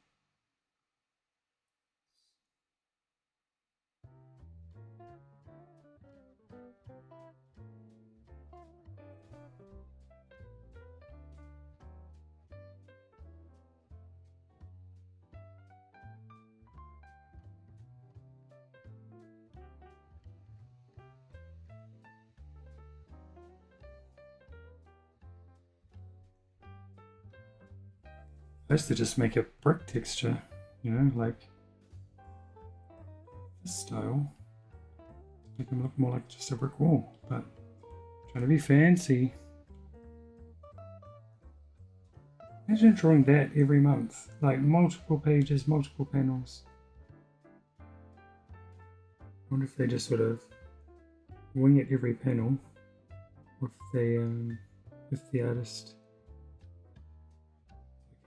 A: I used to just make a brick texture, you know, like this style. Make them look more like just a brick wall, but trying to be fancy. Imagine drawing that every month, like multiple pages, multiple panels. I wonder if they just sort of wing it every panel, or if the artist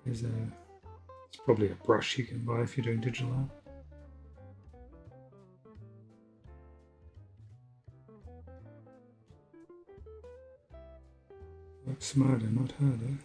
A: has a, it's probably a brush you can buy if you're doing digital art. Work smarter, not harder.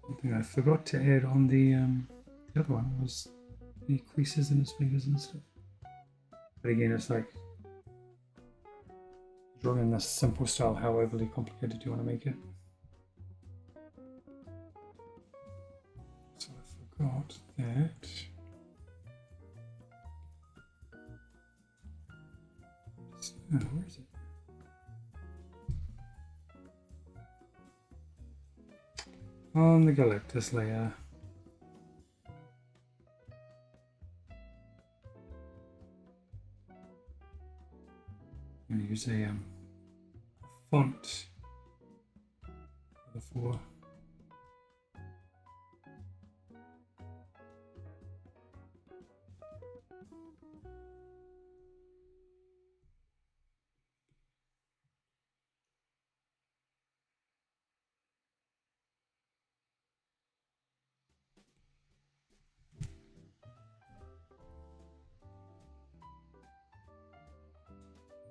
A: Something I forgot to add on the other one was the creases in his fingers and stuff. But again, it's like drawing in this simple style. How overly complicated do you want to make it? So I forgot that. So, where is it? On the Galactus layer. I'm going to use a font for the four.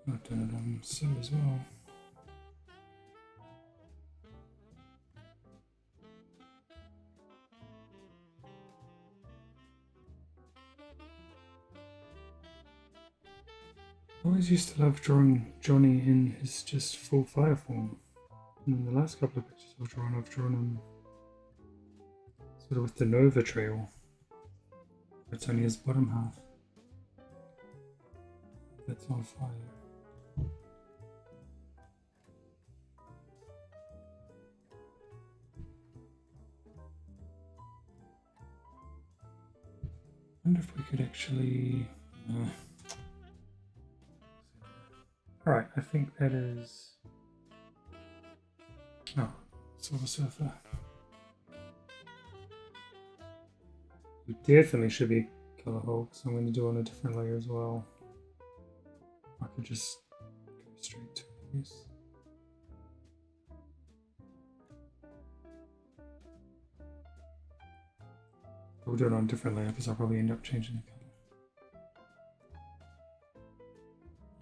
A: I've done it on so as well. I always used to love drawing Johnny in his just full fire form. And in the last couple of pictures I've drawn him sort of with the Nova trail. It's only his bottom half that's on fire. I wonder if we could actually... Alright, I think that is Oh, Silver Surfer. We definitely should be Color Hulk, so I'm going to do on a different layer as well. I could just go straight to this. We'll do it on a different layer because I'll probably end up changing the color.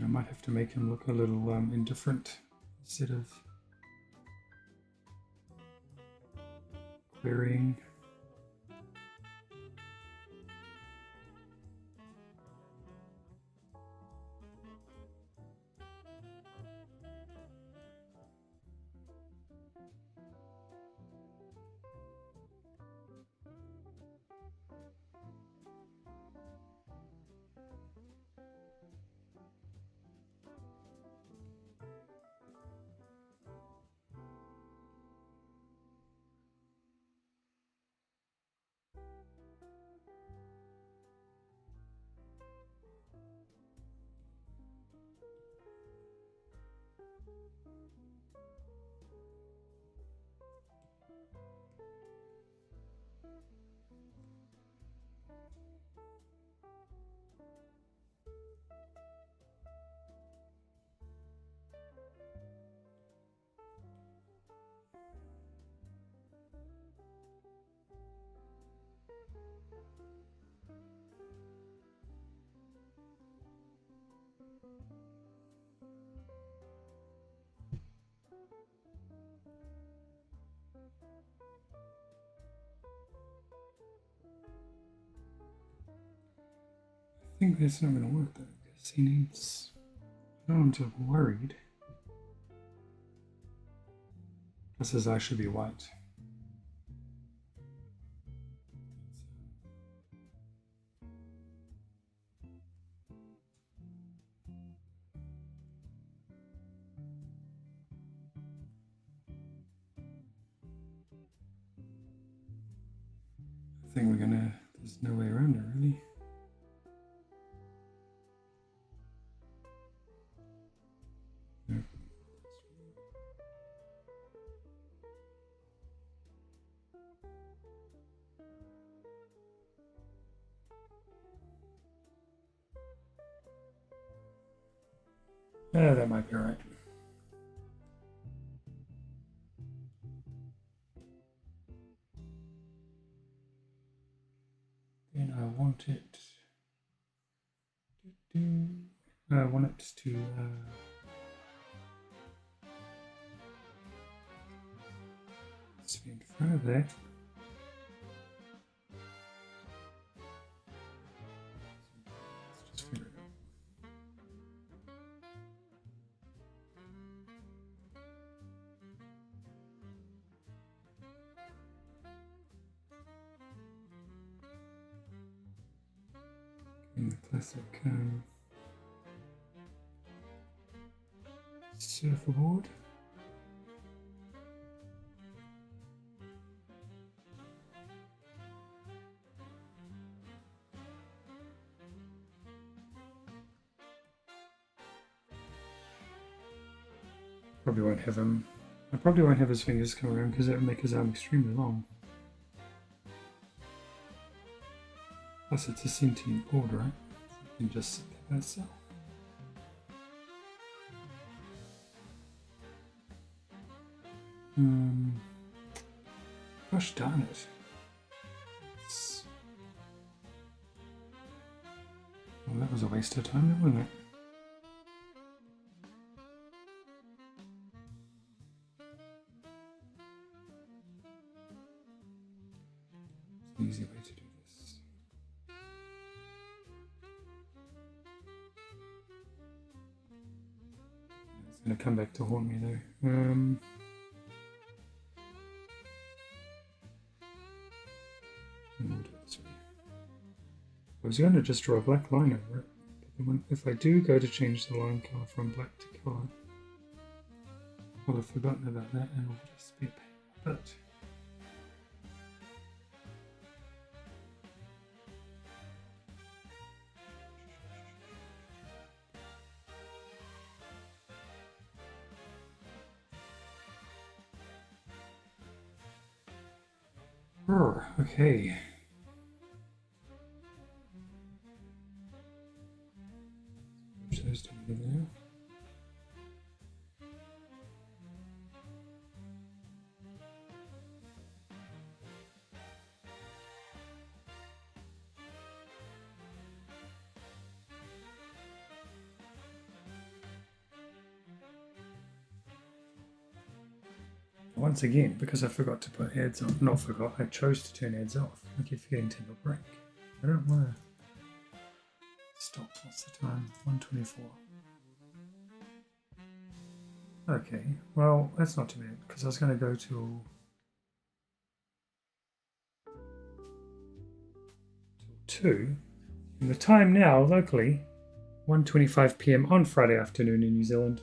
A: I might have to make him look a little indifferent instead of querying. I think that's not going to work though, because he needs. I don't want him to be worried. Plus his eye should be white. I think we're gonna. There's no way around it really. Nope. That might be right. Then I want it. I want it to. Let's be in front of that. Let's just figure it out. In the classic surfboard. Probably won't have him. I probably won't have his fingers come around because that would make his arm extremely long. Plus, it's a sentient board, right? So you can just sit there by itself. Gosh darn it. Well, that was a waste of time, wasn't it? It's an easy way to do this. It's going to come back to haunt me though. We'll do it this way. I was going to just draw a black line over it, but then if I do go to change the line color from black to color, I'll have forgotten about that and it'll just be a pain. But Okay. Those down there. Once again, because I forgot to put ads on, not forgot, I chose to turn ads off. I keep forgetting to have a break. I don't want to stop. What's the time? 1:24. Okay, well, that's not too bad, because I was going to go till 2. And the time now, locally, 1:25 p.m. on Friday afternoon in New Zealand.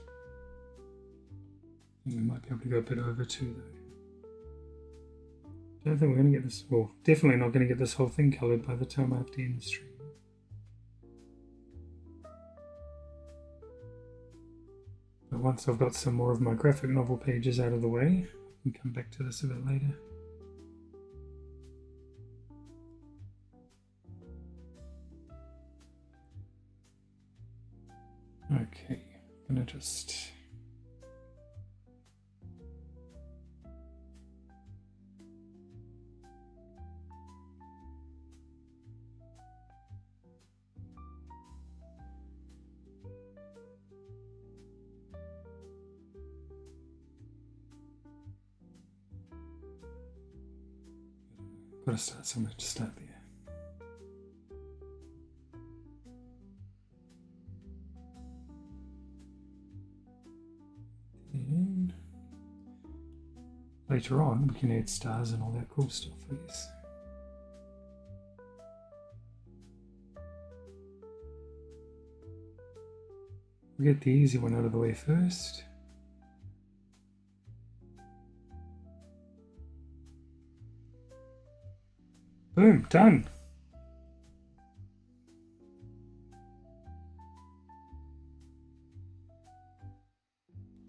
A: We might be able to go a bit over 2 though. Don't think we're going to get this, well, definitely not going to get this whole thing coloured by the time I have to end the stream. But once I've got some more of my graphic novel pages out of the way, I can come back to this a bit later. Okay, I'm going to just... Got to start somewhere to start there. And later on, we can add stars and all that cool stuff, I guess. We'll get the easy one out of the way first. Boom, done.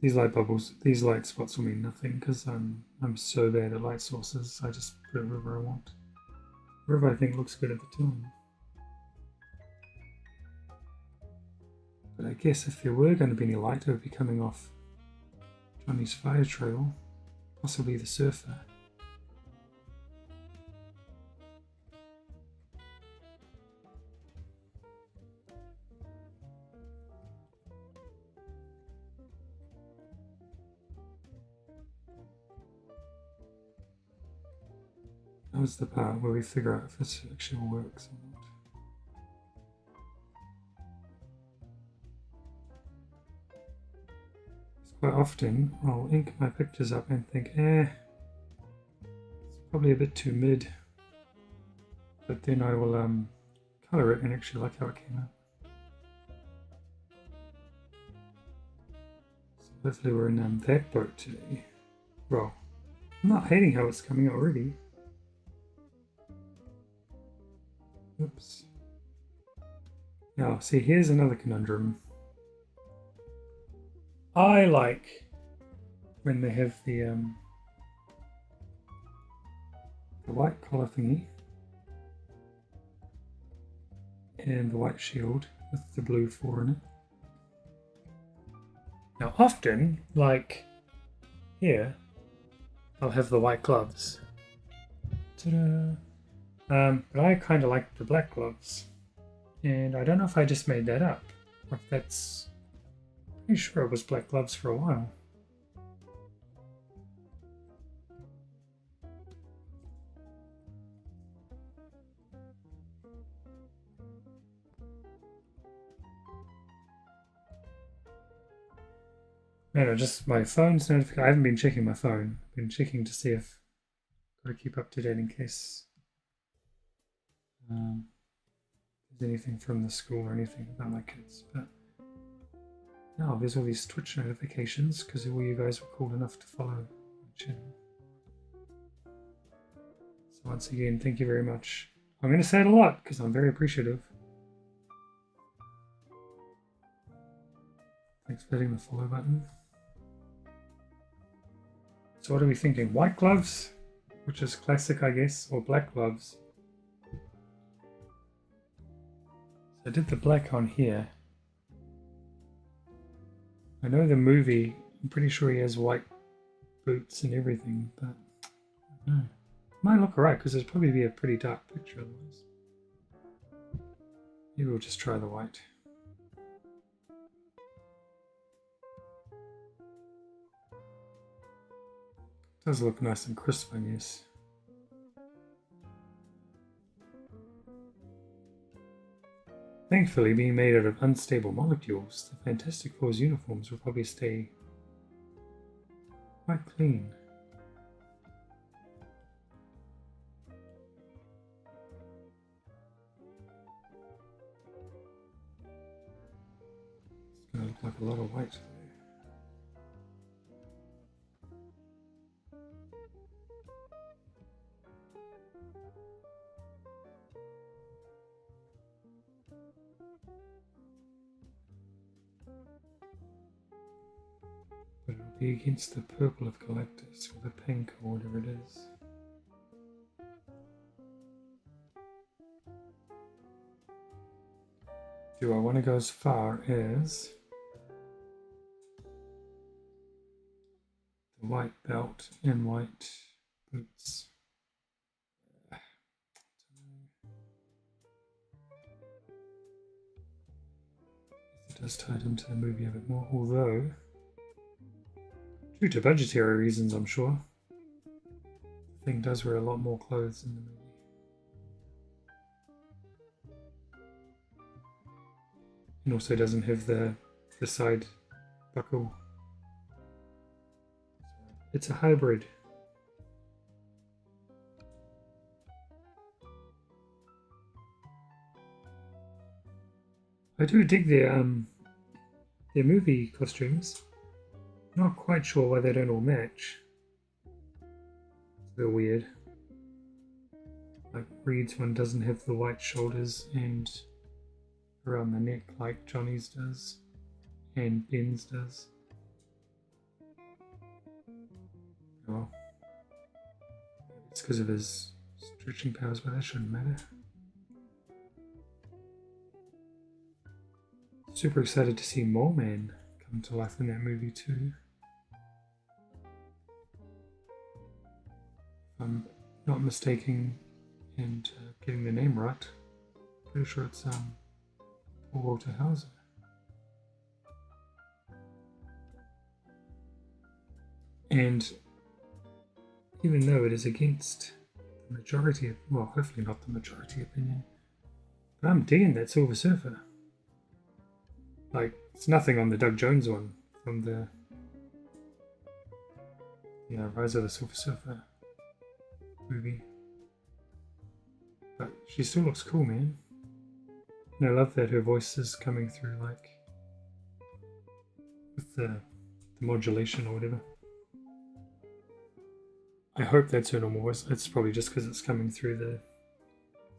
A: These light bubbles, these light spots will mean nothing because I'm so bad at light sources. I just put it wherever I want. Wherever I think looks good at the time. But I guess if there were going to be any light, it would be coming off Johnny's fire trail, possibly the surfer. That was the part where we figure out if this actually works or not. Quite often I'll ink my pictures up and think, it's probably a bit too mid. But then I will colour it and actually like how it came out. So hopefully we're in that boat today. Well, I'm not hating how it's coming out already. Oops. Now, see, here's another conundrum. I like when they have the white collar thingy and the white shield with the blue 4 in it. Now, often, like here, I'll have the white gloves. Ta-da! But I kind of like the black gloves, and I don't know if I just made that up, or if that's... Pretty sure it was black gloves for a while. No, just my phone's notification. I haven't been checking my phone. I've been checking to see if I've got to keep up to date in case there's anything from the school or anything about my kids. But now there's all these Twitch notifications because all you guys were cool enough to follow my channel. So once again, thank you very much. I'm going to say it a lot because I'm very appreciative. Thanks for hitting the follow button. So what are we thinking? White gloves which is classic, I guess, or black gloves. So I did the black on here. I know the movie, I'm pretty sure he has white boots and everything, but I don't know. Might look alright because it'd probably be a pretty dark picture otherwise. Maybe we'll just try the white. Does look nice and crisp, I guess. Thankfully, being made out of unstable molecules, the Fantastic Four's uniforms will probably stay quite clean. It's going to look like a lot of white. But it'll be against the purple of Galactus, or the pink, or whatever it is. Do I want to go as far as the white belt and white boots? It does tie it into the movie a bit more, although due to budgetary reasons, I'm sure. The thing does wear a lot more clothes in the movie. And also doesn't have the side buckle. It's a hybrid. I do dig their movie costumes. Not quite sure why they don't all match. It's a bit weird. Like Reed's one doesn't have the white shoulders and around the neck like Johnny's does and Ben's does. Oh, it's because of his stretching powers, but that shouldn't matter. Super excited to see Mole Man come to life in that movie too. If I'm not mistaken and getting the name right, pretty sure it's Paul Walter Hauser. And even though it is against the majority of, well, hopefully not the majority opinion, but I'm digging that Silver Surfer. Like, it's nothing on the Doug Jones one from the Rise of the Silver Surfer movie. But she still looks cool, man. And I love that her voice is coming through, like, with the modulation or whatever. I hope that's her normal voice. It's probably just because it's coming through the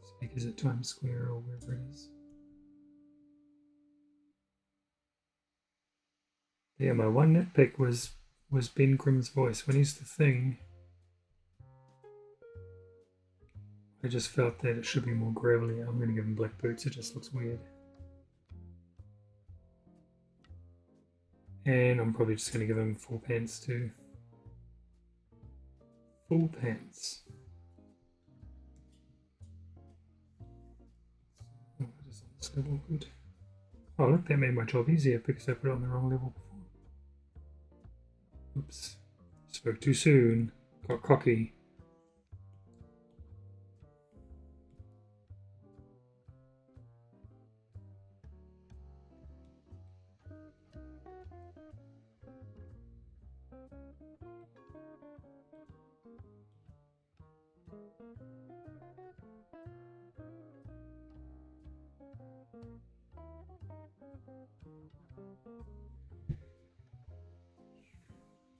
A: speakers at Times Square or wherever it is. Yeah, my one nitpick was Ben Grimm's voice. When he's the Thing, I just felt that it should be more gravelly. I'm going to give him black boots. It just looks weird. And I'm probably just going to give him full pants too. Full pants. Oh, that is on this level good. Oh, look, that made my job easier because I put it on the wrong level before. Oops. Spoke too soon. Got cocky.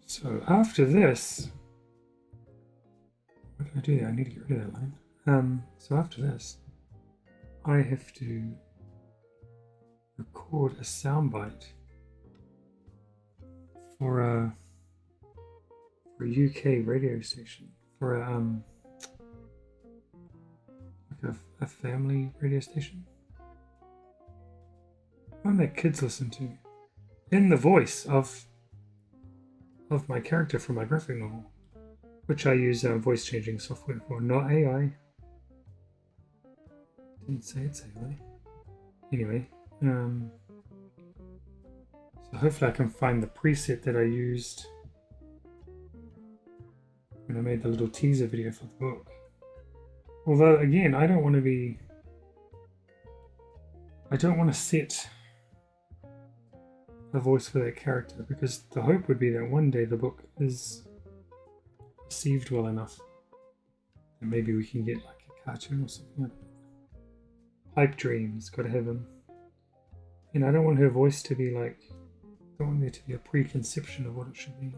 A: So after this, what did I do there? I need to get rid of that line. So after this, I have to record a soundbite for a UK radio station for like a family radio station. One that kids listen to, in the voice of my character from my graphic novel, which I use voice changing software for, not AI. Didn't say it's AI. Anyway, so hopefully I can find the preset that I used when I made the little teaser video for the book. Although again, I don't want to set a voice for that character, because the hope would be that one day the book is received well enough and maybe we can get like a cartoon or something like that. Pipe Dreams, gotta have him. And I don't want her voice to be like, I don't want there to be a preconception of what it should be.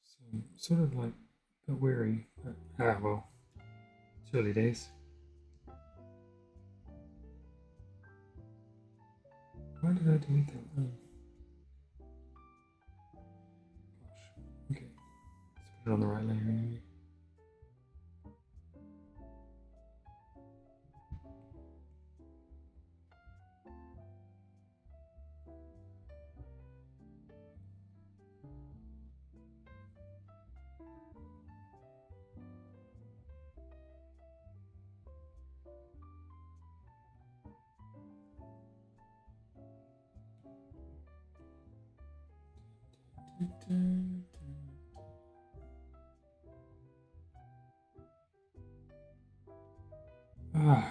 A: So I'm sort of like a bit wary, but well, it's early days. Why did I delete that one? Gosh, okay. Let's put it on the right layer anyway.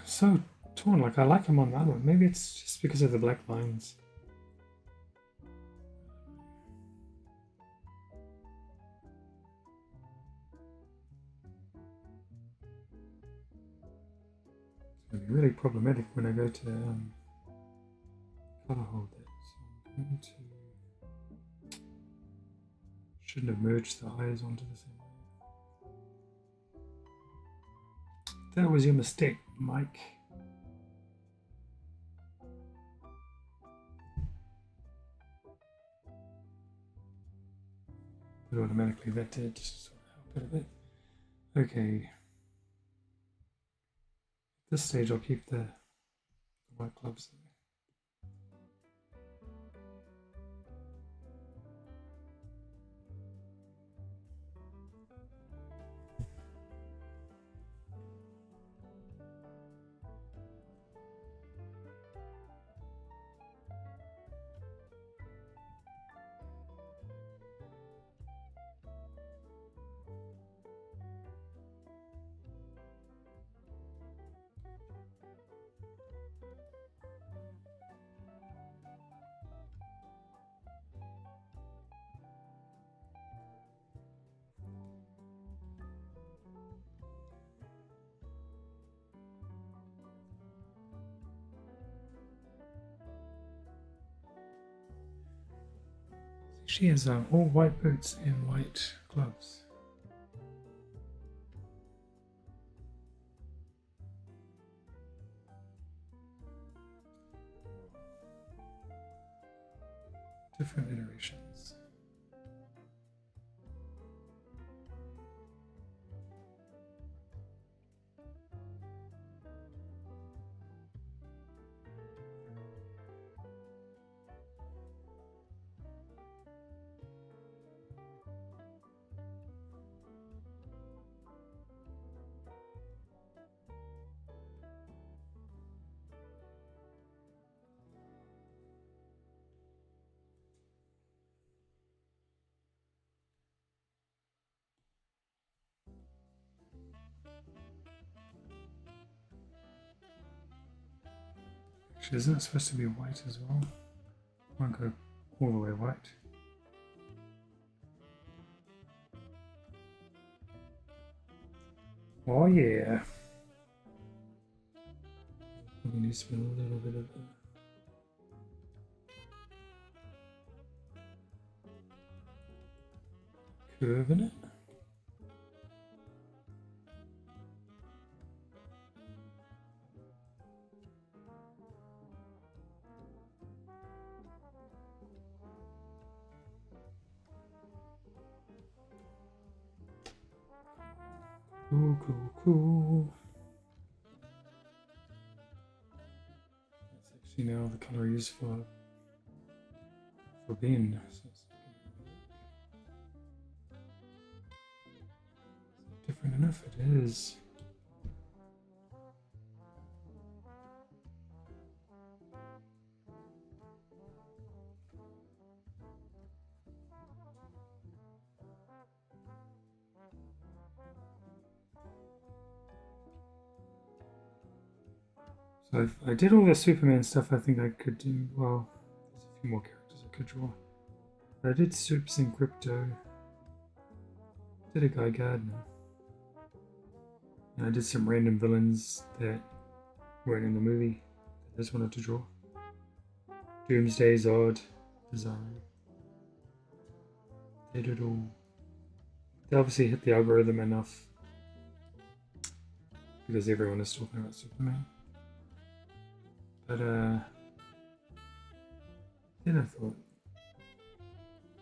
A: So torn. Like I like him on that one. Maybe it's just because of the black lines. It's going to be really problematic when I go to color hold that. So I'm going to shouldn't have merged the eyes onto the same way. That was your mistake, Mike. But automatically that did just sort of help it a bit. Okay. At this stage I'll keep the white gloves there. She has all white boots and white gloves. Different iterations. Actually, isn't it supposed to be white as well? Won't go all the way white. Oh yeah. We need to spend a little bit of curve in it. Cool, cool, cool. That's actually now the color I use for Ben. So it's different enough. It is. So if I did all the Superman stuff, I think I could do, well, there's a few more characters I could draw. But I did Supes in Crypto, did a Guy Gardner, and I did some random villains that weren't in the movie that I just wanted to draw. Doomsday, Zod, Bizarro. They did all. They obviously hit the algorithm enough because everyone is talking about Superman. But then I thought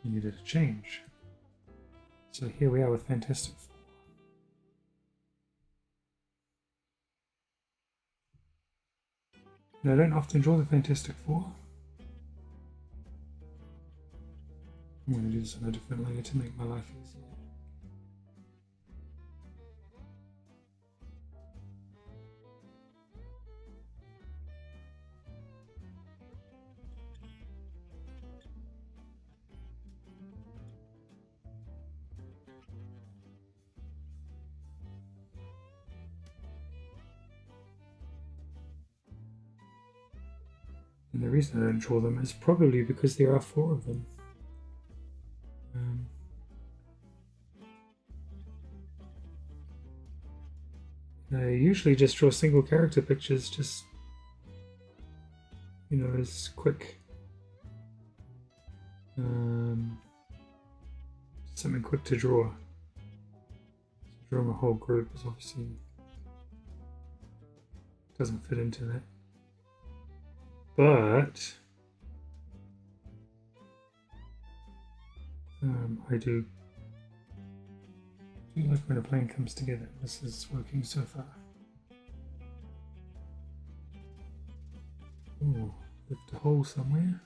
A: you needed a change. So here we are with Fantastic Four. And I don't often draw the Fantastic Four. I'm going to do this on a different layer to make my life easier. And the reason I don't draw them is probably because there are 4 of them. I usually just draw single character pictures, just, you know, as quick. Something quick to draw. So drawing a whole group is obviously doesn't fit into that. But I do like when a plan comes together. This is working so far. Ooh, left a hole somewhere.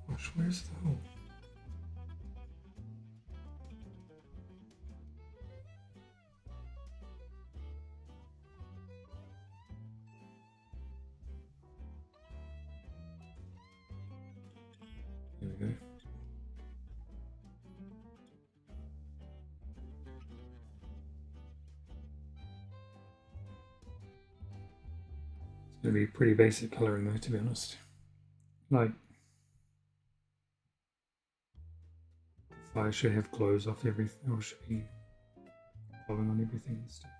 A: Gosh, where's the hole? There we go. It's going to be pretty basic colouring though, to be honest. Like, the fire should have glows off everything, or should be glowing on everything and stuff.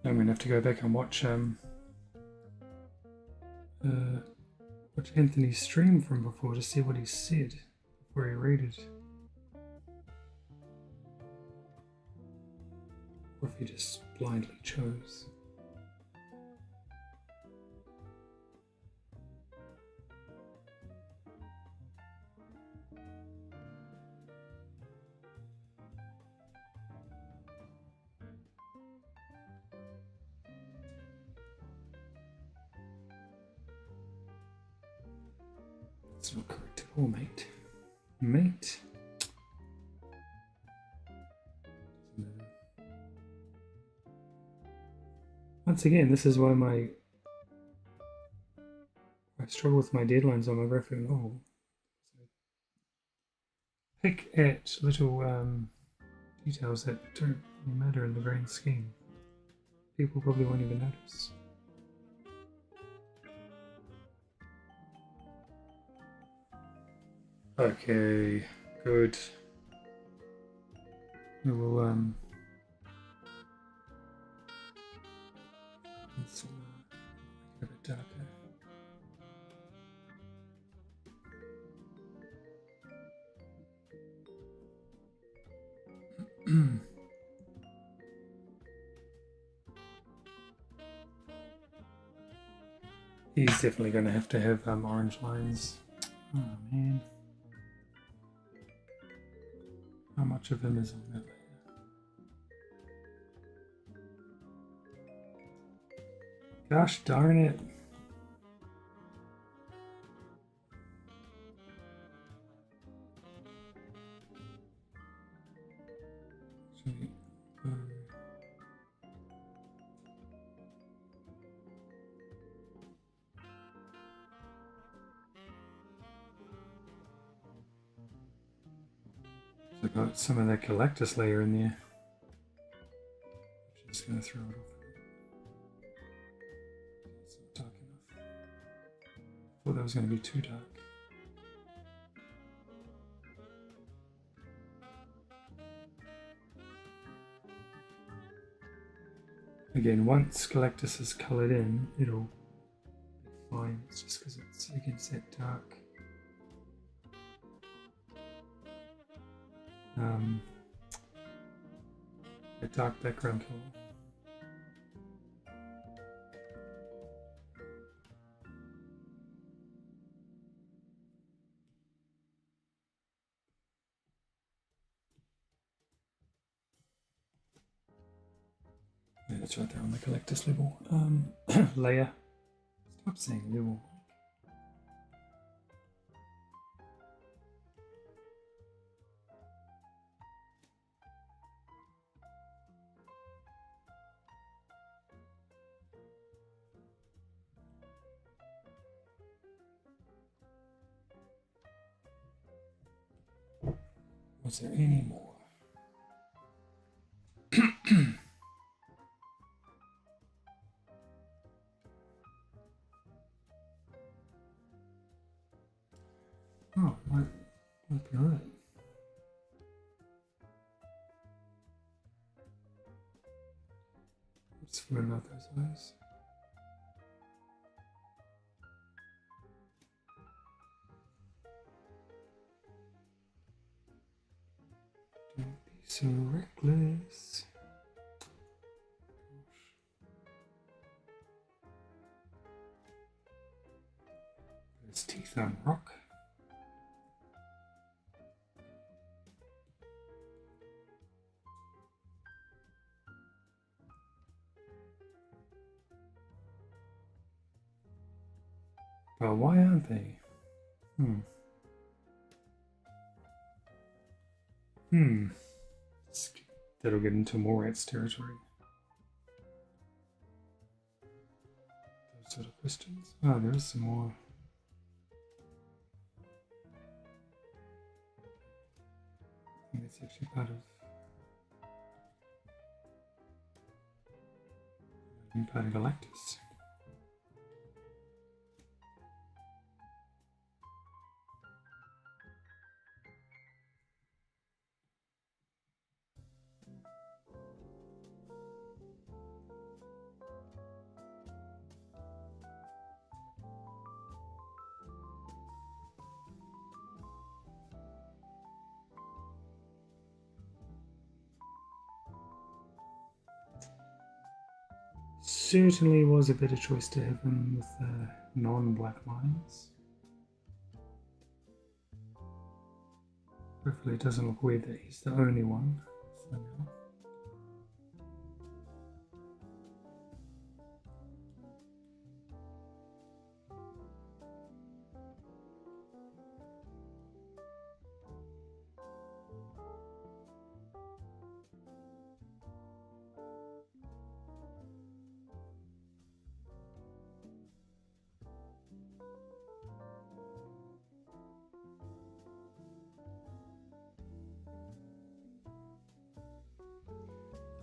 A: I'm gonna have to go back and watch Anthony's stream from before to see what he said before he rated, or if he just blindly chose. That's not correct at all, mate. Mate. Once again, this is why I struggle with my deadlines on my graphic novel. So pick at little details that don't really matter in the grand scheme. People probably won't even notice. Okay, good. We will let's make it a bit darker. He's definitely going to have orange lines. Oh man. How much of him is on that layer? Gosh darn it. I got some of that Galactus layer in there. I'm just going to throw it off. It's not dark enough. I thought that was going to be too dark. Again, once Galactus is coloured in, it'll be fine. It's just because it's against that dark. A dark background color. Yeah, that's right there on the Galactus level. Layer. Stop saying level. Was there any more? Oh, might be right. Let's forget about those eyes. Don't be so reckless. There's teeth on rock. Well, why aren't they? That'll get into Morat's territory. Those sort of questions. Oh, there is some more. I think that's actually part of Galactus. Certainly was a better choice to have him with non-black lines. Hopefully it doesn't look weird that he's the only one for now.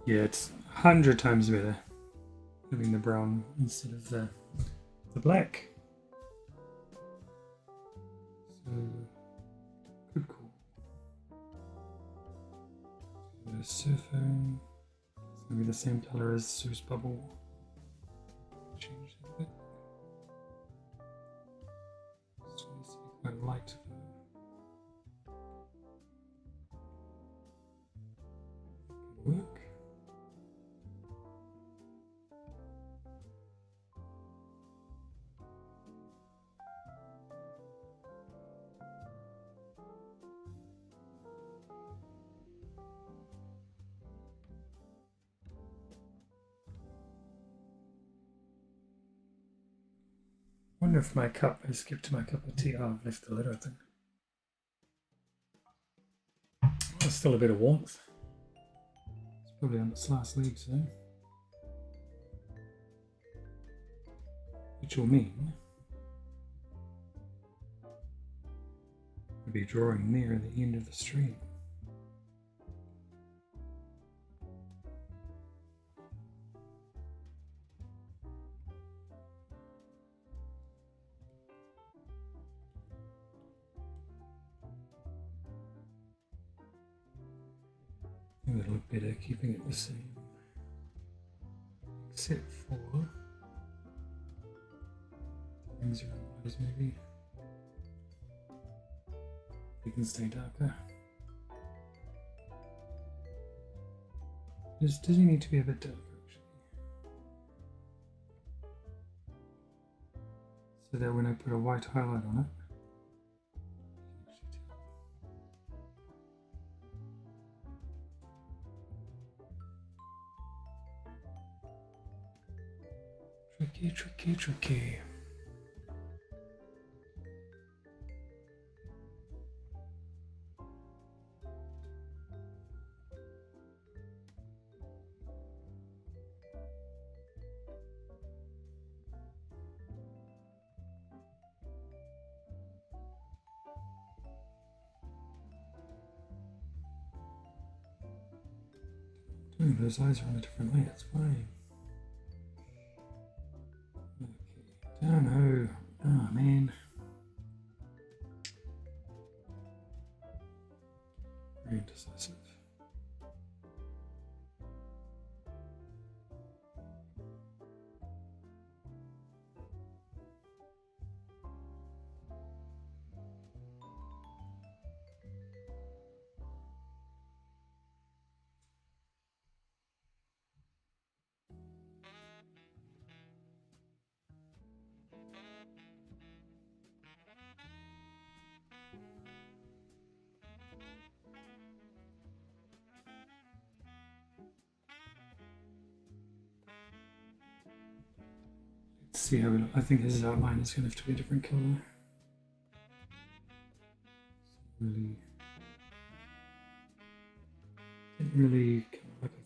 A: Yeah, it's 100 times better having the brown instead of the black. So, good call. The surfer, it's going to be the same color as Sue's bubble. Change that a bit. This needs to be quite light though. Good work. I wonder if my cup, I skipped my cup of tea. Oh, I've left the lid open. There's still a bit of warmth. It's probably on its last legs though. Which will mean we'll be drawing near the end of the stream. I think it'll look better keeping it the same, except for things around the eyes maybe. They can stay darker. Does he need to be a bit darker actually? So that when I put a white highlight on it, tricky. Those eyes are on a different light, it's fine. Okay, down. Oh man. Very indecisive. See how we look. I think his outline is going to have to be a different color. Really, didn't really come out like I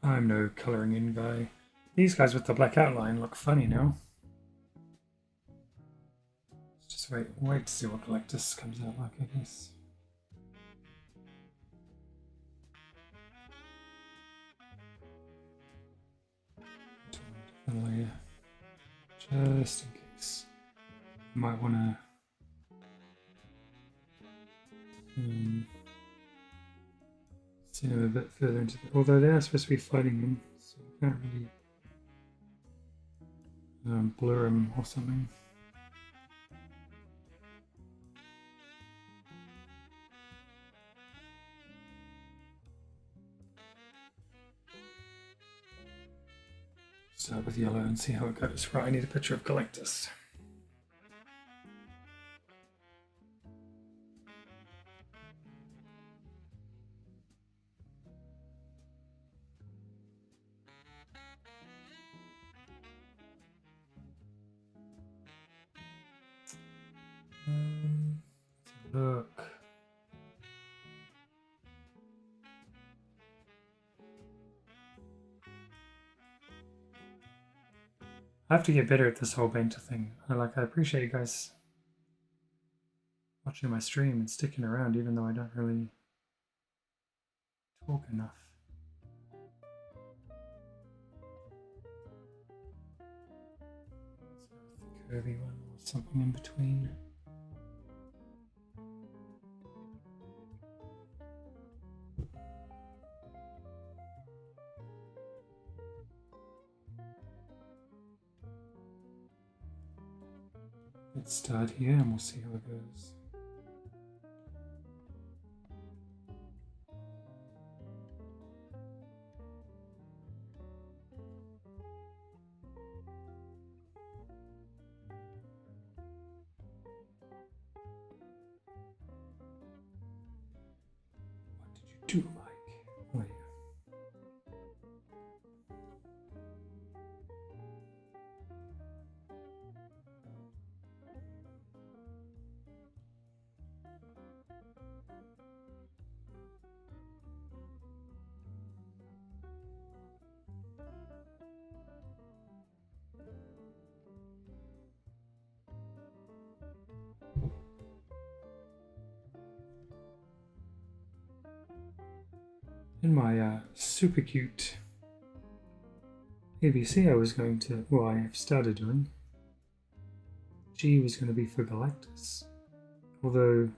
A: thought. I'm no colouring in guy. These guys with the black outline look funny now. Let's just wait to see what Galactus comes out like, I guess. Layer, just in case. Might want to send him a bit further into the. Although they are supposed to be fighting him, so I can't really blur him or something. Start with yellow and see how it goes. Right, I need a picture of Galactus. Look. I have to get better at this whole banter thing. I appreciate you guys watching my stream and sticking around even though I don't really talk enough. Let's go with the curvy one or something in between. Let's start here and we'll see how it goes. What did you do, Mike? Oh, yeah. In my super cute ABC I was going to, well, I have started doing, G was going to be for Galactus. Although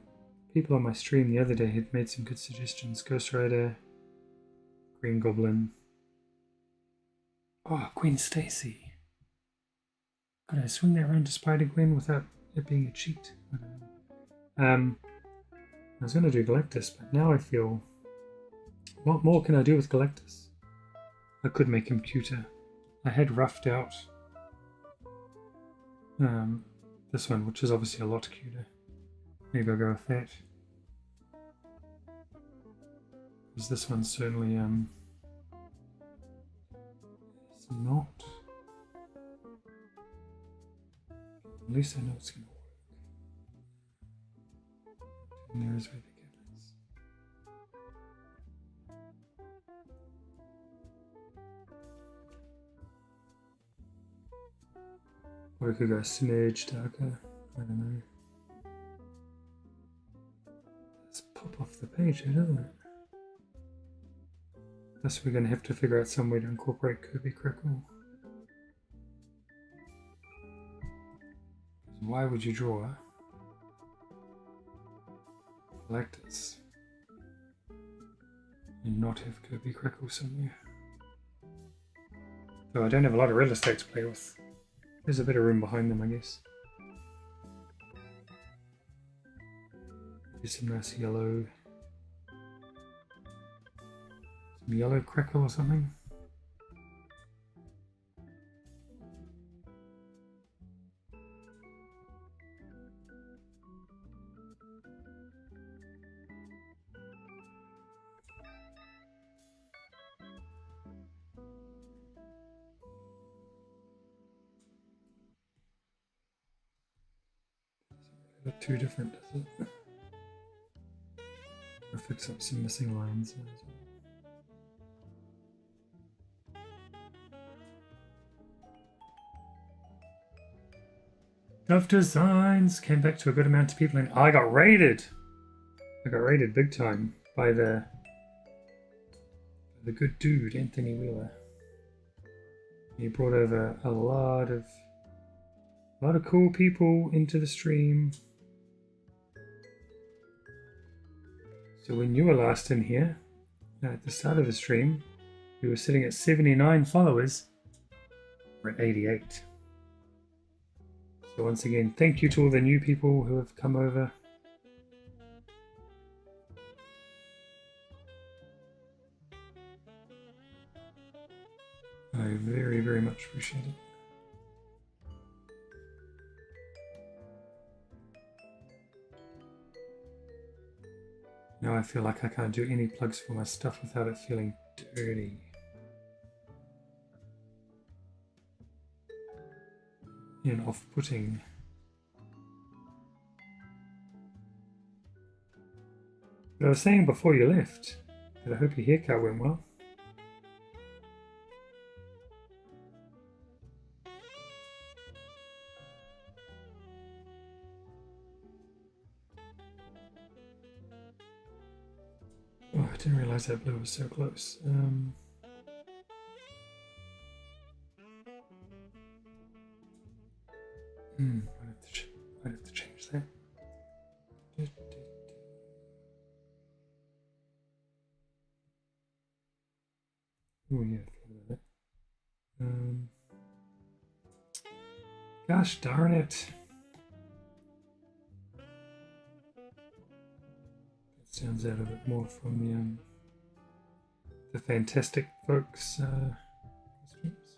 A: people on my stream the other day had made some good suggestions. Ghost Rider, Green Goblin. Oh, Gwen Stacy. Could I swing that around to Spider-Gwen without it being a cheat? I don't know. I was going to do Galactus, but now I feel... What more can I do with Galactus? I could make him cuter. I had roughed out this one, which is obviously a lot cuter. Maybe I'll go with that. Because this one's certainly it's not. At least I know it's going to work. And there's where the gap is. Or we could go smidge darker. I don't know. Let's pop off the page here, doesn't it? Thus we're going to have to figure out some way to incorporate Kirby Crackle. Why would you draw Galactus and not have Kirby Crackle somewhere? Though I don't have a lot of real estate to play with. There's a bit of room behind them, I guess. There's some nice yellow. Some yellow crackle or something. Not too different, does it? I'll fix up some missing lines there as well. Dove Designs came back to a good amount of people, and I got raided. I got raided big time by the good dude Anthony Wheeler. He brought over a lot of cool people into the stream. So when you were last in here, at the start of the stream, we were sitting at 79 followers. We're at 88. So once again, thank you to all the new people who have come over. I very, very much appreciate it. Now I feel like I can't do any plugs for my stuff without it feeling dirty. And off-putting. But I was saying before you left that I hope your haircut went well. didn't realize that blue was so close. Might have to change that. Oh yeah, that. Gosh darn it! That stands out a bit more from the Fantastic Folks costumes.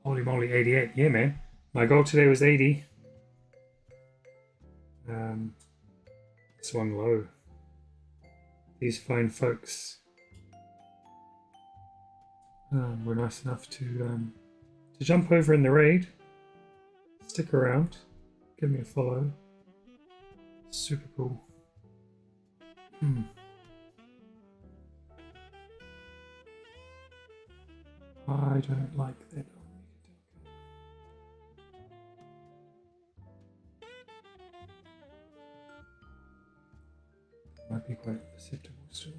A: Holy moly, 88! Yeah, man. My goal today was 80. Swung low. These fine folks were nice enough to jump over in the raid, stick around, give me a follow. Super cool. I don't like that. Might be quite perceptible still.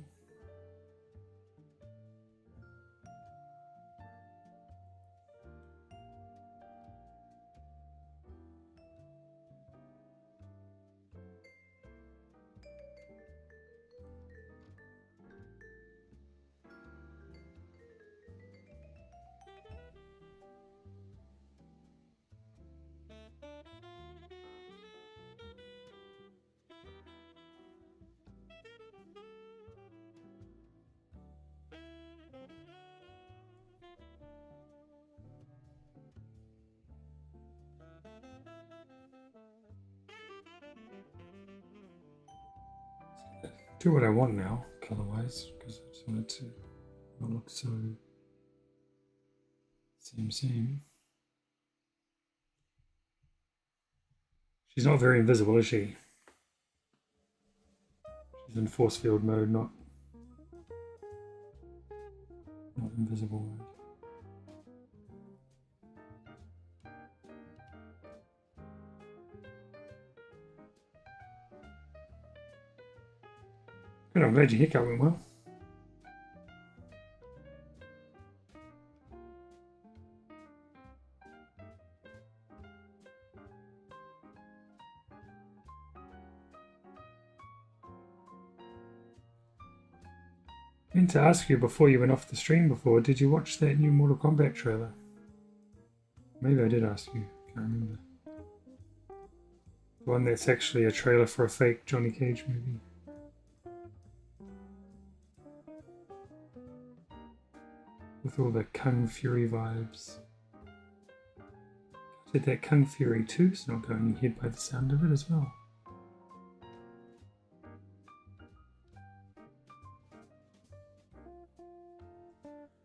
A: Do what I want now, color-wise, because I just wanted to not look so same. She's not very invisible, is she? She's in force field mode, not invisible mode. Good, I'm glad your haircut went well. I meant to ask you before you went off the stream before, did you watch that new Mortal Kombat trailer? Maybe I did ask you, can't remember. The one that's actually a trailer for a fake Johnny Cage movie. With all the Kung Fury vibes. Did that Kung Fury 2 is not going ahead by the sound of it as well.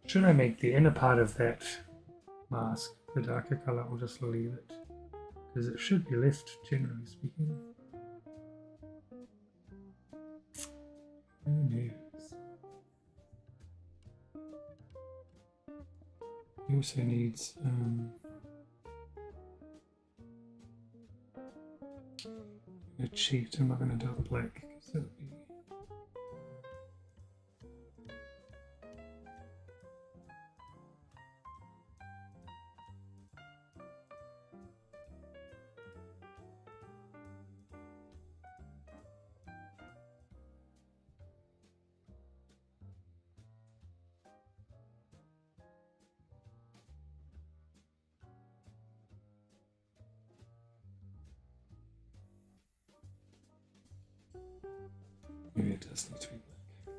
A: Should I make the inner part of that mask the darker color or just leave it? Because it should be left, generally speaking. Who knows? He also needs a cheat. I'm not going to do it black because that would be. Maybe it does need to be black.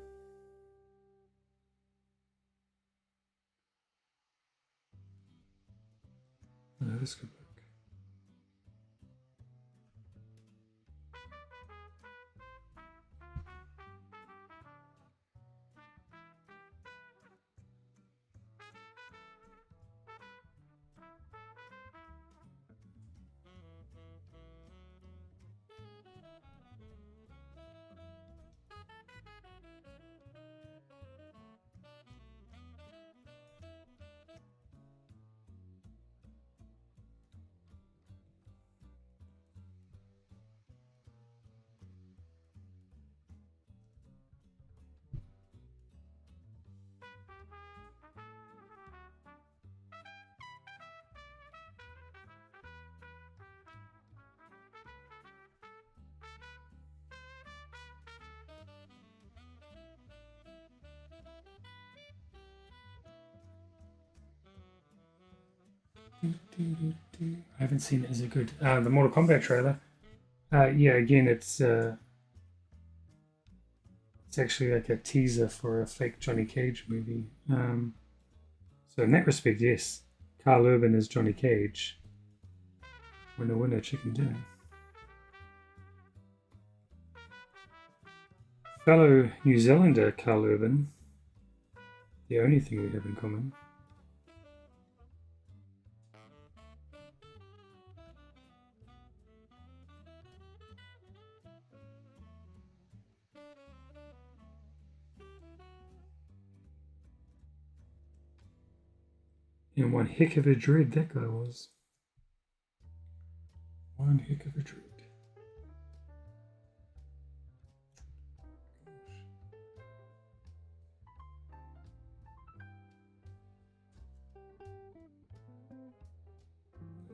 A: No, this could work. I haven't seen it. Is it good? The Mortal Kombat trailer. Yeah, again, it's actually like a teaser for a fake Johnny Cage movie. So in that respect, yes, Carl Urban is Johnny Cage. Winner, winner, chicken dinner. Fellow New Zealander Carl Urban. The only thing we have in common. And one heck of a dread that guy was. One heck of a dread.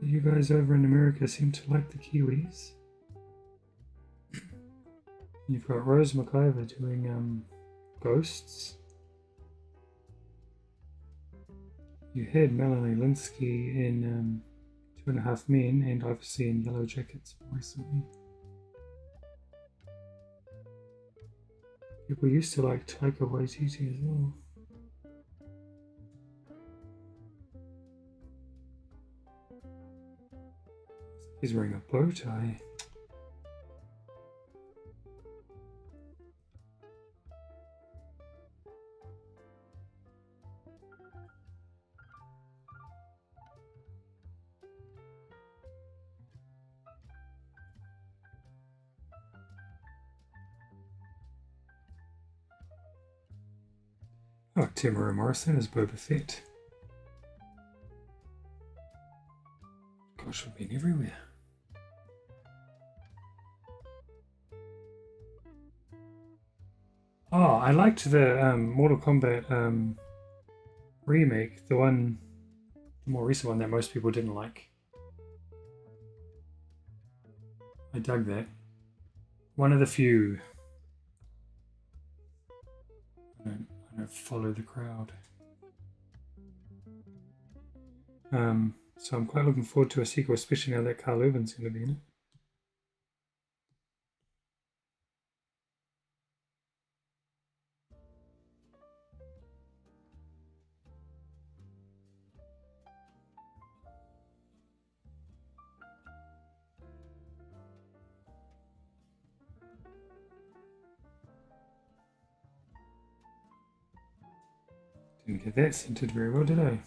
A: You guys over in America seem to like the Kiwis. You've got Rose McIver doing Ghosts. You had Melanie Linsky in Two and a Half Men, and obviously in Yellow Jackets more recently. People used to like Taika Waititi as well. He's wearing a bow tie. Oh, Temuera Morrison as Boba Fett. Gosh, we've been everywhere. Oh, I liked the Mortal Kombat remake, the more recent one that most people didn't like. I dug that. One of the few. I don't follow the crowd. So I'm quite looking forward to a sequel, especially now that Carl Urban's going to be in it. Didn't get that scented very well, did I?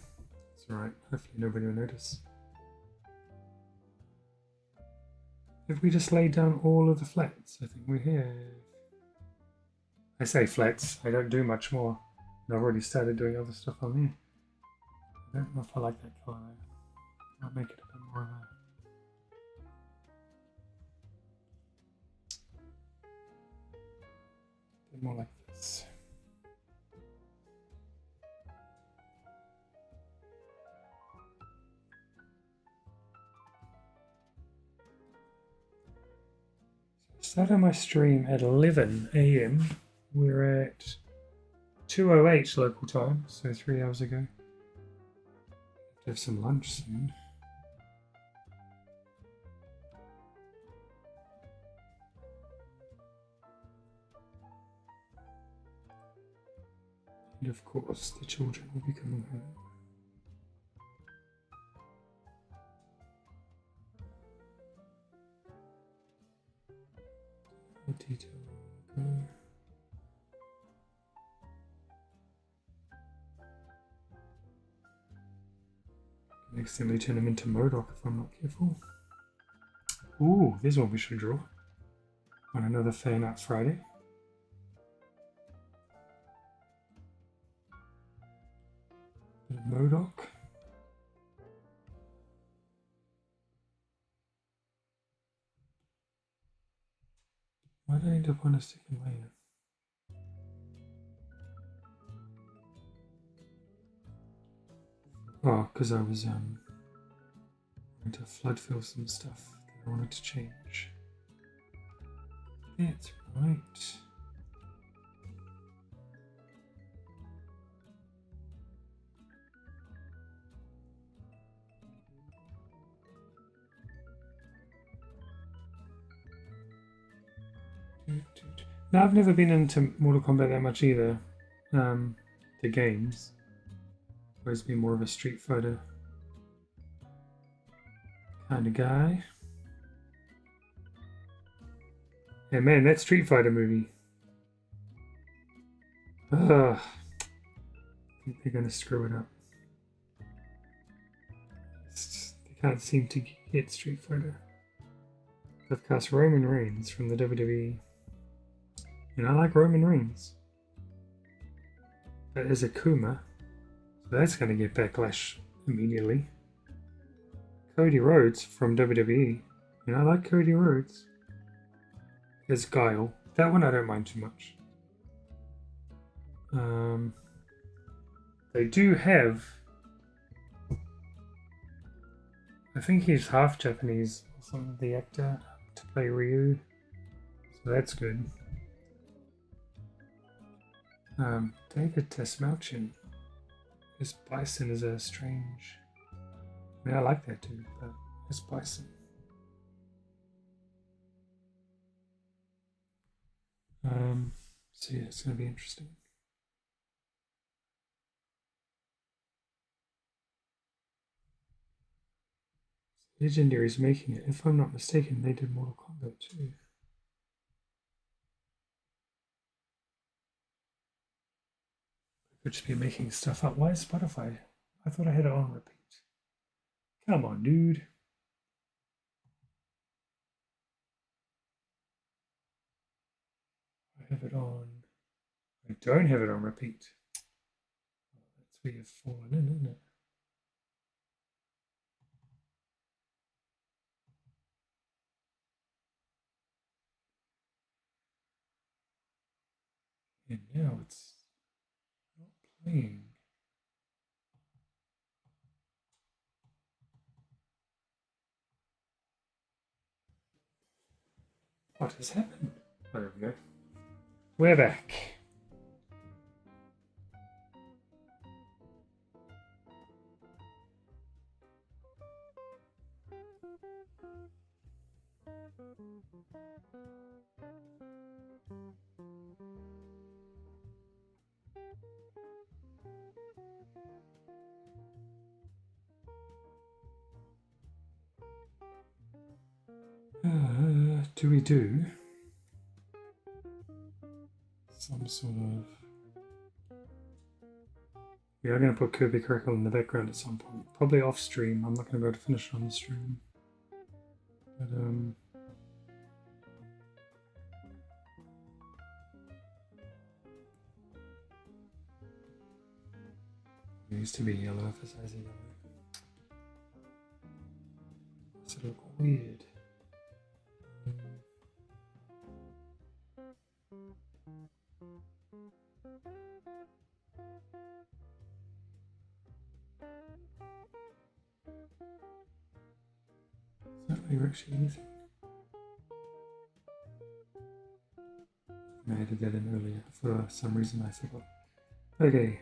A: It's alright, hopefully nobody will notice. Have we just laid down all of the flats? I think we have. I say flats, I don't do much more. And I've already started doing other stuff on there. I don't know if I like that colour though. I'll make it a bit more of a bit more like this. Started my stream at 11 a.m. We're at 2:08 local time, so 3 hours ago. Have some lunch soon. And of course, the children will be coming home. What detail will go? Can accidentally turn him into MODOK if I'm not careful. Ooh, there's one we should draw on another Fan Art Friday. MODOK. Why did I end up on a second layer? Oh, because I was going to flood fill some stuff that I wanted to change. That's right. No, I've never been into Mortal Kombat that much either. The games. Always been more of a Street Fighter kind of guy. Yeah, man, that Street Fighter movie. Ugh. I think they're gonna screw it up. They can't seem to get Street Fighter. They've cast Roman Reigns from the WWE. And I like Roman Reigns. But as Akuma, so that's going to get backlash immediately. Cody Rhodes from WWE. And I like Cody Rhodes. As Guile. That one I don't mind too much. They do have... I think he's half Japanese, or something, the actor, to play Ryu. So that's good. David Tasmalchin. His Bison is a strange... I mean, I like that too, but his Bison. So yeah, it's going to be interesting. Legendary's making it. If I'm not mistaken, they did Mortal Kombat too. I could just be making stuff up. Why is Spotify? I thought I had it on repeat. Come on, dude. I have it on. I don't have it on repeat. That's where you've fallen in, isn't it? And now it's not playing. What has happened? Oh, there we go. We're back. Do we do some sort of... We are going to put Kirby Crackle in the background at some point. Probably off stream. I'm not going to be able to finish it on the stream. But, it used to be yellow for size yellow. Does it look weird? Certainly actually anything. I added that in earlier. For some reason I forgot. Okay.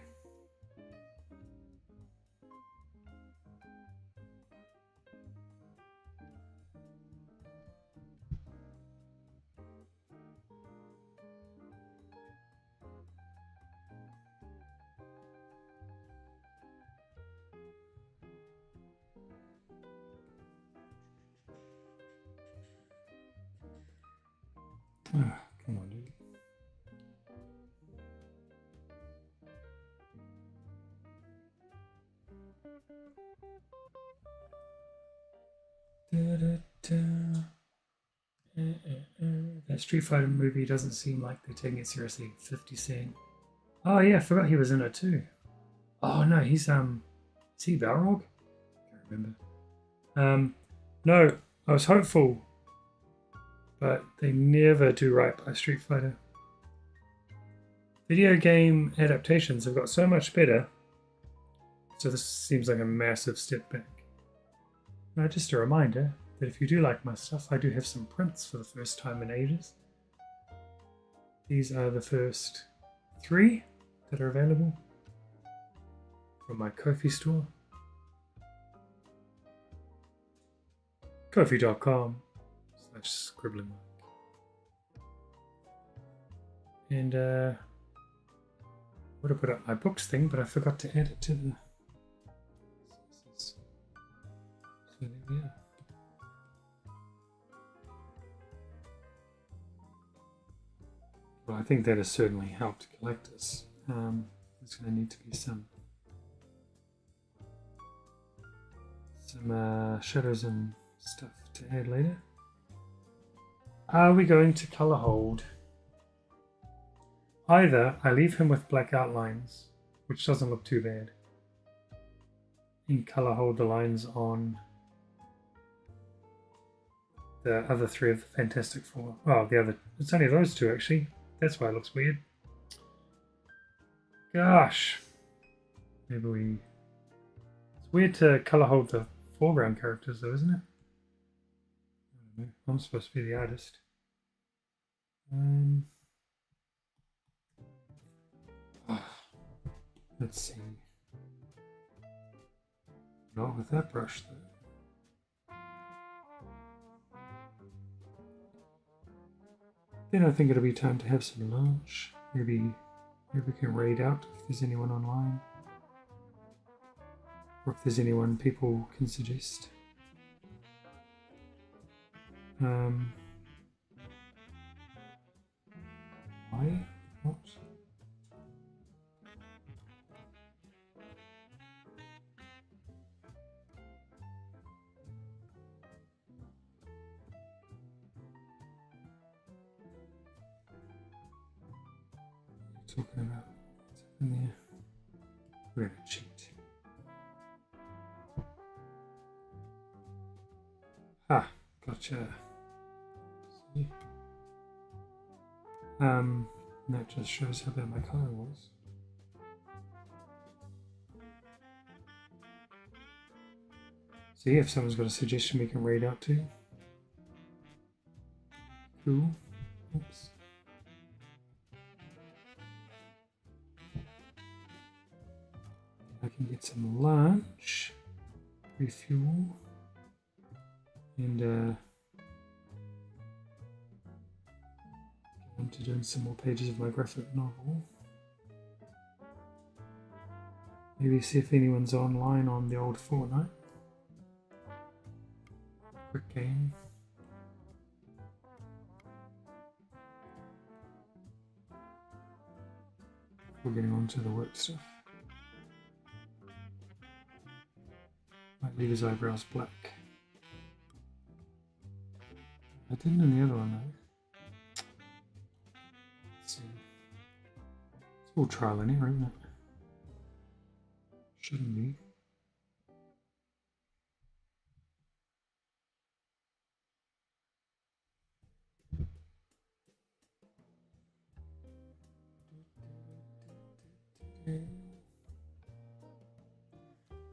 A: Ah, come on, dude. That Street Fighter movie doesn't seem like they're taking it seriously. 50 Cent. Oh yeah, I forgot he was in it too. Oh no, he's is he Balrog? I can't remember. No, I was hopeful, but they never do right by Street Fighter. Video game adaptations have got so much better, so this seems like a massive step back. Now, just a reminder that if you do like my stuff, I do have some prints for the first time in ages. These are the first 3 that are available from my Ko-fi store. Ko-fi.com/scribbling. And would have put up my books thing, but I forgot to add it to the sources. So there we are. Well, I think that has certainly helped collectors. There's going to need to be some shadows and stuff to add later. Are we going to color hold? Either I leave him with black outlines, which doesn't look too bad, and color hold the lines on the other three of the Fantastic Four. Oh, it's only those two actually. That's why it looks weird. Gosh. Maybe it's weird to color hold the foreground characters though, isn't it? I don't know. I'm supposed to be the artist. Let's see. Not with that brush though. Then I think it'll be time to have some lunch. Maybe we can raid out if there's anyone online. Or if there's anyone people can suggest. Why? What? Talking about what's in there. We're gonna cheat. Ah, gotcha. See? That just shows how bad my color was. See if someone's got a suggestion we can raid out to. Cool. Oops. I can get some lunch, refuel, and get on to doing some more pages of my graphic novel. Maybe see if anyone's online on the old Fortnite. Quick game. We're getting on to the work stuff. Might leave his eyebrows black. I didn't in the other one though. Let's see. It's all trial and error, isn't it? Shouldn't be.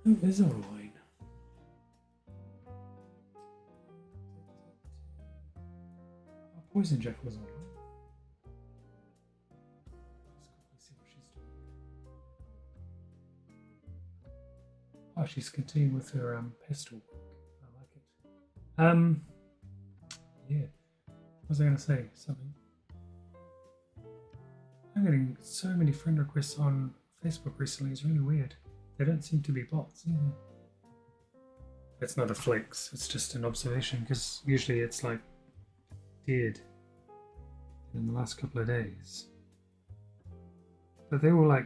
A: Who is online? Oh, Poison Jack was online. Let's see what she's doing. Oh, she's continuing with her pestle work. I like it. Yeah. What was I going to say? Something. I'm getting so many friend requests on Facebook recently. It's really weird. They don't seem to be bots either. It's not a flex, it's just an observation because usually it's like dead in the last couple of days. But they were like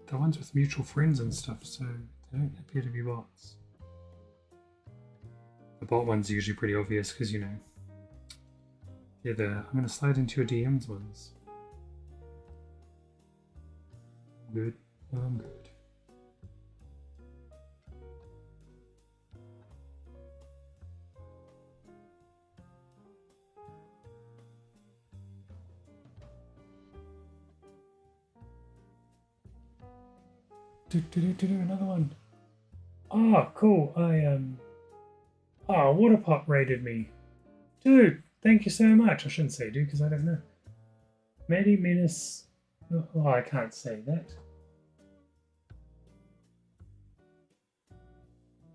A: the ones with mutual friends and stuff, so they don't appear to be bots. The bot ones are usually pretty obvious because, you know, they're the I'm going to slide into your DMs ones. Good. Well, I'm good. Another one. Oh, cool. Waterpop raided me. Dude, thank you so much. I shouldn't say dude because I don't know. Maddie Menace. Oh, I can't say that.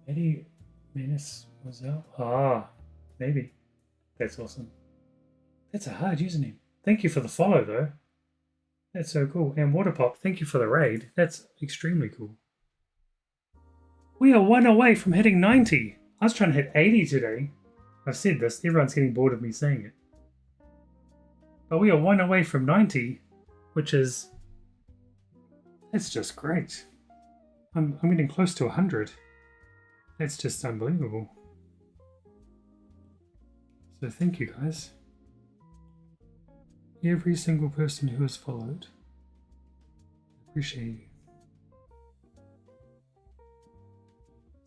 A: Maddie Menace was out. Ah, maybe. That's awesome. That's a hard username. Thank you for the follow, though. That's so cool. And Waterpop, thank you for the raid. That's extremely cool. We are one away from hitting 90. I was trying to hit 80 today. I've said this, everyone's getting bored of me saying it. But we are one away from 90, which is... That's just great. I'm getting close to 100. That's just unbelievable. So thank you guys. Every single person who has followed. Appreciate you.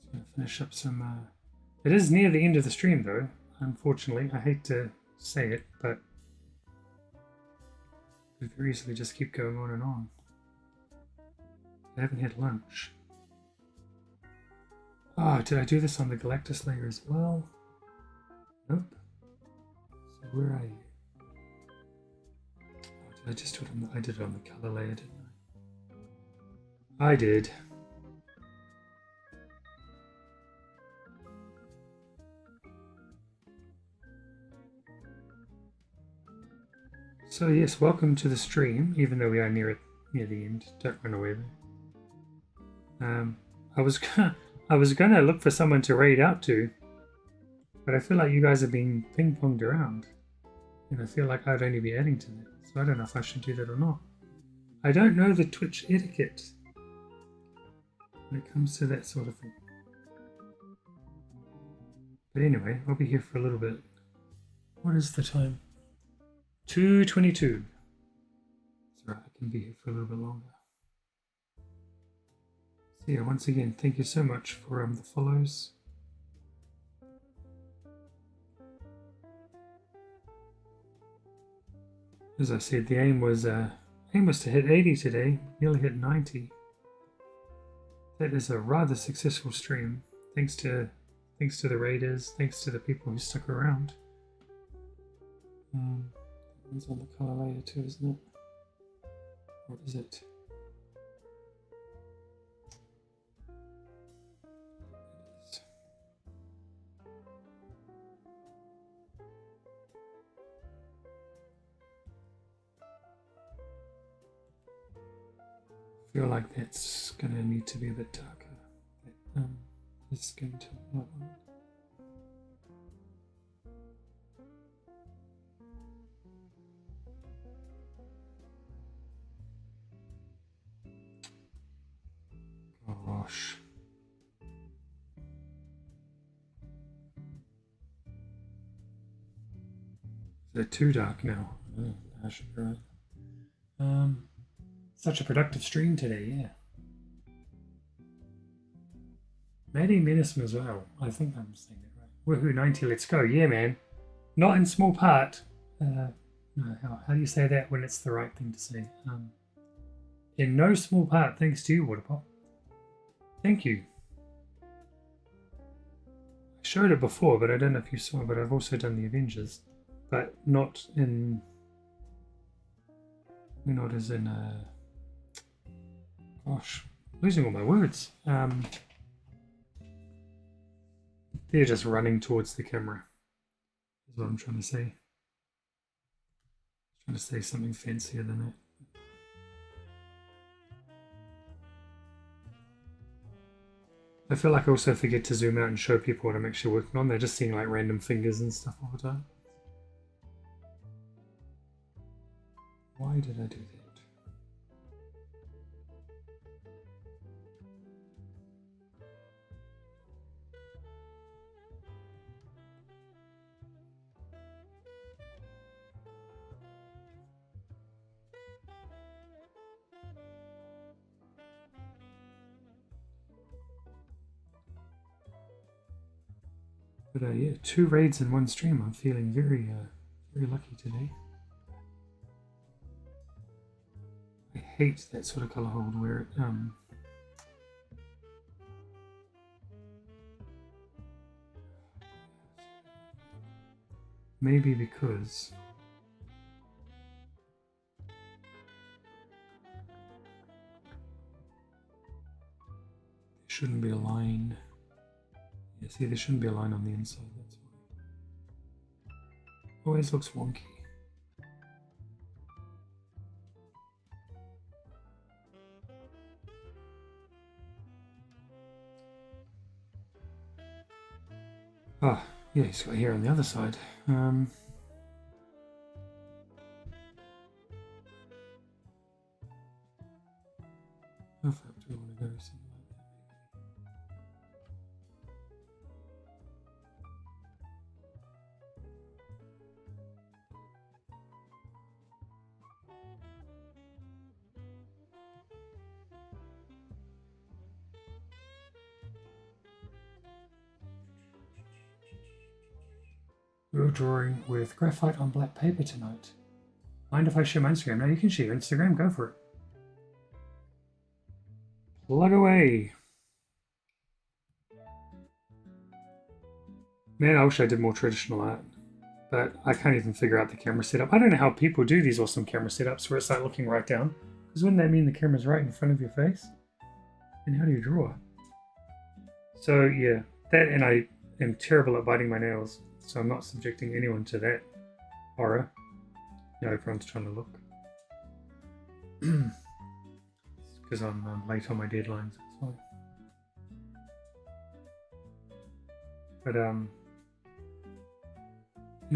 A: Just gonna finish up some... It is near the end of the stream though, unfortunately. I hate to say it, but we could very easily just keep going on and on. I haven't had lunch. Oh, did I do this on the Galactus layer as well? Nope. So where are you? Oh, did I just do it on the... I did it on the color layer, didn't I? I did. So yes, welcome to the stream, even though we are near the end. Don't run away there. I was gonna look for someone to raid out to, but I feel like you guys are being ping-ponged around, and I feel like I'd only be adding to that. So I don't know if I should do that or not. I don't know the Twitch etiquette when it comes to that sort of thing. But anyway, I'll be here for a little bit. What is the time? 2:22. That's right, I can be here for a little bit longer. So yeah, once again, thank you so much for the follows. As I said, the aim was to hit 80 today, nearly hit 90. That is a rather successful stream. Thanks to the raiders, thanks to the people who stuck around. It's on the color layer too, isn't it? Or is it? It is. I feel like that's gonna need to be a bit darker. This is going to look like. Gosh. Is it too dark now? Oh, I should be right. Such a productive stream today, yeah. Maddie Menace as well. I think I'm saying it right. Woohoo, 90, let's go. Yeah, man. Not in small part. No, how do you say that when it's the right thing to say? In no small part, thanks to you, Waterpop. Thank you. I showed it before, but I don't know if you saw it, but I've also done the Avengers. But not in... Not as in... Gosh, losing all my words. They're just running towards the camera. Is what I'm trying to say. I'm trying to say something fancier than that. I feel like I also forget to zoom out and show people what I'm actually working on. They're just seeing like random fingers and stuff all the time. Why did I do that? But yeah, 2 raids in 1 stream. I'm feeling very lucky today. I hate that sort of color hold where it maybe because there shouldn't be a line. Yeah, see, there shouldn't be a line on the inside, that's why. Always looks wonky. Oh, yeah, he's got hair on the other side. How far do we want to go? Something like that. We're drawing with graphite on black paper tonight. Mind if I share my Instagram? No, you can share your Instagram. Go for it. Plug away. Man, I wish I did more traditional art, but I can't even figure out the camera setup. I don't know how people do these awesome camera setups where it's like looking right down, because wouldn't that mean the camera's right in front of your face? And how do you draw? So yeah, that, and I am terrible at biting my nails, so I'm not subjecting anyone to that horror. You know, everyone's trying to look. Because I'm late on my deadlines, that's why. But and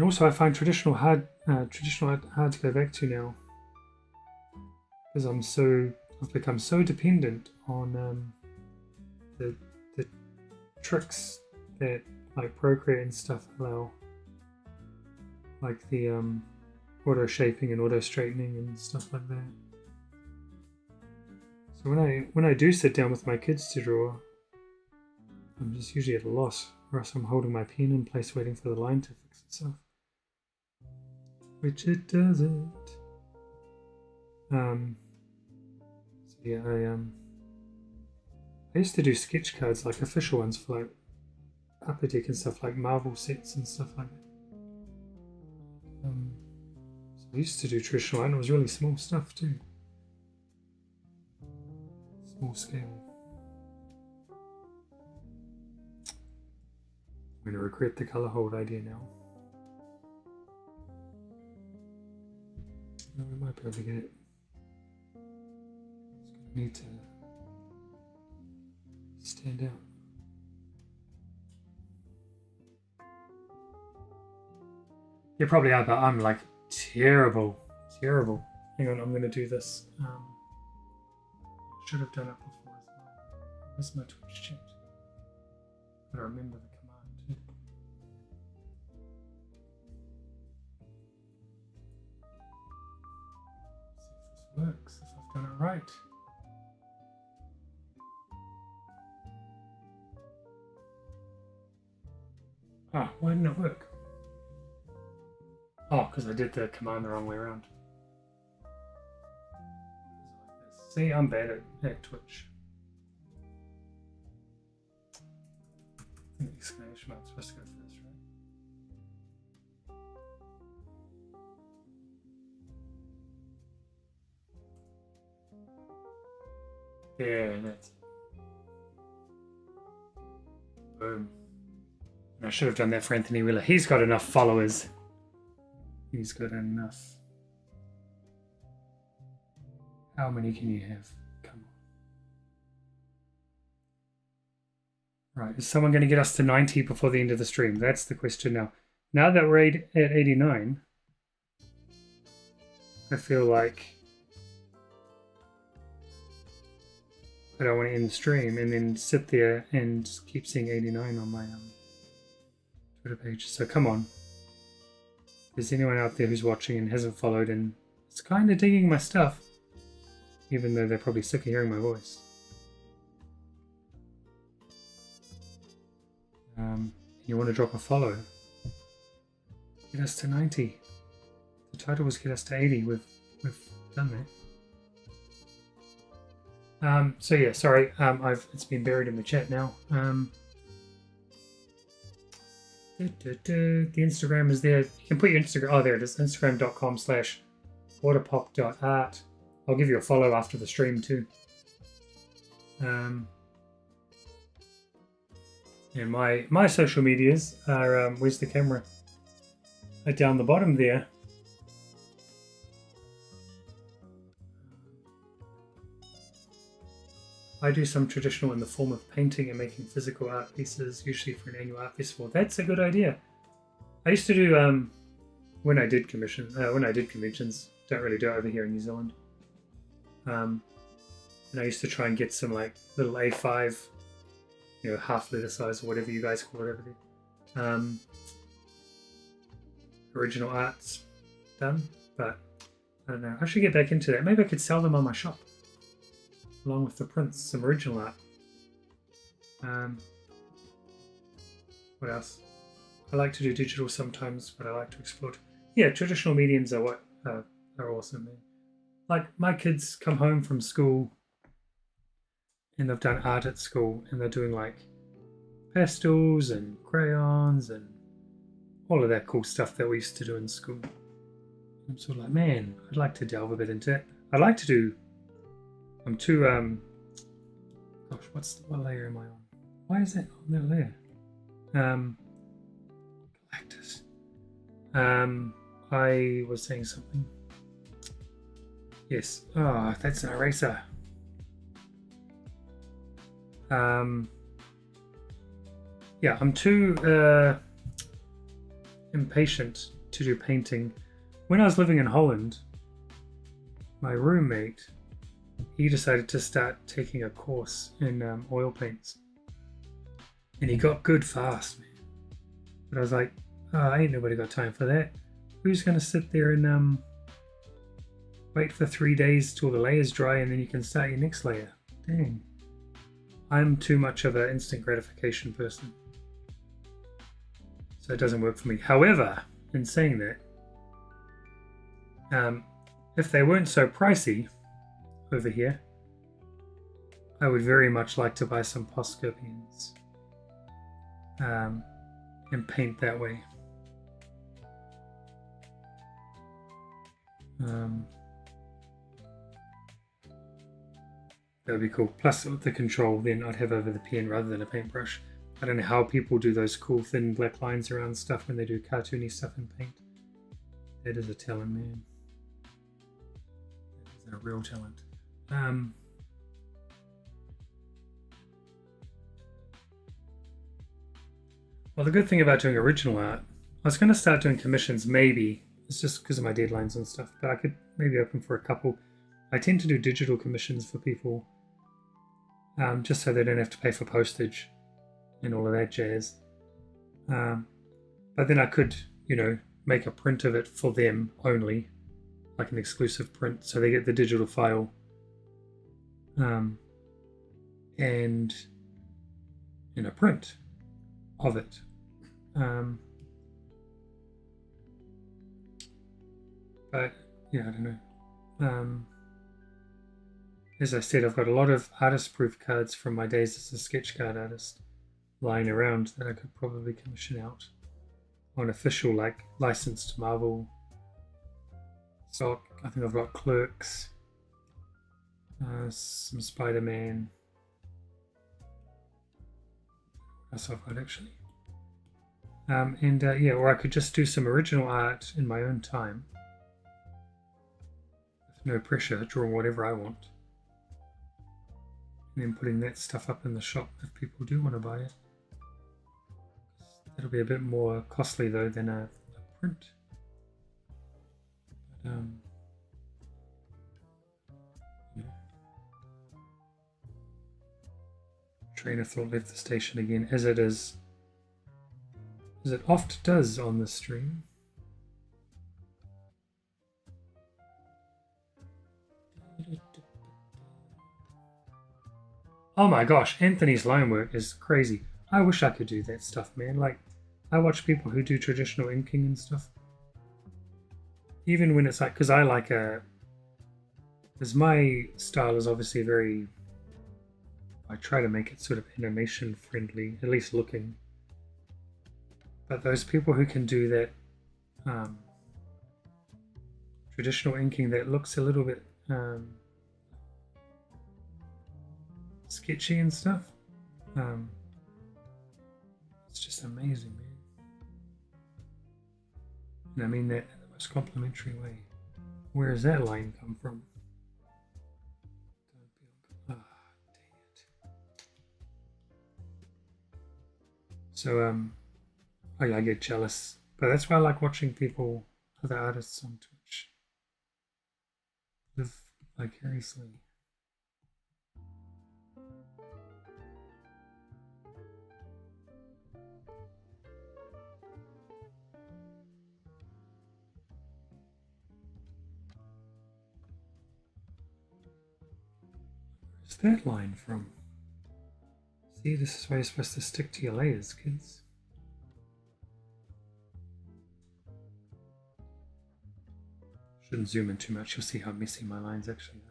A: also I find traditional art hard to go back to now, because I've become so dependent on the tricks that like Procreate and stuff allow, like the auto shaping and auto straightening and stuff like that. So when I do sit down with my kids to draw, I'm just usually at a loss, or else I'm holding my pen in place waiting for the line to fix itself, which it doesn't. So yeah, I used to do sketch cards, like official ones for like Upper Deck and stuff, like Marvel sets and stuff like that. So I used to do traditional art, and it was really small stuff too. Small scale. I'm going to regret the colour hold idea now. No, we might be able to get it. It's going to need to stand out. You probably are, but I'm like terrible. Hang on, I'm going to do this. Should have done it before as well. Where's my Twitch chat? Gotta remember the command too. See if this works, if I've done it right. Ah, why didn't it work? Oh, because I did the command the wrong way around. See, I'm bad at Twitch. I think the exclamation mark's supposed to go first, right? Yeah, that's it. Boom. And I should have done that for Anthony Wheeler. He's got enough followers. He's got enough. How many can you have? Come on. Right, is someone going to get us to 90 before the end of the stream? That's the question now. Now that we're at 89, I feel like I don't want to end the stream and then sit there and keep seeing 89 on my Twitter page. So come on. If there's anyone out there who's watching and hasn't followed and is kind of digging my stuff, even though they're probably sick of hearing my voice. You want to drop a follow? Get us to 90. The title was get us to 80. We've done that. So yeah, sorry. It's been buried in the chat now. The Instagram is there. You can put your Instagram. Oh, there it is. Instagram.com/waterpop.art. I'll give you a follow after the stream too. And my social medias are where's the camera? Down the bottom there. I do some traditional in the form of painting and making physical art pieces, usually for an annual art festival. That's a good idea. I used to do when I did conventions. Don't really do it over here in New Zealand. And I used to try and get some like little A5, half letter size or whatever you guys call it over there. Original arts done, but I don't know. I should get back into that. Maybe I could sell them on my shop along with the prints, some original art. What else? I like to do digital sometimes, but I like to explore. Yeah, traditional mediums are what are awesome, man. Like my kids come home from school and they've done art at school and they're doing like pastels and crayons and all of that cool stuff that we used to do in school. I'm sort of like, man, I'd like to delve a bit into it. I'd like to do. I'm too gosh, what layer am I on? Why is that on that layer? Galactus. I was saying something. Yes. Oh, that's an eraser. Yeah, I'm too impatient to do painting. When I was living in Holland, my roommate, he decided to start taking a course in oil paints. And he got good fast, man. But I was like, oh, ain't nobody got time for that. Who's going to sit there and wait for 3 days till the layer's dry and then you can start your next layer? Dang. I'm too much of an instant gratification person. So it doesn't work for me. However, in saying that, if they weren't so pricey over here, I would very much like to buy some Poscopians and paint that way. That would be cool. Plus with the control then I'd have over the pen rather than a paintbrush. I don't know how people do those cool thin black lines around stuff when they do cartoony stuff in paint. That is a talent, man. That is a real talent. Well, the good thing about doing original art, I was going to start doing commissions maybe. It's just because of my deadlines and stuff, but I could maybe open for a couple. I tend to do digital commissions for people just so they don't have to pay for postage and all of that jazz. But then I could, make a print of it for them only, like an exclusive print, so they get the digital file. And in a print of it. But yeah, I don't know. As I said, I've got a lot of artist proof cards from my days as a sketch card artist lying around that I could probably commission out on official, like licensed Marvel stock. I think I've got Clerks, some Spider-Man. That's what I've got actually. Yeah, or I could just do some original art in my own time. With no pressure, draw whatever I want. And then putting that stuff up in the shop if people do want to buy it. That'll be a bit more costly though than a print. But, yeah. Train of thought left the station again, as it oft does on this stream. Oh my gosh, Anthony's line work is crazy. I wish I could do that stuff, man. Like, I watch people who do traditional inking and stuff. Even when it's like, because I like because my style is obviously very, I try to make it sort of animation friendly, at least looking. But those people who can do that traditional inking that looks a little bit sketchy and stuff, it's just amazing, man. And I mean that in the most complimentary way. Where does that line come from? Ah, dang it. So oh yeah, I get jealous, but that's why I like watching people, other artists on Twitch, live vicariously. Where's that line from? See, this is why you're supposed to stick to your layers, kids. Shouldn't zoom in too much, you'll see how messy my lines actually are.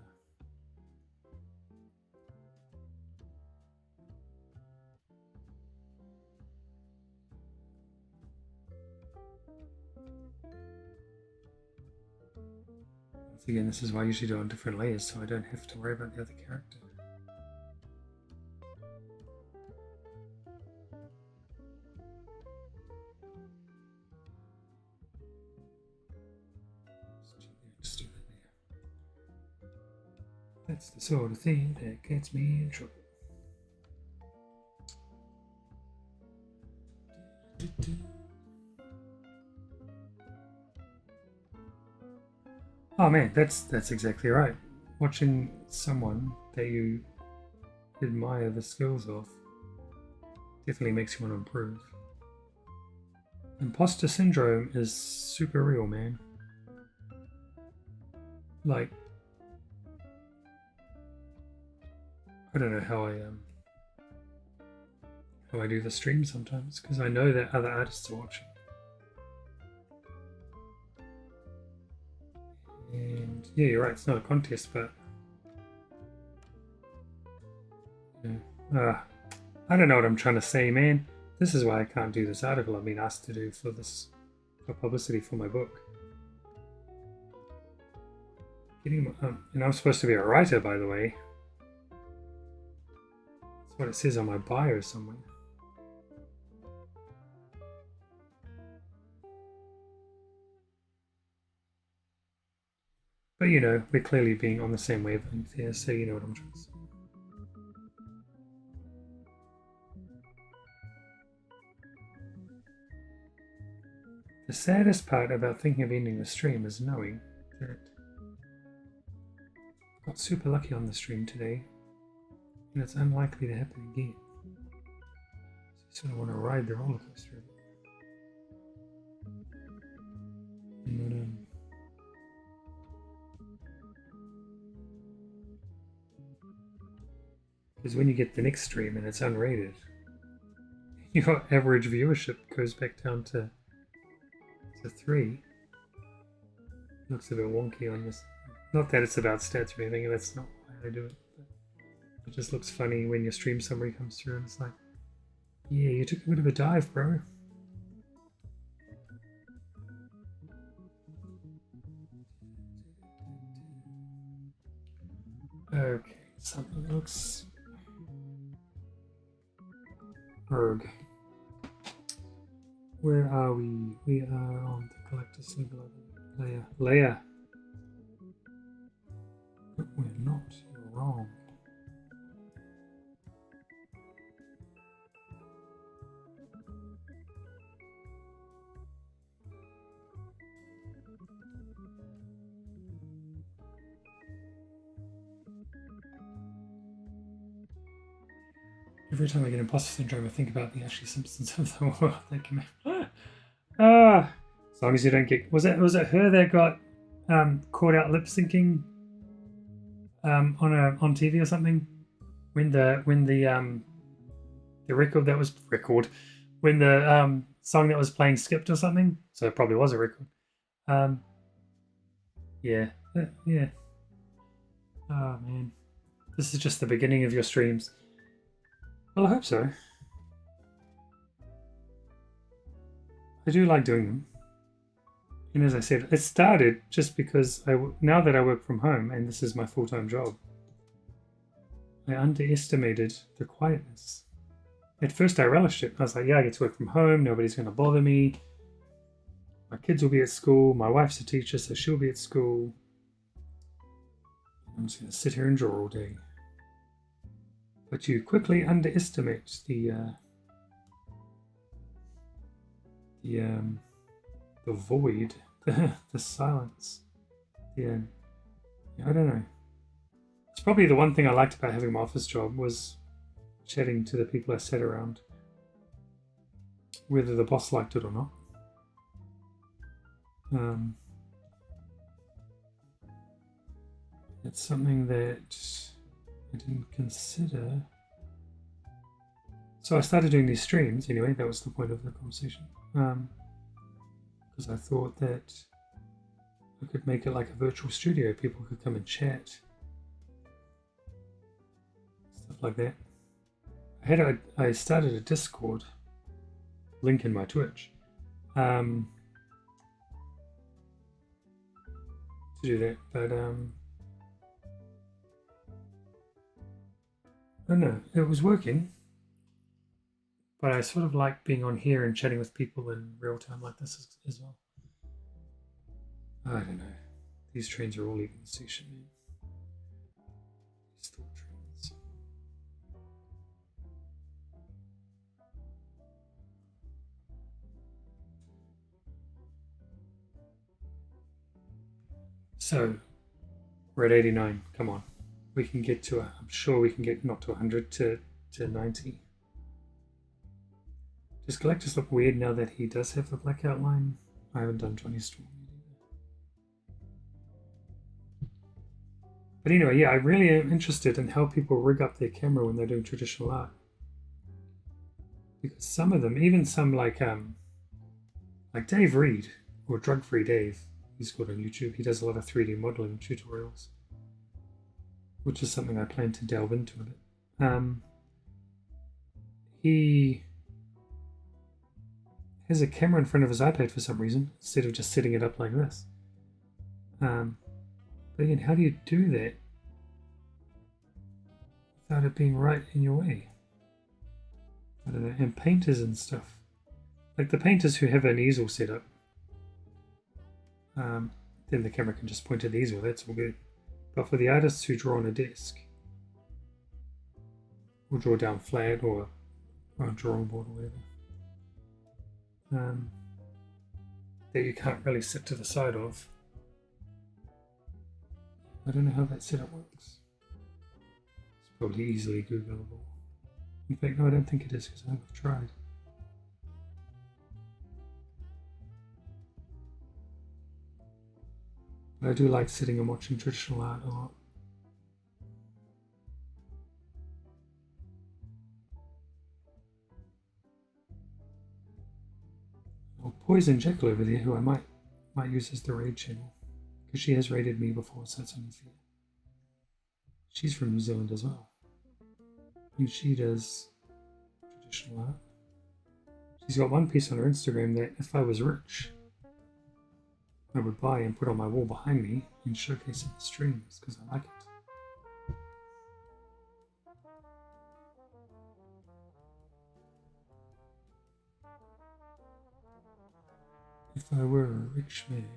A: Once again, this is why I usually do it on different layers, so I don't have to worry about the other character. Just do that there. That's the sort of thing that gets me in trouble. Oh man, that's exactly right. Watching someone that you admire the skills of definitely makes you want to improve. Imposter syndrome is super real, man. Like, I don't know how I do the stream sometimes because I know that other artists are watching. And yeah, you're right, it's not a contest, but yeah. I don't know what I'm trying to say, man. This is why I can't do this article I've been asked to do for publicity for my book. And I'm supposed to be a writer, by the way. That's what it says on my bio somewhere. But you know, we're clearly being on the same wavelength here, so you know what I'm trying to say. The saddest part about thinking of ending the stream is knowing that I got super lucky on the stream today, and it's unlikely to happen again. So you sort of want to ride the roller coaster a bit. Because when you get the next stream and it's unrated, your average viewership goes back down to 3. Looks a bit wonky on this. Not that it's about stats or anything, that's not why I do it. But it just looks funny when your stream summary comes through and it's like, yeah, you took a bit of a dive, bro. Okay, something looks... Erg. Where are we? We are on the collector's level of Leia. But we're not. You're wrong. Every time I get imposter syndrome, I think about the Ashley Simpsons of the world that came out. As long as you don't get... Was it her that got caught out lip syncing on TV or something? When the record that was when the song that was playing skipped or something, so it probably was a record. Yeah. Oh man, this is just the beginning of your streams. Well, I hope so. I do like doing them. And as I said, it started just because now that I work from home and this is my full-time job, I underestimated the quietness. At first I relished it. I was like, yeah, I get to work from home, nobody's going to bother me. My kids will be at school, my wife's a teacher, so she'll be at school. I'm just going to sit here and draw all day. But you quickly underestimate the the void, the silence. Yeah, I don't know. It's probably the one thing I liked about having my office job was chatting to the people I sat around, whether the boss liked it or not. It's something that I didn't consider. So I started doing these streams anyway. That was the point of the conversation, because I thought that I could make it like a virtual studio. People could come and chat, stuff like that. I started a Discord, link in my Twitch, to do that, but I don't know. It was working. But I sort of like being on here and chatting with people in real time like this as well. I don't know. These trains are all leaving the station, man. These thought trains. So, we're at 89. Come on. We can get to, I'm sure we can get not to 100, to 90. Does Galactus look weird now that he does have the black outline? I haven't done Johnny Storm yet either. But anyway, yeah, I really am interested in how people rig up their camera when they're doing traditional art. Because some of them, even some like Dave Reed, or Drug Free Dave, he's called on YouTube, he does a lot of 3D modeling tutorials, which is something I plan to delve into a bit. He has a camera in front of his iPad for some reason, instead of just setting it up like this. But again, how do you do that without it being right in your way? I don't know. And painters and stuff. Like the painters who have an easel set up, then the camera can just point to the easel, that's all good. But for the artists who draw on a desk, or draw down flat, or on a drawing board or whatever, that you can't really sit to the side of. I don't know how that setup works. It's probably easily Googleable. In fact, no, I don't think it is because I haven't tried. But I do like sitting and watching traditional art a lot. Oh, Poison Jekyll over there, who I might use as the raid channel, because she has raided me before, so it's only fair. She's from New Zealand as well, and she does traditional art. She's got one piece on her Instagram that if I was rich, I would buy and put on my wall behind me and showcase in the streams because I like it. If I were a rich man.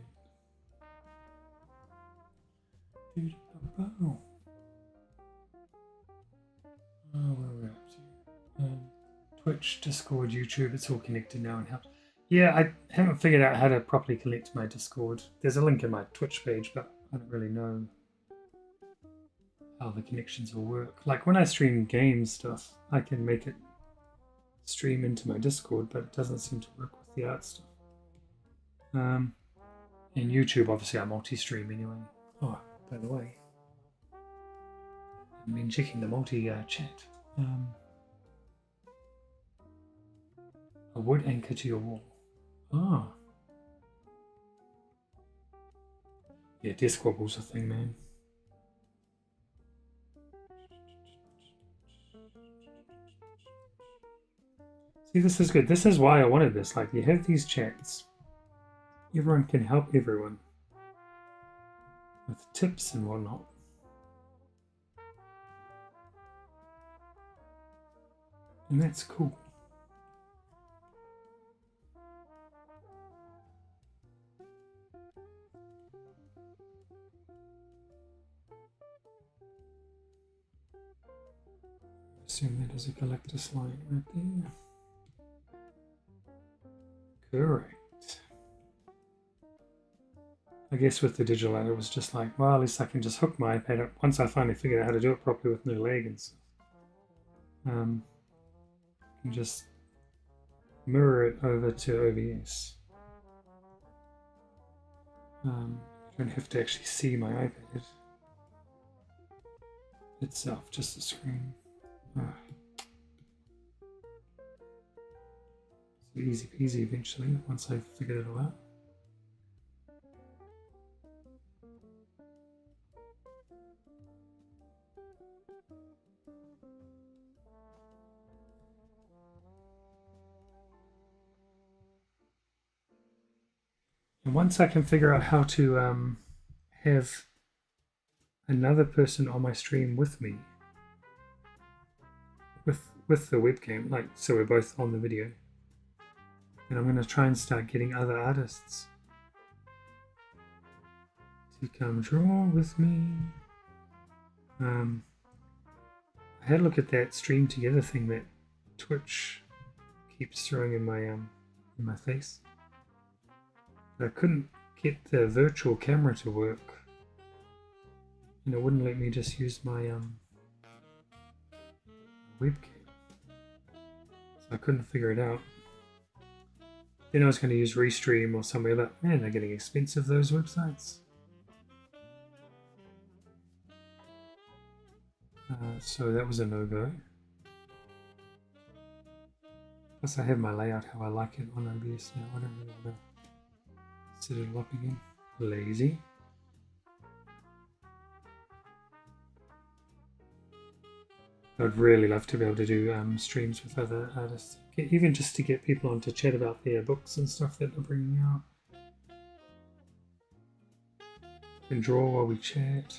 A: Oh, where we're up to. Twitch, Discord, YouTube, it's all connected now and helps. Yeah, I haven't figured out how to properly connect my Discord. There's a link in my Twitch page, but I don't really know how the connections will work. Like when I stream game stuff, I can make it stream into my Discord, but it doesn't seem to work with the art stuff. In YouTube, obviously, I multi-stream anyway. Oh, by the way, I've been checking the multi-chat. A wood anchor to your wall. Ah. Yeah, Discord's a thing, man. See, this is good. This is why I wanted this. Like, you have these chats. Everyone can help everyone with tips and whatnot. And that's cool. I assume that is a Galactus line right there. Correct. I guess with the digital light, it was just like, well, at least I can just hook my iPad up once I finally figured out how to do it properly with no lag and stuff. And just mirror it over to OBS. You don't have to actually see my iPad itself, just the screen. So easy peasy eventually, once I've figured it all out. And once I can figure out how to have another person on my stream with me, with the webcam, like so we're both on the video, and I'm going to try and start getting other artists to come draw with me. I had a look at that stream together thing that Twitch keeps throwing in my face. But I couldn't get the virtual camera to work, and it wouldn't let me just use my webcam. So I couldn't figure it out. Then I was going to use Restream or somewhere, but man, they're getting expensive, those websites. So that was a no-go. Plus I have my layout how I like it on OBS now. I don't really want to set it all up again. Lazy. I'd really love to be able to do streams with other artists, even just to get people on to chat about their books and stuff that they're bringing out. And draw while we chat.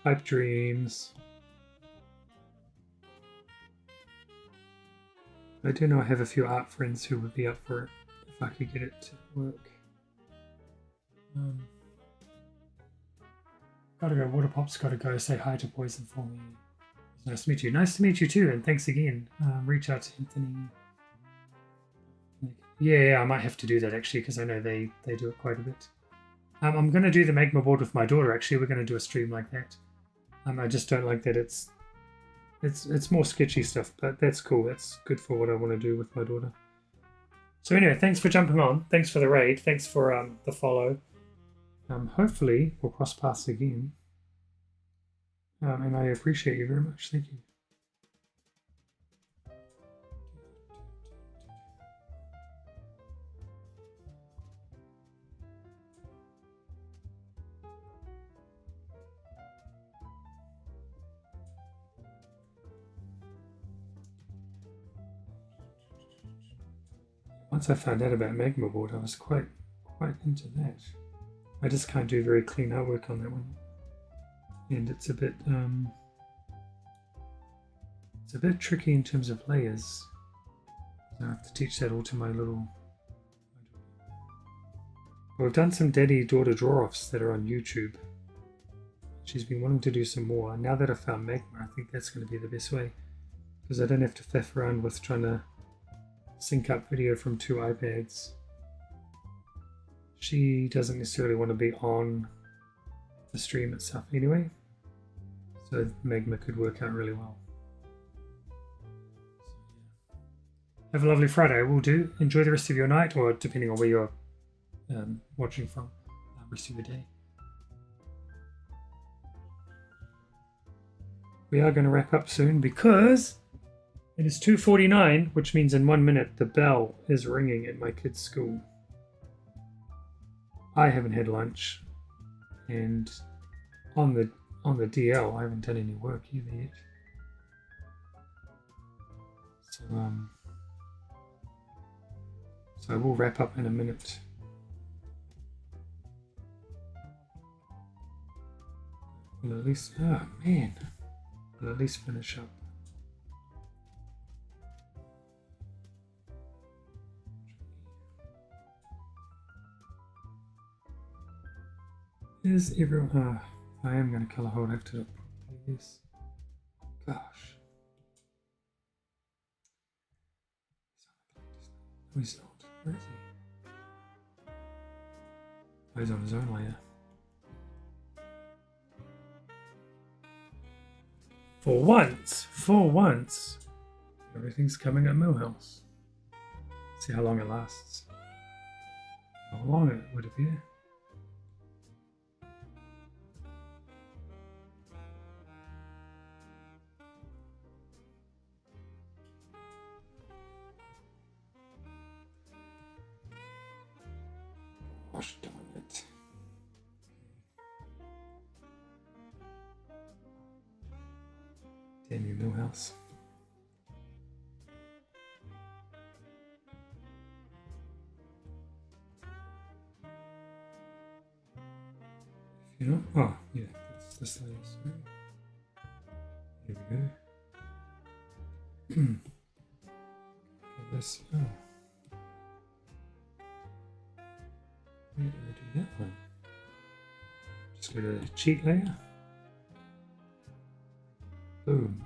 A: Pipe dreams. I do know I have a few art friends who would be up for it if I could get it to work. Gotta go. Waterpop's gotta go. Say hi to Poison for me. Nice to meet you. Nice to meet you too, and thanks again. Reach out to Anthony. Yeah, I might have to do that actually because I know they do it quite a bit. I'm going to do the Magma board with my daughter actually. We're going to do a stream like that. I just don't like that it's more sketchy stuff, but that's cool. That's good for what I want to do with my daughter. So anyway, thanks for jumping on. Thanks for the raid. Thanks for the follow. Hopefully we'll cross paths again. And I appreciate you very much. Thank you. Once I found out about Magma board, I was quite into that. I just can't do very clean artwork on that one. And it's a bit tricky in terms of layers. I have to teach that all to my little. Well, we've done some daddy-daughter draw-offs that are on YouTube. She's been wanting to do some more. Now that I've found Magma, I think that's going to be the best way because I don't have to faff around with trying to sync up video from two iPads. She doesn't necessarily want to be on the stream itself anyway. So Magma could work out really well. Have a lovely Friday. Will do. Enjoy the rest of your night, or depending on where you're watching from, rest of your day. We are going to wrap up soon because it is 2:49, which means in 1 minute the bell is ringing at my kids' school. I haven't had lunch, and on the DL I haven't done any work either yet. So we'll wrap up in a minute. We'll at least, oh man, we'll at least finish up. Is everyone? I am going to color hold after that. Yes. Gosh. No, he's not. Where is he? Oh, he's on his own layer. For once, everything's coming at Millhouse. See how long it lasts. How long it would appear. Gosh darn it. Damn you, Millhouse. You know? Oh, yeah, that's this layer. Sorry. Here we go. Okay, this. Oh. Where did I do that one? Just go to the cheat layer. Boom.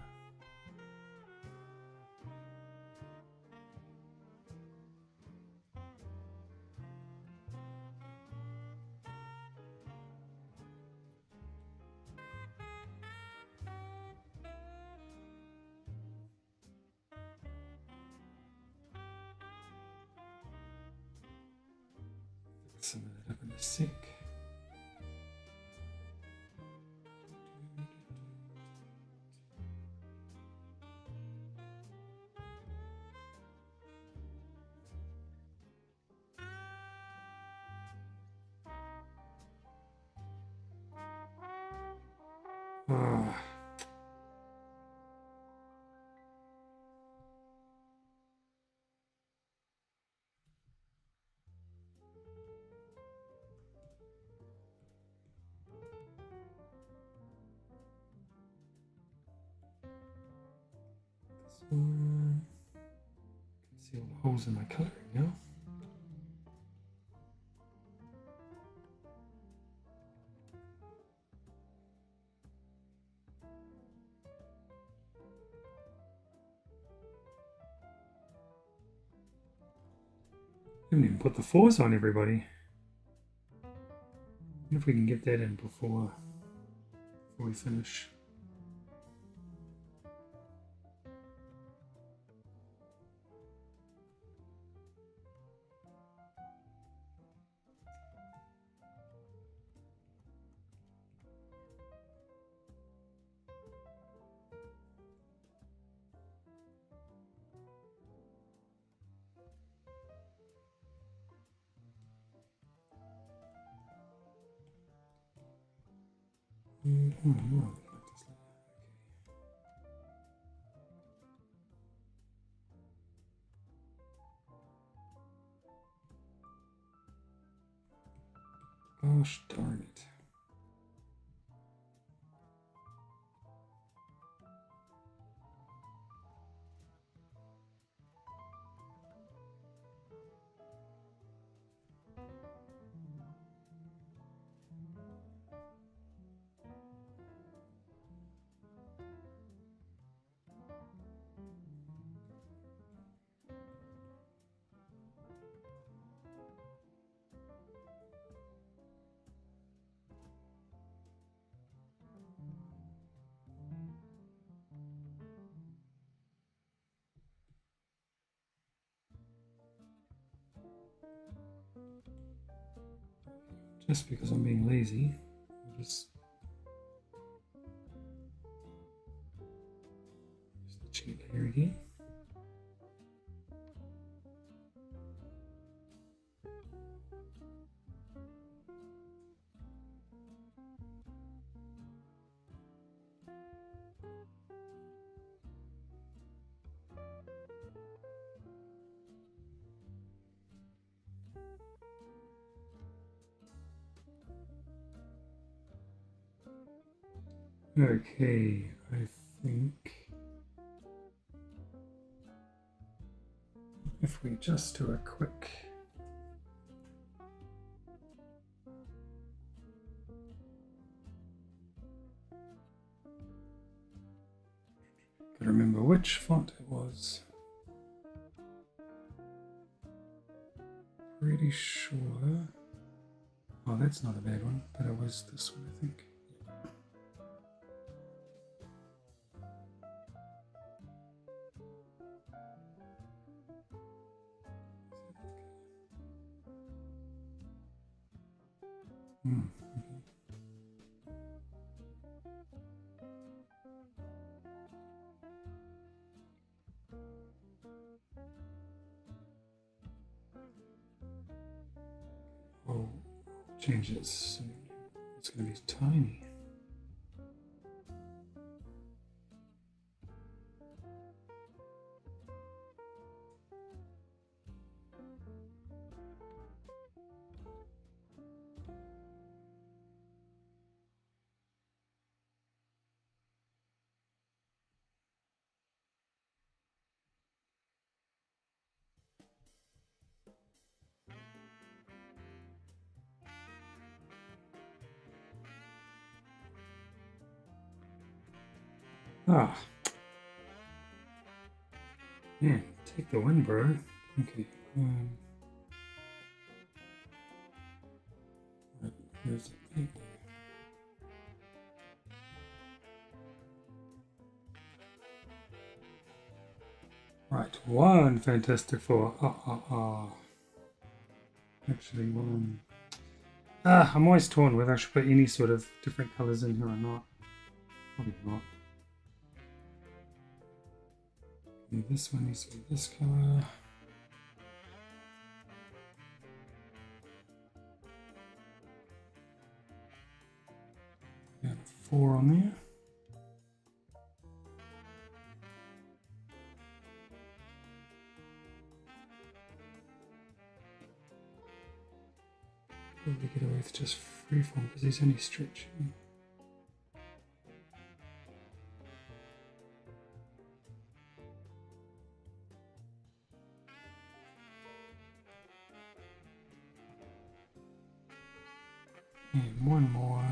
A: Some of that up in the sink. Ah. This one. Can see all the holes in my coloring now. Haven't even put the fours on, everybody. Wonder if we can get that in before we finish. Oh, no. Gosh darn it. Just because I'm being lazy, I'll just use the cheat layer again. Okay, I think if we just do a quick gotta remember which font it was. pretty sure. Oh, that's not a bad one, but it was this one, I think. Hmm. Oh, change this. It's going to be tiny. Ah. Man, take the win, bro. Okay. Here's the 8. Right, 1 Fantastic Four. Actually, 1. I'm always torn whether I should put any sort of different colors in here or not. Probably not. Okay, this one needs to be this color. Got 4 on there. Probably get away with just freeform because he's only stretching. And one more.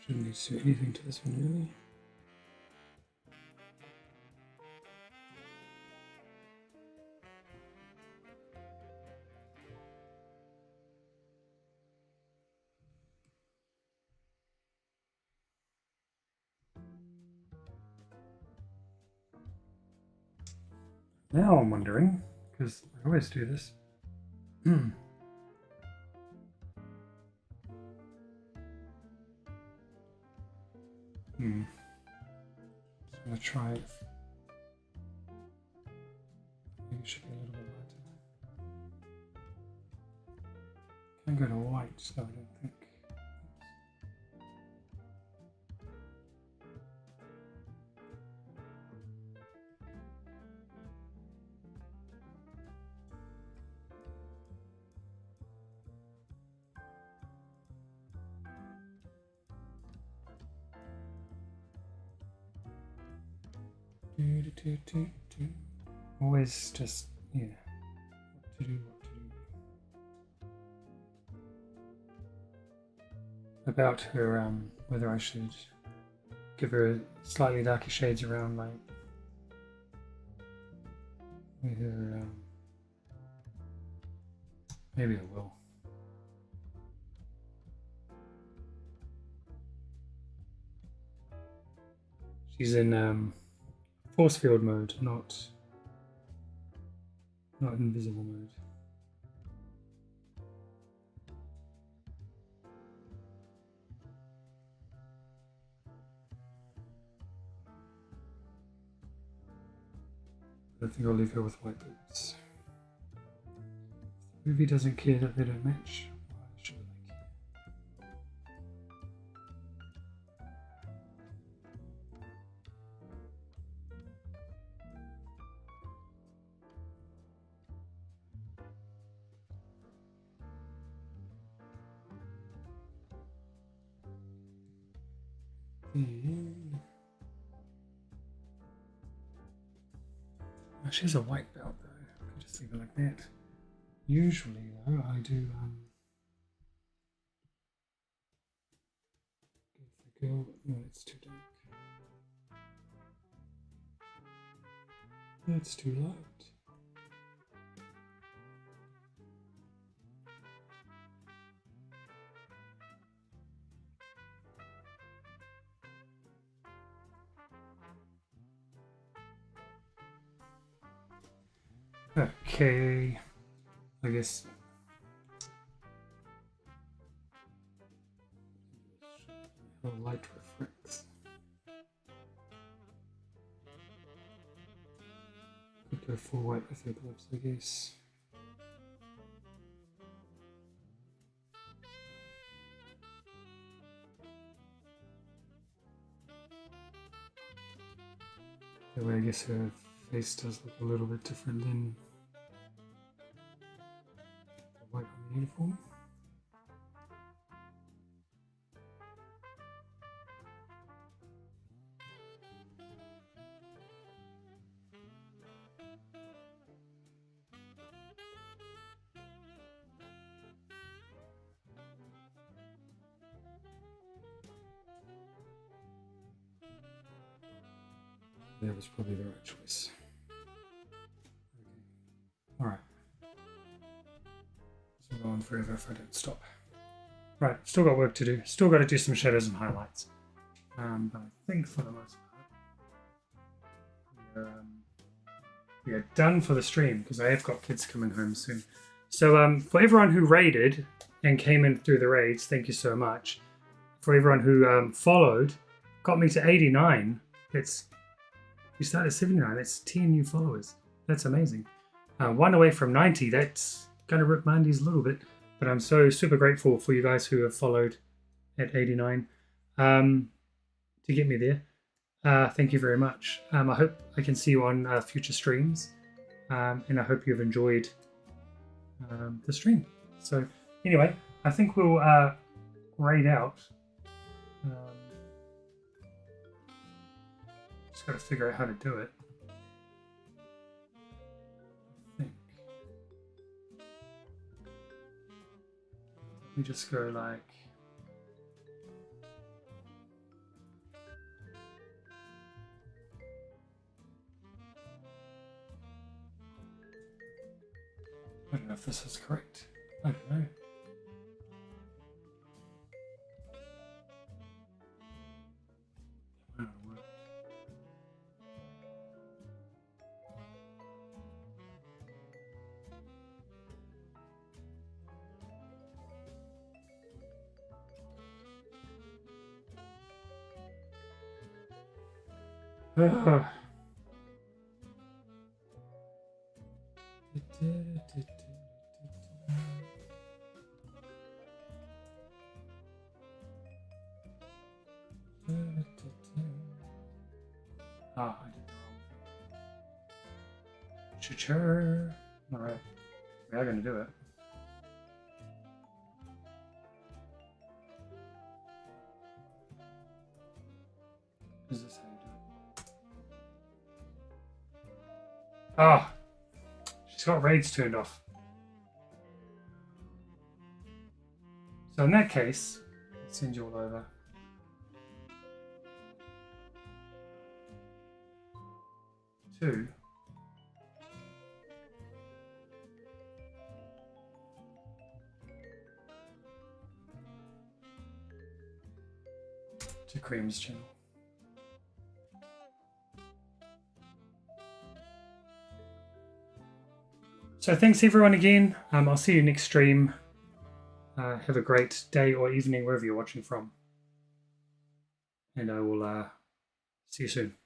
A: Shouldn't need to do anything to this one really. Now I'm wondering, because I always do this. Hmm. Just gonna try it. Maybe it should be a little bit lighter. Can't go to white, so I don't think. Always just, yeah, what to do. About her, whether I should give her slightly darker shades around, like, with her, maybe I will. She's in, force field mode, not invisible mode. I think I'll leave her with white boots. If the movie doesn't care that they don't match, why should I care? She has a white belt though. I can just leave it like that. Usually though, I do give the girl. No, it's too dark. That's too light. Okay, I guess how light refracts. Could go full white with her gloves, I guess. That way, I guess her face does look a little bit different than the white on the uniform. That was probably the right choice. Okay. Alright. This will go on forever if I don't stop. Right, still got work to do. Still got to do some shadows and highlights. But I think for the most part, we are done for the stream because I have got kids coming home soon. So for everyone who raided and came in through the raids, thank you so much. For everyone who followed, got me to 89. We started at 79. That's 10 new followers. That's amazing. One away from 90. That's going to rip Mandy's a little bit. But I'm so super grateful for you guys who have followed at 89 to get me there. Thank you very much. I hope I can see you on future streams. And I hope you've enjoyed the stream. So anyway, I think we'll raid out. Just got to figure out how to do it. I think. We just go like. I don't know if this is correct. I don't know. I did the wrong. Sure. All right, we are going to do it. Is this how you do it? Ah, she's got raids turned off. So in that case, I'll send you all over. To Cream's channel. So thanks everyone again. I'll see you next stream. Have a great day or evening wherever you're watching from. And I will see you soon.